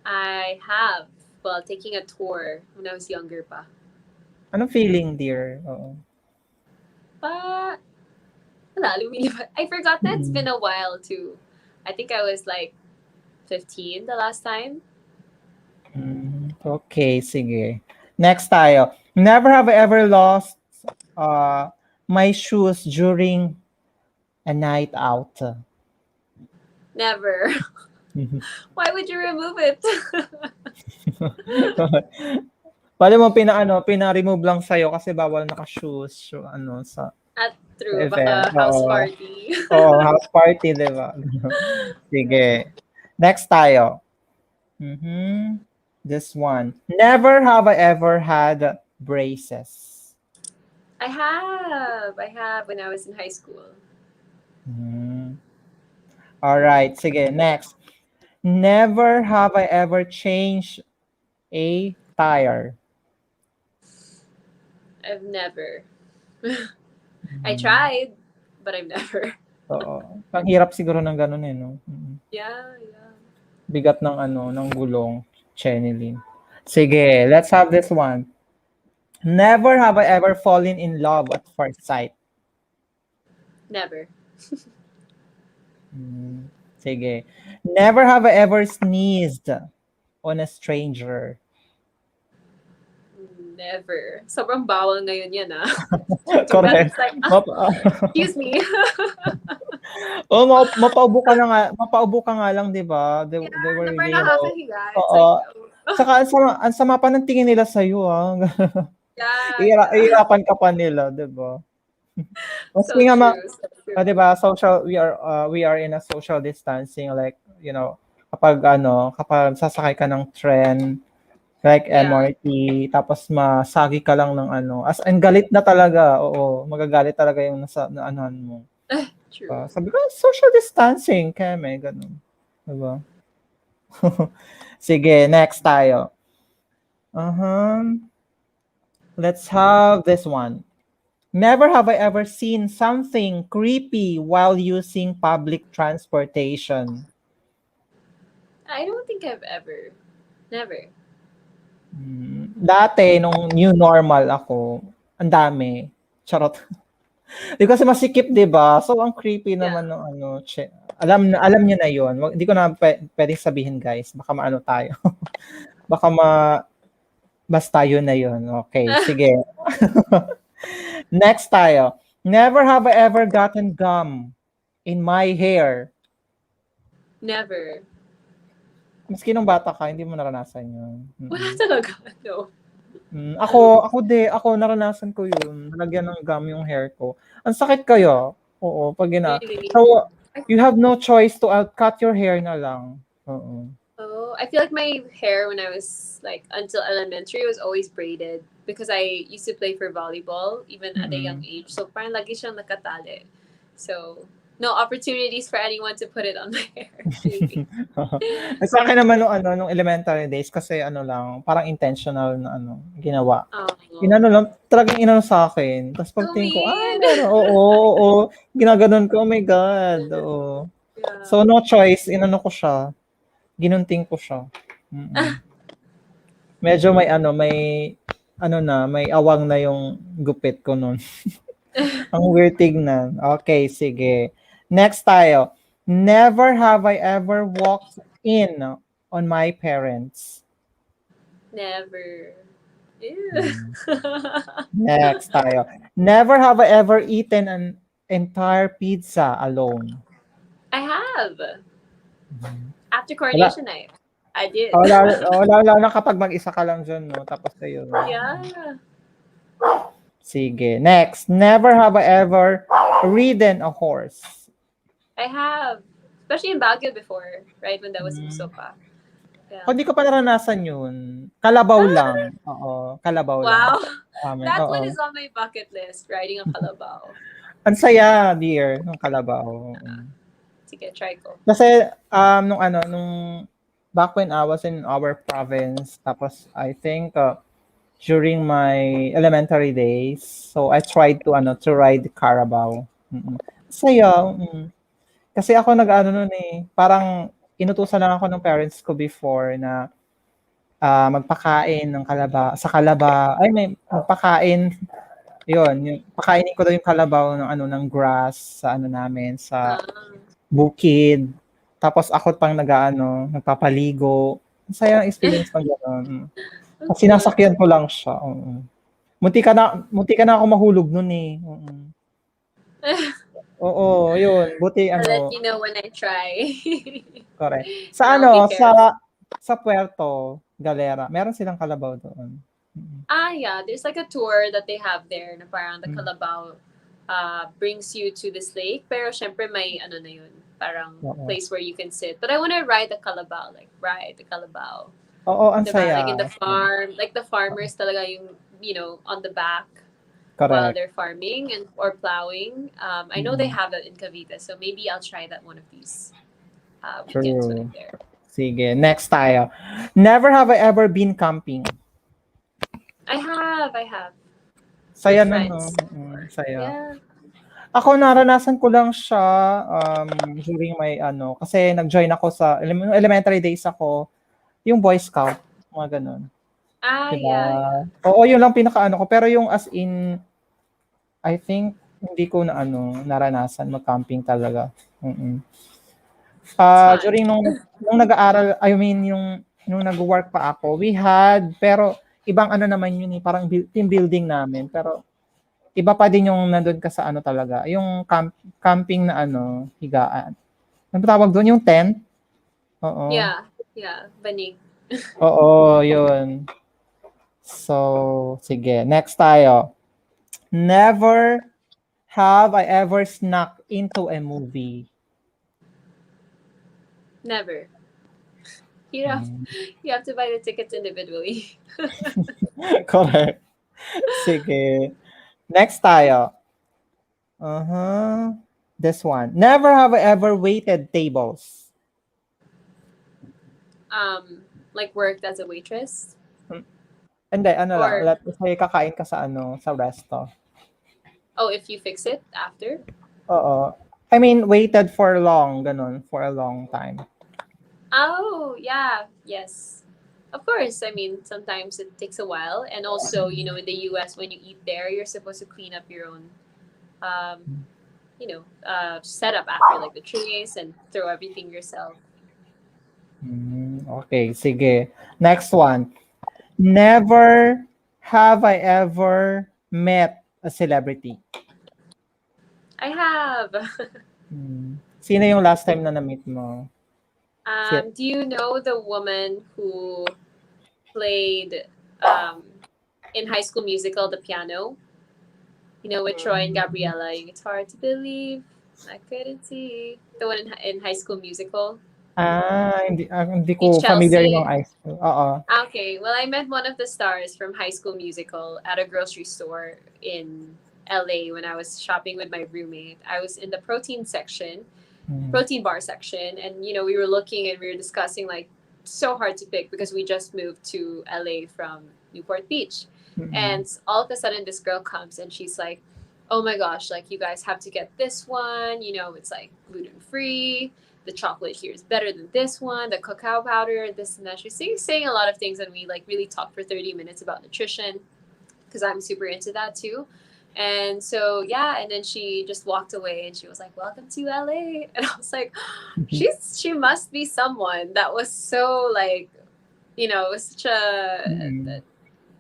I have, well, taking a tour when I was younger pa. Anong feeling, dear? Oo. Pa, wala, lumilipad. I forgot that it's been a while too. I think I was like 15 the last time. Okay, sige. Next tayo. Never have I ever lost my shoes during a night out. Never. Why would you remove it? Pwede mo pina-remove lang sa'yo kasi bawal naka-shoes sa At true, event. baka house party. Oo, house party, di ba? Sige. Next tayo. This one. Never have I ever had braces. I have when I was in high school. Hmm. All right, sige, next. Never have I ever changed a tire. I've never. I Mhm. tried, but I've never. Oo. Ang hirap siguro ng gano'n, eh, 'no? Yeah, yeah. Bigat ng ano, ng gulong, Chenilyn. Sige, let's have this one. Never have I ever fallen in love at first sight. Never. Hmm, sige. Never have I ever sneezed on a stranger. Never. Sobrang bawal ngayon yan, ah. To do that, Correct. it's like, Map excuse me. Oo, mapaubo ka nga lang, 'di ba? They Yeah, were na parang really, nakakahiga. It's like, oo. Tsaka ang sama pa ng tingin nila sa'yo, yeah, yeah. Ihirapan ka pa nila, 'di ba? Maski So nga true, so true. 'di ba, we are in a social distancing, like, kapag sasakay ka ng tren, like Yeah, MRT, tapos masagi ka lang ng as in galit na talaga, oo, magagalit talaga yung na anuhan mo. true. Sabi ko, social distancing, keme, gano'n. 'Di ba? Sige, next tayo. Uh-huh. Let's have this one. Never have I ever seen something creepy while using public transportation. I don't think I've ever. Never. Dati, nung new normal ako, ang dami. Charot. Di kasi masikip, di ba? So, ang creepy Yeah. naman ng alam niyo na yun. Hindi ko na pwedeng sabihin, guys. Baka maano tayo. Baka basta yun na yun. Okay, sige. Next tayo. Never have I ever gotten gum in my hair. Never. Maski nung bata ka, hindi mo naranasan yun. Wala talaga. No. Ako naranasan ko yun. Nalagyan ng gum yung hair ko. Ang sakit kaya. Oo, pag Really. So, you have no choice to cut your hair na lang. Oo. Oh, I feel like my hair when I was like until elementary was always braided because I used to play for volleyball even at a young Mm-mm. age. So parang lagi siyang nakatali. So no opportunities for anyone to put it on my hair. Really. Sa akin naman nung elementary days kasi lang, parang intentional na ginawa. Oh, Inano lang, talagang inano sa akin. Tapos so pagtingin ko, mean. meron. Oo. Ginaganon ko, oh my God. Oo. Yeah. So, no choice. Inano ko siya. Ginunting ko siya. Mm-mm. Medyo may awang na yung gupit ko nun. Ang weird tignan. Okay, sige. Next tayo. Never have I ever walked in on my parents. Never. Ew. Hmm. Next tayo. Never have I ever eaten an entire pizza alone. I have. Mhm. After Wala, coronation night. I did. wala na kapag mag-isa ka lang dyan, no? Tapos kayo. Yeah. Sige. Next. Never have I ever ridden a horse. I have. Especially in Baguio before, right? When that was Hmm. uso pa. Yeah. Kung di ko pa naranasan yun, kalabaw lang. Oo, kalabaw lang. Wow. Amin, That one oo. is on my bucket list, riding a kalabaw. Ang saya, dear, ng kalabaw. Sige, try ko. Kasi, nung back when I was in our province, tapos I think, during my elementary days, so I tried to ride Carabao. Saya. Kasi ako nag-ano nun parang inutusan lang ako ng parents ko before na magpakain ng sa kalabaw. Ay, may magpakain. Yun, yung pakainin ko daw yung kalabaw ng grass sa namin, sa Ah, bukid. Tapos ako pang nagpapaligo. Masaya ang experience ng gano'n. that's good. Sinasakyan ko lang siya. Oo. Munti ka na ako mahulog nun eh. Oo. Oo, yun. Buti I'll let you know when I try. correct. And Sa I'll be careful. sa Puerto Galera, meron silang kalabaw doon. Yeah, there's like a tour that they have there na parang the Mm. Calabao brings you to this lake. Pero syempre may ano na yun, parang Oo. place where you can sit. But I want to ride the Calabao, like ride the Calabao. Oo, ang Diba? saya. Like in the farm, like the farmers talaga yung, on the back. while Correct. they're farming and or plowing. I know they Mm, have that in Cavite, so maybe I'll try that one of these weekends when true. I'm there. Sige, next tayo. Never have I ever been camping. I have with Saya nun, no? friends Saya. Yeah. Ako, naranasan ko lang siya during my ano, kasi nag-join ako sa elementary days ako, yung Boy Scout, mga ganun. Ah, 'Di ba? yeah, yeah. Oo, yun lang pinakaano ko. Pero yung as in, I think, hindi ko na ano, naranasan mag-camping talaga. Mm. It's fun. During nung nag-aaral, I mean, yung nung nag-work pa ako, we had, pero ibang ano naman yun eh, parang team building namin. Pero iba pa din yung nandun ka sa ano talaga, yung camping na ano, higaan. Ano tawag doon? Yung tent? Oo. Yeah, yeah. Banig. Oo, yun. So, sige. Next tayo. Never have I ever snuck into a movie. Never. You have Hmm. you have to buy the tickets individually. Correct. Sige. Next tayo. Uh-huh. This one. Never have I ever waited tables. Like worked as a waitress Hmm. Hindi, ano lang. or Let's say kakain ka sa ano, sa resto. oh, if you fix it after. Oo. I mean, waited for long, ganun, for a long time. Oh, yeah. Yes. Of course. I mean, sometimes it takes a while, and also, in the U.S., when you eat there, you're supposed to clean up your own, um, setup after like the trays and throw everything yourself. Okay, sige. Next one. Never have I ever met a celebrity. I have. Sino yung last time na na-meet mo? Do you know the woman who played um, in High School Musical the piano? With Troy and Gabriella. It's hard to believe. I couldn't see the one in High School Musical. Hindi Meet ko familiar yung Chelsea. mga ice cream. Oo. Okay, well, I met one of the stars from High School Musical at a grocery store in LA when I was shopping with my roommate. I was in the protein bar section, and we were looking and we were discussing like so hard to pick because we just moved to LA from Newport Beach. And all of a sudden this girl comes and she's like, "Oh my gosh, like you guys have to get this one, it's like gluten free. The chocolate here is better than this one, the cacao powder, this and that." She's saying a lot of things, and we like really talked for 30 minutes about nutrition because I'm super into that too. And so yeah, and then she just walked away and she was like, "Welcome to LA." And I was like, she must be someone that was so like, it was such a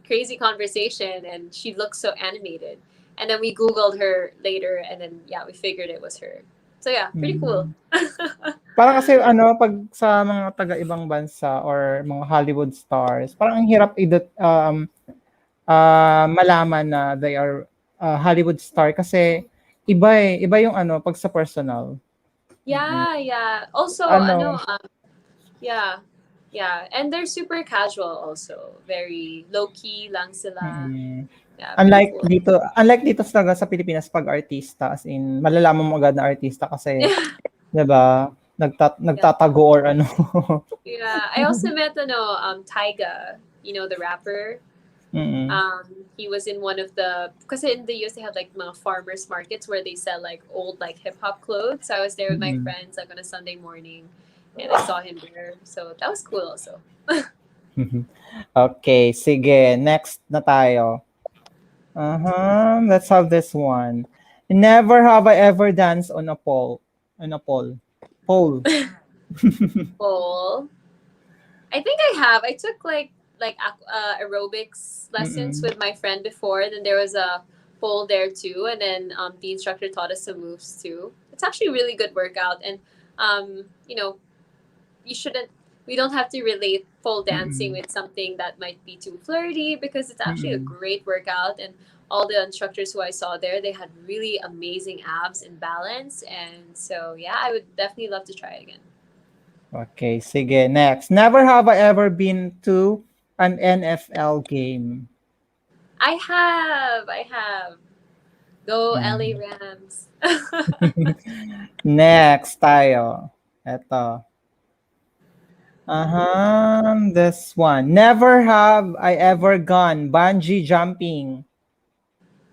crazy conversation, and she looked so animated. And then we Googled her later, and then yeah, we figured it was her. So yeah, pretty cool. Parang kasi ano, pag sa mga taga-ibang bansa or mga Hollywood stars, parang ang hirap malaman na they are Hollywood star kasi iba yung ano, pag sa personal. Yeah, yeah. Also, Ano, yeah, yeah, and they're super casual. Also, very low key lang sila. mm, Yeah, pretty unlike cool. dito talaga sa Pilipinas pag artista, as in, malalaman mo agad na artista kasi, 'di ba, Yeah, nagtatago or ano. yeah. I also met Tyga. The rapper. Mm. He was in one of because in the US they have like mga farmers markets where they sell like old like hip hop clothes. So I was there with my Mm. friends like on a Sunday morning, and I saw him there. So that was cool also. Okay, sige, next na tayo. Let's have this one. Never have I ever danced on a pole. On a pole. Pole. Cool. I think I have. I took like aerobics lessons Mm-mm. with my friend before. Then there was a pole there too, and then the instructor taught us some moves too. It's actually a really good workout, and um, you know, you shouldn't. We don't have to relate pole dancing Mm-mm. with something that might be too flirty because it's actually a Mm-mm. great workout, and all the instructors who I saw there, they had really amazing abs and balance, and so yeah, I would definitely love to try it again. Okay, sige, next. Never have I ever been to an NFL game. I have. Go LA Mm. Rams. Next tayo. Eto. This one. Never have I ever gone bungee jumping.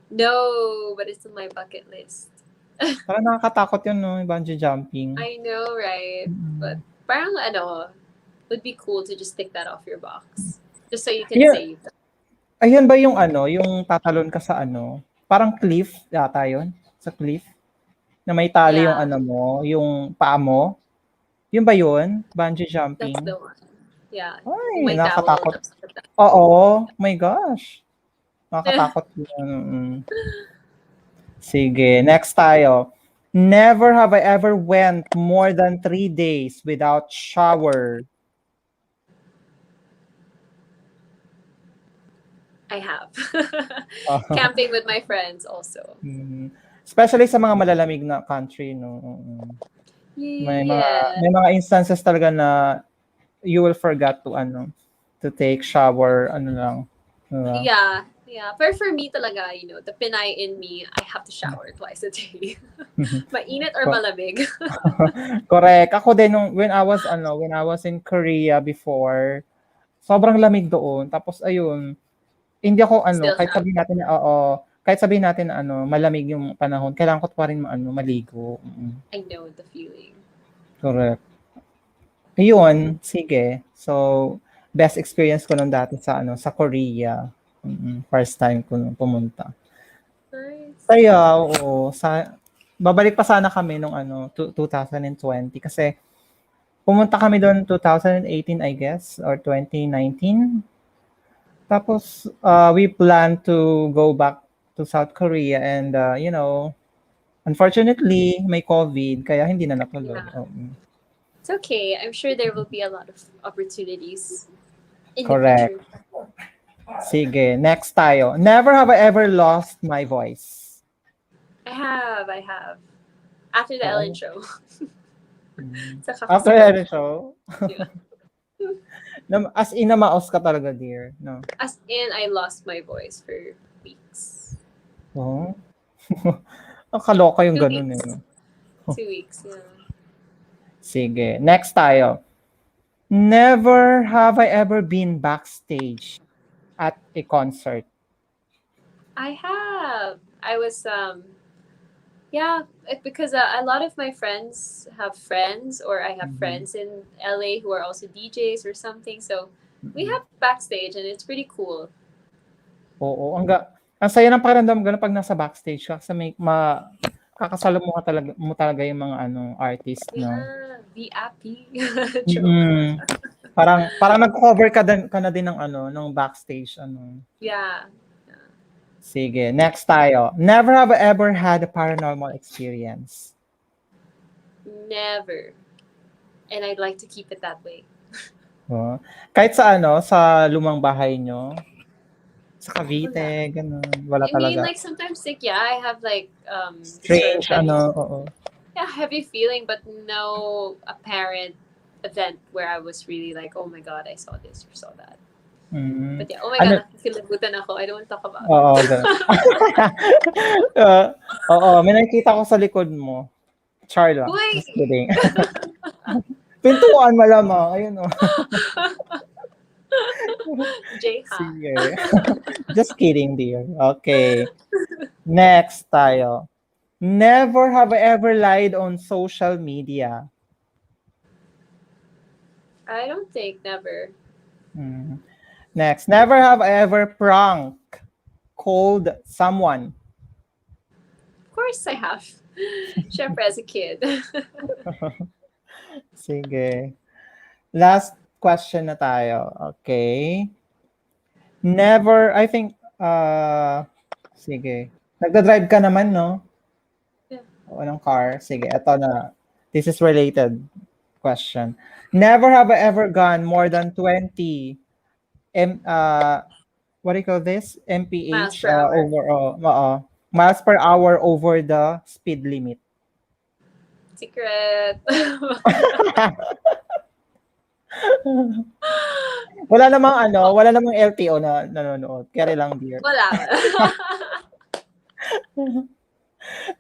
No, but it's on my bucket list. Parang nakakatakot yun, no? Yung bungee jumping. I know, right? But Mm. parang ano, would be cool to just take that off your box. Just so you can Ayun, save. ayun ba yung ano, yung tatalon ka sa ano? Parang cliff yata yun. Sa cliff. Na may tali yung Yeah, ano mo, yung paa mo. Yun ba yun? Bungee that's jumping? the one. Yeah, yung Ay, may towel nakakatakot. tapos nakata- Oo, my gosh. Nakakatakot yun. Mm. Sige, next tayo. Never have I ever went more than 3 days without shower. I have. Ah, Camping with my friends also. mm. Especially sa mga malalamig na country, no. Mm. Yeah. May mga instances talaga na you will forget to ano to take shower ano lang. Diba? Yeah. Yeah. But for me talaga, the Pinay in me, I have to shower twice a day. Mainit or Co- malamig? Correct. Ako din nung when I was in Korea before, sobrang lamig doon. Tapos ayun, hindi ako ano, Still kahit shower. sabihin natin na oo, kahit sabihin natin na ano, malamig yung panahon, kailangan ko pa rin maligo. Mm, I know the feeling. correct. Ayun, sige. So, best experience ko nung dati sa ano, sa Korea. First time ko nung pumunta. Nice. Kaya, oo, babalik pa sana kami nung ano, 2020 kasi pumunta kami doon 2018 I guess or 2019. Tapos we plan to go back to South Korea and unfortunately may COVID kaya hindi na natuloy. Yeah. Oo. It's okay. I'm sure there will be a lot of opportunities in the Correct. future. Sige, next tayo. Never have I ever lost my voice. I have. After the Ellen Oo. show. Mm. Sa After kakasigaw every ko. show, Yeah. as in namaos ka talaga, dear. No. As in, I lost my voice for weeks. Oo. Ang kaloka yung Two ganun eh. weeks. No? 2 weeks, yeah. Sige, next tayo. Never have I ever been backstage at a concert. I have. I was yeah, because a lot of my friends have friends, or I have Mhm. friends in LA who are also DJs or something. So we Mm. have backstage, and it's pretty cool. Oo, ang saya ng pakiramdam gano'n pag nasa backstage ka kasi kakasalo mo talaga yung mga ano, artist, no? Yeah, VIP. Joke. Mm. Parang nag-cover ka na din ng ano, ng backstage ano. Yeah. Sige, next tayo. Never have I ever had a paranormal experience. Never. And I'd like to keep it that way. Oh. Kahit sa ano, sa lumang bahay nyo, sa Wala. Cavite, gano'n, wala I mean, talaga. like sometimes like yeah, I have like this sort of Strange heavy, ano, oo. yeah, heavy feeling, but no apparent event where I was really like, oh my god, I saw this or saw that. Mm. But yeah, oh my Ano, god, nakikilabutan ako. I don't want to talk about it. oo, gano'n. Oo, may nakikita ko sa likod mo. Char lang, Uy! just kidding. Pintuan malamang, ayun oh. Jay ha. Sige. Just kidding, dear. Okay. Next tayo. Never have I ever lied on social media. I don't think never. Mm. Next. Never have I ever called someone. Of course I have. Syempre as a kid. Sige. Last question na tayo. Okay. Never, I think, sige. Nagda-drive ka naman, no? Yeah. O ng car. Sige, eto na. This is related question. Never have I ever gone more than 20 what do you call this? Miles mph per hour. miles per hour over the speed limit. Secret. Wala namang LTO na nanonood. Kaya lang, dear. Wala.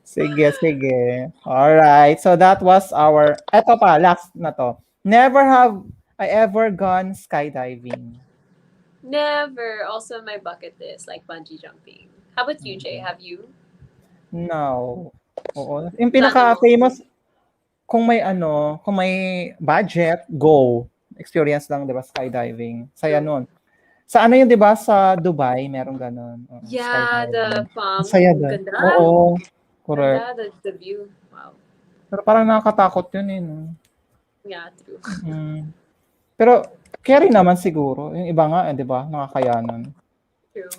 Sige, sige. Alright. So that was our, eto pa, last na to. Never have I ever gone skydiving. Never. Also on my bucket list, like bungee jumping. How about you, Jay? Mm, Have you? no. Oo. Yung Plano mo? pinaka-famous, kung may budget, go. Experience lang, di ba, skydiving. Saya True. nun. Sa ano yun, di ba, sa Dubai, meron ganun. Oo, Yeah, the skydiving. Ang palm. saya doon. Ganda. Oo, correct. Ganda, the view. Wow. Pero parang nakakatakot yun eh, no? Yeah, true. Mm. Pero, carry naman siguro. Yung iba nga, eh, di ba, nakakayanan. True.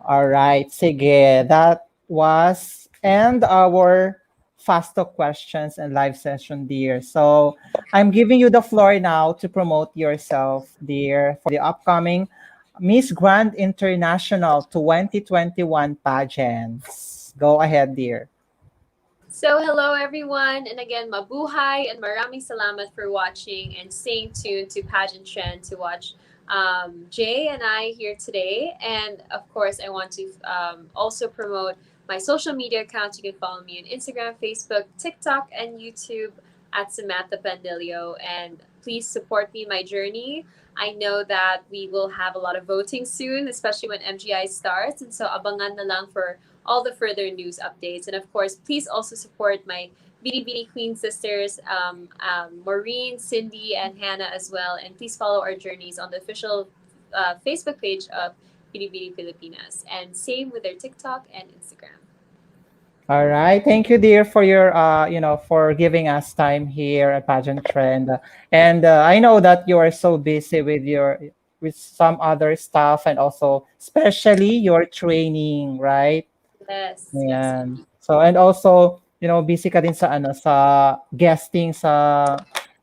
Alright, sige. That was end our fast talk questions and live session, dear. So I'm giving you the floor now to promote yourself, dear, for the upcoming Miss Grand International 2021 pageants. Go ahead, dear. So, hello everyone, and again, mabuhay, and maraming salamat for watching and staying tuned to Pageant Trend to watch Jay and I here today. And of course, I want to also promote my social media accounts. You can follow me on Instagram, Facebook, TikTok, and YouTube at Samantha Panlilio. And please support me in my journey. I know that we will have a lot of voting soon, especially when MGI starts. And so, abangan na lang for all the further news updates. And of course, please also support my Binibining Queen sisters, Maureen, Cindy, and Hannah as well. And please follow our journeys on the official Facebook page of Binibining Pilipinas. And same with their TikTok and Instagram. All right. Thank you, dear, for your, for giving us time here at Pageant Trend. And I know that you are so busy with some other stuff and also especially your training, right? Yes, yes, Ayan. indeed. So, and also, busy ka din sa sa guesting sa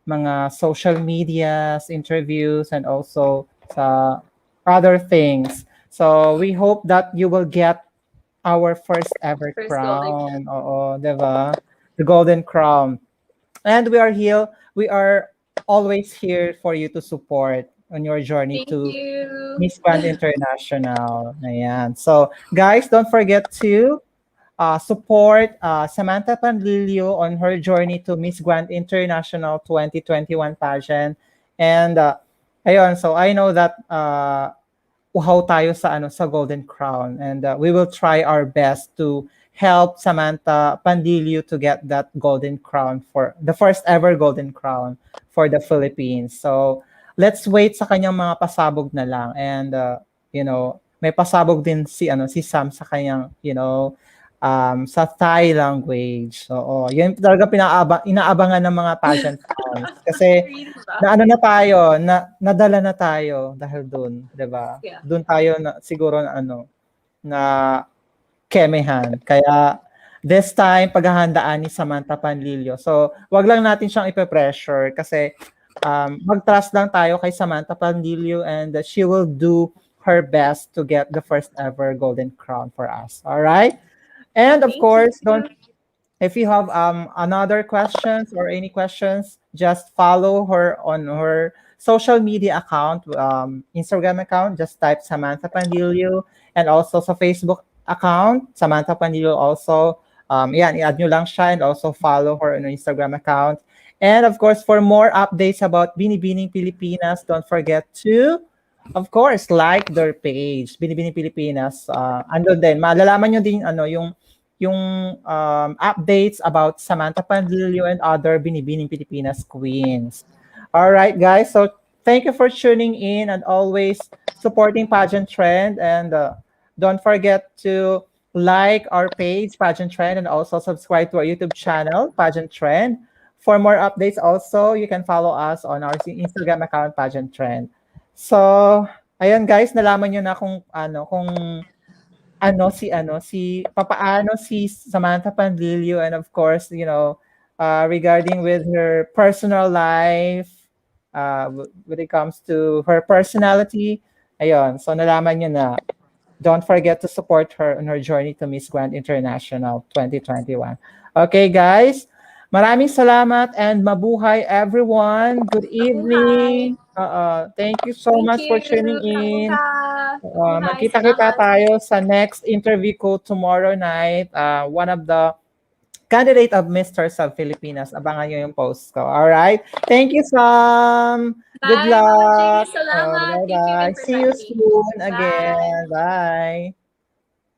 mga social medias, interviews, and also sa other things. So, we hope that you will get our first ever First golden crown. crown. Oo, 'di ba? The golden crown. And we are always here for you to support on your journey Thank to you. Miss Grand International. Ayan. So, guys, don't forget to support Samantha Panlilio on her journey to Miss Grand International 2021 pageant. And ayun, so I know that uhaw tayo sa sa Golden Crown, and we will try our best to help Samantha Pandilio to get that Golden Crown, for the first ever Golden Crown for the Philippines. So let's wait sa kanyang mga pasabog na lang, and may pasabog din si Sam sa kanyang sa Thai language. So yun talaga inaabangan ng mga pageant fans kasi Really ba? na ano na tayo, nadala na tayo dahil dun, 'di ba? Yeah. Dun tayo na siguro na na kemehan. Kaya this time paghahandaan ni Samantha Panlilio. So, wag lang natin siyang ipe-pressure kasi mag-trust lang tayo kay Samantha Panlilio, and she will do her best to get the first ever golden crown for us. All right? And of Thank course, don't, you. if you have another questions or any questions, just follow her on her social media account, Instagram account. Just type Samantha Pandilio, and also sa Facebook account, Samantha Pandilio also. Yan, i-add nyo lang siya, and also follow her on her Instagram account. And of course, for more updates about Binibining Pilipinas, don't forget to, of course, like their page, Binibining Pilipinas. Andun din, malalaman nyo din yung updates about Samantha Panlilio and other Binibining Pilipinas queens. All right, guys. So thank you for tuning in and always supporting Pageant Trend. And don't forget to like our page, Pageant Trend, and also subscribe to our YouTube channel, Pageant Trend. For more updates, also, you can follow us on our Instagram account, Pageant Trend. So, ayun guys, nalaman nyo na kung si papaano si Samantha Panlilio, and of course, regarding with her personal life, when it comes to her personality, ayun, so nalaman niyo na. Don't forget to support her on her journey to Miss Grand International 2021. Okay, guys. Maraming salamat and mabuhay everyone. Good Mabuhay. evening. Thank you so Thank much for you. tuning in. Kamusta? Buhay, Magkita-kita salamat. tayo sa next interview ko tomorrow night. One of the candidate of Mr. Sub Filipinas. Abangan nyo yung post ko. All right. Thank you, Sam. Good Bye, Mama J. luck. Salamat. Thank you Bye-bye. again for See you inviting me. soon Bye. again. Bye.